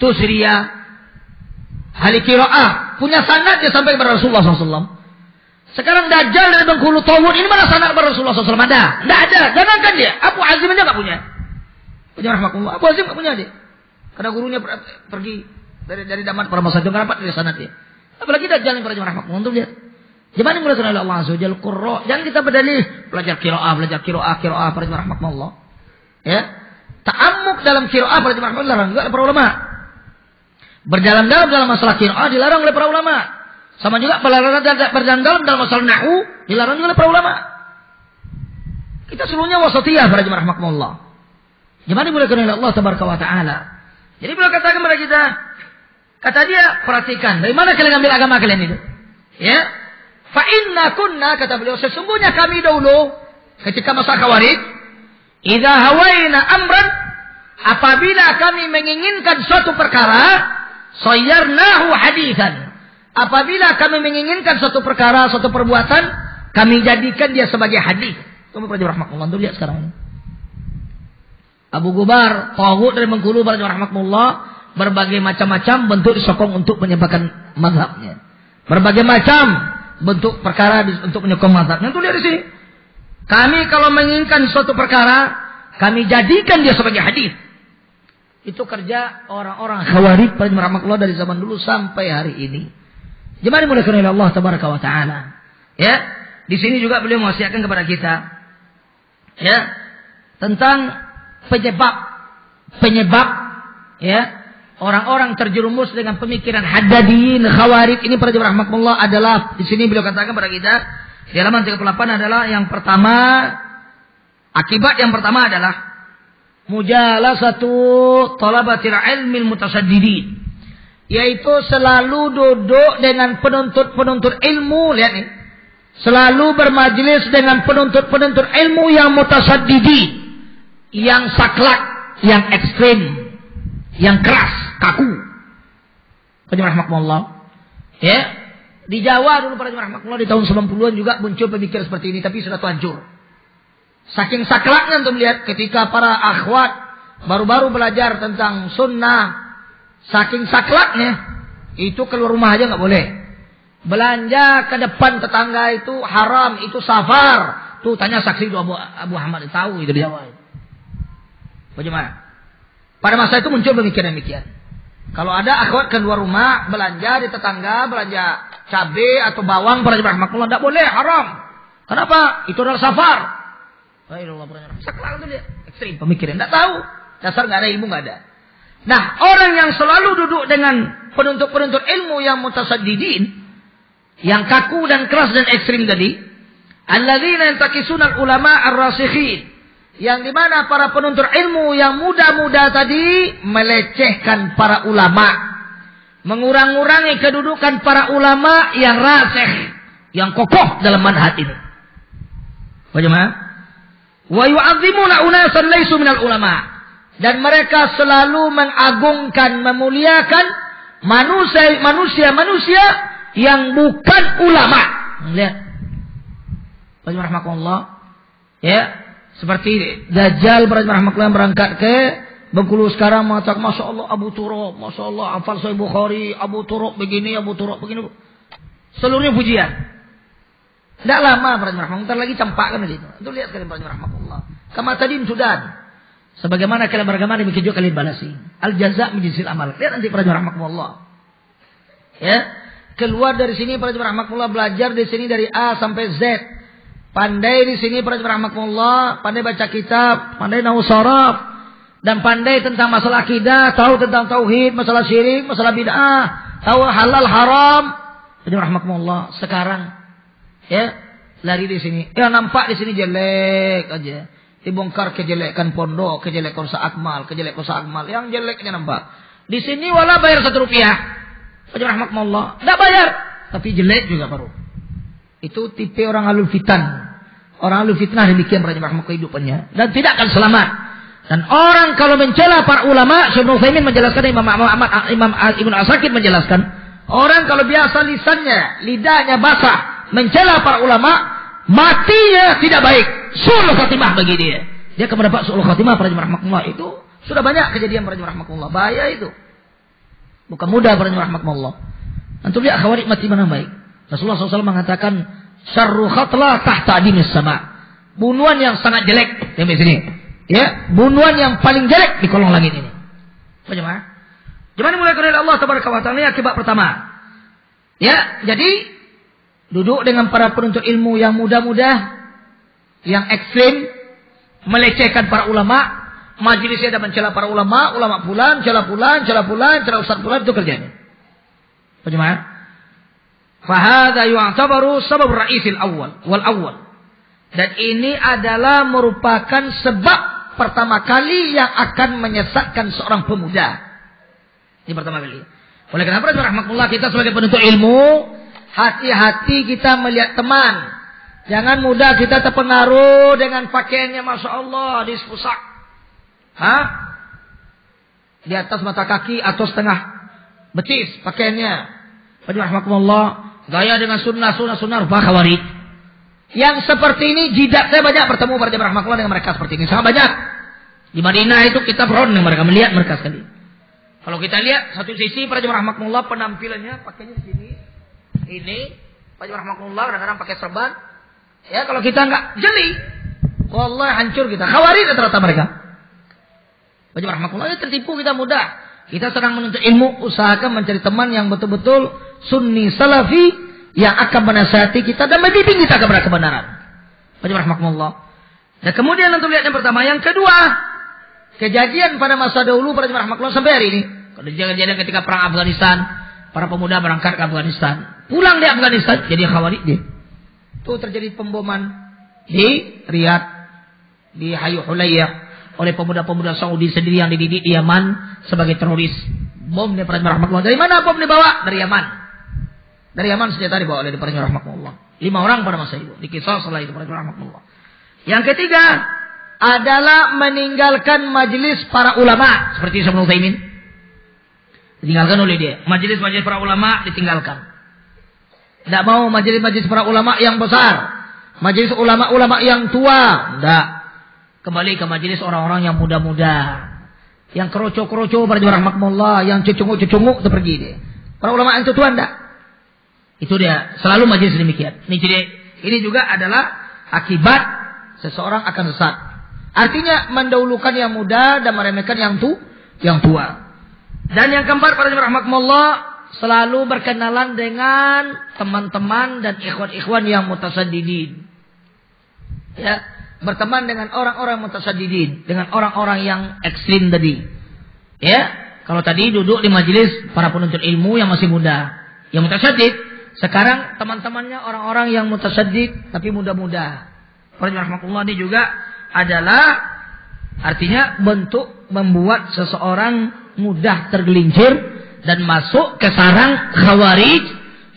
Itu Syria. Ahli qiraah. Punya sanadnya sampai kepada Rasulullah SAW. Sekarang Dajjal dari Bengkulu Tawud. Ini mana sanad kepada Rasulullah SAW? Ada? Tidak ada. Jangankan dia. Abu Hazim aja tidak punya. Rahmatullah. Abu Hazim tidak punya dia. Karena gurunya pergi dari Damat para masa itu rapat dari sana dia. Apalagi Dajjal yang para jemaah rahmatullah untuk lihat. Jemaah yang dimuliakan oleh Allah Azza wa Jalla, qurra. Jangan kita berdalih belajar qiraah para jemaah rahmatullah. Ya. Ta'ammuk dalam qiraah para jemaah rahmatullah dilarang juga oleh para ulama. Berdalam-dalam dalam masalah qiraah dilarang oleh para ulama. Sama juga berdalam-dalam dalam masalah nahwu dilarang juga oleh para ulama. Kita seluruhnya wasatiyah para jemaah rahmatullah. Jemaah dimuliakan oleh Allah tabaraka wa taala. Jadi beliau katakan kepada kita, kata dia, perhatikan, dari mana kalian ambil agama kalian itu? Ya, fa inna kunna, kata beliau, sesungguhnya kami dahulu ketika masa Khawarij, idza hawaina amran, apabila kami menginginkan suatu perkara, sayyarnahu haditsan. Apabila kami menginginkan suatu perkara, suatu perbuatan, kami jadikan dia sebagai hadis. Tunggu para jemaah rahmatullah, lihat sekarang ini. Abu Gubar, taghut dari Bengkulu para jemaah rahmatullah, berbagai macam-macam bentuk disokong untuk menyebarkan mazhabnya. Berbagai macam bentuk perkara untuk menyokong mazhabnya. Itu lihat di sini. Kami kalau menginginkan suatu perkara, kami jadikan dia sebagai hadis. Itu kerja orang-orang Khawarij para jemaah rahmatullah dari zaman dulu sampai hari ini. Jemaah dimuliakan oleh Allah tabaraka wa taala. Ya, di sini juga beliau mewasiatkan kepada kita, ya, tentang penyebab ya orang-orang terjerumus dengan pemikiran Haddadiyin, Khawarij ini para jemaah rahmatullah adalah di sini beliau katakan kepada kita di halaman 38 adalah yang pertama, akibat yang pertama adalah mujalasatu talabatil ilmil mutasaddidin, yaitu selalu duduk dengan penuntut-penuntut ilmu, lihat nih, selalu bermajlis dengan penuntut-penuntut ilmu yang mutasaddidin, yang saklek, yang ekstrem, yang keras, kaku. Para rahmatullah. Ya, di Jawa dulu para rahmatullah di tahun 90-an juga muncul pemikiran seperti ini, tapi sudah hancur. Saking sakleknya untuk melihat ketika para akhwat baru-baru belajar tentang sunnah, saking sakleknya itu keluar rumah aja nggak boleh. Belanja ke depan tetangga itu haram, itu safar. Tuh tanya saksi itu Abu Ahmad tahu itu di Jawa. Bagaimana? Pada masa itu muncul pemikiran demikian. Kalau ada akhwat keluar rumah, belanja di tetangga, belanja cabai atau bawang, para jemaah rahmatullah, tidak boleh, haram. Kenapa? Itu adalah safar. Saklek itu dia, ekstrim pemikiran, tidak tahu. Dasar nggak ada, ilmu nggak ada. Nah, orang yang selalu duduk dengan penuntut-penuntut ilmu yang mutasaddidin, yang kaku dan keras dan ekstrim tadi, alladzina yantakisuna ulama ar-rasikhin, yang dimana para penuntut ilmu yang muda-muda tadi melecehkan para ulama, mengurang-urangi kedudukan para ulama yang rasikh, yang kokoh dalam manhaj ini. Bagaimana? Wa yu'azzimuna unasan laisu minal ulama, dan mereka selalu mengagungkan, memuliakan manusia-manusia yang bukan ulama. Lihat. Rahmatullah. Ya. Seperti Dajjal rahmatullah berangkat ke Bengkulu sekarang mengatakan Masya Allah Abu Turab, Masya Allah hafal Sahih Bukhari, Abu Turab begini, Abu Turab begini. Seluruhnya pujian. Tidak lama para jemaah rahmatullah, lagi campakkan gitu. Itu lihat kalian para jemaah rahmatullah. Kama tadin sudan. Sebagaimana kalian beragama demikian juga kalian balasi. Al jaza min jinsil amal. Lihat nanti para jemaah rahmatullah. Ya, keluar dari sini para jemaah rahmatullah, belajar di sini dari A sampai Z. Pandai di sini para jemaah rahmatullah, pandai baca kitab, pandai nahwu sharaf, dan pandai tentang masalah akidah, tahu tentang tauhid, masalah syirik, masalah bid'ah, tahu halal haram. Para jemaah rahmatullah, sekarang ya, lari di sini. Ya, nampak di sini jelek aja. Dibongkar kejelekan pondok, kejelekan Akmal, kejelekan Akmal. Yang jeleknya nampak. Di sini wala bayar 1 rupiah. Wajah rahmatullah. Tidak bayar. Tapi jelek juga baru. Itu tipe orang alul fitan. Orang alul fitnah demikian rahmat kehidupannya. Dan tidak akan selamat. Dan orang kalau mencela para ulama, Syekh Utsaimin menjelaskan, Imam Ibnu Asakir menjelaskan. Orang kalau biasa lisannya, lidahnya basah, mencela para ulama, matinya tidak baik. Su'ul khatimah bagi dia. Dia akan mendapat su'ul khatimah para jemaah rahmatullah. Itu sudah banyak kejadian para jemaah rahmatullah. Bahaya itu. Bukan mudah para jemaah rahmatullah. Antum lihat khawarij mati mana baik. Rasulullah SAW mengatakan syarru khatla tahta adimis sama. Bunuhan yang sangat jelek di sini. Ya, bunuhan yang paling jelek di kolong langit ini. Apa jemaah? Gimana mulai oleh Allah tabaraka wa taala? Akibat pertama. Ya, jadi duduk dengan para penuntut ilmu yang muda-muda, yang ekstrim, melecehkan para ulama, majelisnya ada mencela para ulama, ulama fulan, cela fulan, cela fulan, cela ustaz fulan, itu kerjanya. Bagaimana? Fahadha yu'tabaru sabab ra'isil awal wal awal. Dan ini adalah merupakan sebab pertama kali yang akan menyesatkan seorang pemuda. Ini pertama kali. Oleh karena itu rahmatullah, kita sebagai penuntut ilmu, hati-hati kita melihat teman. Jangan mudah kita terpengaruh dengan pakaiannya, Masya Allah, dispusak. Di atas mata kaki atau setengah betis pakaiannya. Rahmatullah, gaya dengan sunnah rupa khawarij. Yang seperti ini jidat saya banyak bertemu pada rahmatullah dengan mereka seperti ini. Sangat banyak. Di Madinah itu kita beron dengan mereka, melihat mereka sekali. Kalau kita lihat satu sisi pada rahmatullah penampilannya pakainya di sini. Ini pada rahmatullah kadang-kadang pakai serban. Ya, kalau kita enggak jeli, wallahi hancur kita. Khawarij rata-rata mereka. Wajib rahmatullah, tertipu kita mudah. Kita sedang menuntut ilmu, usahakan mencari teman yang betul-betul sunni salafi yang akan menasihati kita dan membimbing kita kepada kebenaran. Wajib rahmatullah. Dan kemudian untuk lihat yang pertama, yang kedua, kejadian pada masa dahulu pada rahmatullah sampai hari ini. Kejadian ketika perang Afghanistan, para pemuda berangkat ke Afghanistan. Pulang di Afghanistan jadi khawarij dia. Itu terjadi pemboman di Riyadh, di Hayu Hulayyah oleh pemuda-pemuda Saudi sendiri yang dididik di Yaman sebagai teroris. Bom di Perang Rahmatullah. Dari mana bom dibawa? Dari Yaman. Dari Yaman senjata dibawa oleh Perang Rahmatullah. 5 orang pada masa itu. Dikisah setelah itu Perang Rahmatullah. Yang ketiga adalah meninggalkan majelis para ulama seperti Syekh Utsaimin. Ditinggalkan oleh dia. Majelis-majelis para ulama ditinggalkan. Tidak mau majelis-majelis para ulama yang besar. Majelis ulama-ulama yang tua. Tidak. Kembali ke majelis orang-orang yang muda-muda. Yang keroco-keroco pada rahmatullah. Yang cucunguk-cucunguk itu pergi dia. Para ulama yang tua tidak. Itu dia. Selalu majelis demikian. Ini juga adalah akibat seseorang akan sesat. Artinya mendahulukan yang muda dan meremehkan yang tua. Dan yang keempat pada rahmatullah, selalu berkenalan dengan teman-teman dan ikhwan-ikhwan yang mutasaddidin. Ya, berteman dengan orang-orang mutasaddidin, dengan orang-orang yang ekstrim tadi. Ya, kalau tadi duduk di majelis para penuntut ilmu yang masih muda, yang mutasaddid, sekarang teman-temannya orang-orang yang mutasaddid tapi muda-muda. Rahmatullah ini juga adalah artinya bentuk membuat seseorang mudah tergelincir dan masuk ke sarang khawarij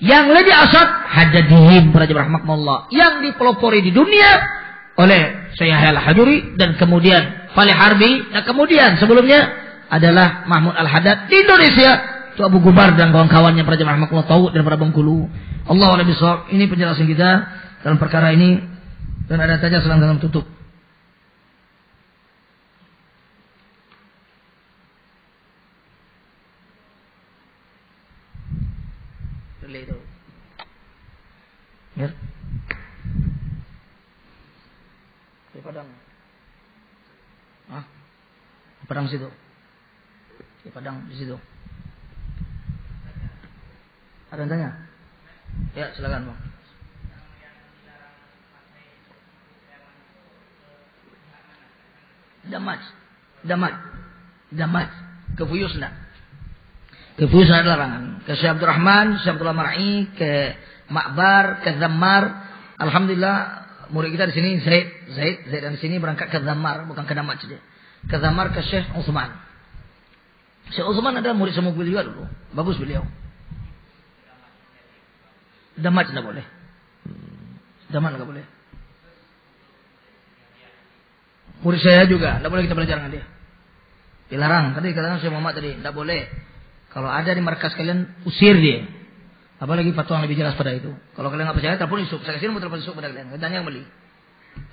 yang lebih asad hadadihim para rahmatullah yang dipelopori di dunia oleh Syekh Al-Hajuri dan kemudian Falih Harbi dan kemudian sebelumnya adalah Mahmud Al-Haddad di Indonesia itu Abu Gubar dan kawan-kawannya para rahmatullah tahu dan para Bengkulu. Allahu a'lam bishawab. Ini penjelasan kita dalam perkara ini dan ada tanya dalam tutup. Ya. Padang situ. Di Padang di situ. Ada yang tanya? Ya, silakan Bang. Damaj. Kefuyus enggak? Kefuyus ada larangan. Ke Syekh Abdurrahman, Syekh Abdullah Mar'i, ke Ma'bar, ke Zammar. Alhamdulillah murid kita di sini Zaid dan di sini berangkat ke Zammar, bukan ke Damaj saja. Ke Zammar ke Syekh Utsman. Syekh Utsman ada murid semua juga dulu. Bagus beliau. Damaj enggak boleh. Damaj enggak boleh. Murid saya juga, tidak boleh kita belajar dengan dia. Dilarang. Tadi katakan Syekh Muhammad tadi, tidak boleh. Kalau ada di markas kalian, usir dia. Apalagi fatwa yang lebih jelas pada itu. Kalau kalian nggak percaya, telepon Isuk. Saya kasih nomor telepon Isuk pada kalian. Dan yang beli.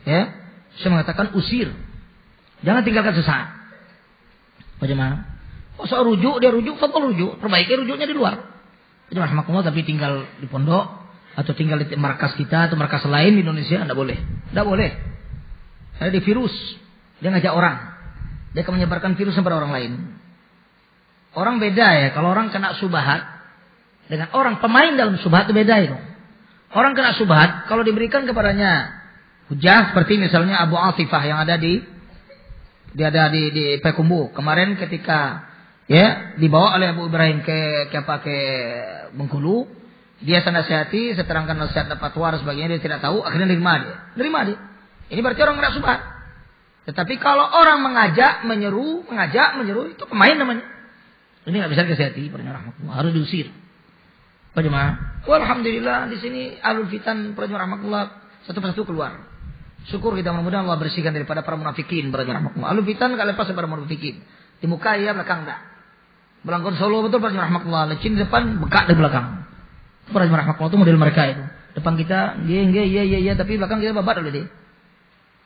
Ya, saya mengatakan usir. Jangan tinggalkan sesaat. Bagaimana? Oh, soal rujuk, dia rujuk, fatwa rujuk. Perbaiki rujuknya di luar. Jadi rahmatullah, tapi tinggal di pondok atau tinggal di markas kita atau markas lain di Indonesia, tidak boleh. Tidak boleh. Ada di virus, dia ngajak orang, dia akan menyebarkan virus kepada orang lain. Orang beda ya, kalau orang kena subhat dengan orang pemain dalam subhat itu beda itu. Orang kena subhat kalau diberikan kepadanya hujah seperti misalnya Abu Atifah yang ada di Payakumbuh kemarin ketika ya dibawa oleh Abu Ibrahim ke Bengkulu, dia nasihati, seterangkan nasihat dapat fatwa sebagainya, dia tidak tahu, akhirnya nerima dia. Ini berarti orang kena subhat. Tetapi kalau orang mengajak, menyeru, itu pemain namanya. Ini nggak bisa disihati, rahmatullah, harus diusir. Bagaimana? Alhamdulillah di sini alul fitan, rahmatullah, satu-satu keluar. Syukur kita, mudah-mudahan Allah bersihkan daripada para munafikin, rahmatullah. Alul fitan nggak lepas dari para munafikin. Di muka ya, belakang enggak. Belangkon Solo betul, rahmatullah. Lecin di depan, bekak di belakang. Rahmatullah itu model mereka itu. Depan kita, iya, tapi belakang kita babat oleh dia.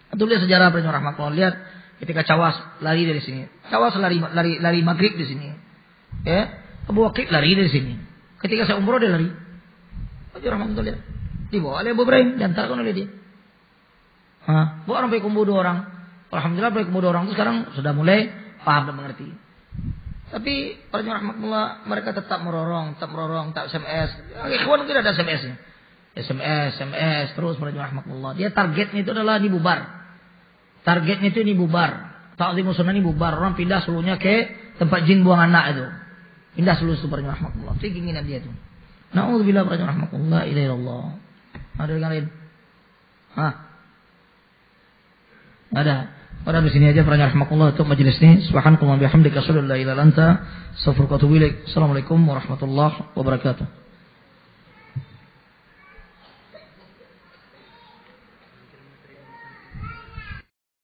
Itu lihat sejarah rahmatullah. Lihat ketika Cawas lari dari sini. Cawas lari maghrib di sini. Ya, Abu Waqid lari dari sini. Ketika saya umroh dia lari. Rahmatullah lihat. Dibawa oleh Abu Ibrahim, diantarkan oleh dia. Bawa orang Payakumbuh 2 orang. Alhamdulillah Payakumbuh 2 orang itu sekarang sudah mulai paham dan mengerti. Tapi rahmatullah mereka tetap merorong, tak SMS. Ikhwan tidak ada SMS-nya. SMS terus rahmatullah. Dia targetnya itu adalah dibubar. Targetnya itu ini bubar. Ta'zimu sunnah ini bubar. Orang pindah seluruhnya ke tempat jin buang anak itu. Pindah seluruh itu rahmatullah. Itu keinginan dia itu. Na'udzubillah rahmatullah ilaihillah. Ada yang lain? Ada. Pada di sini aja rahmatullah untuk majelis ini. Subhanakallah bihamdika asyhadu an la ilaha illa anta astaghfiruka wa atubu ilaik. Assalamualaikum warahmatullahi wabarakatuh.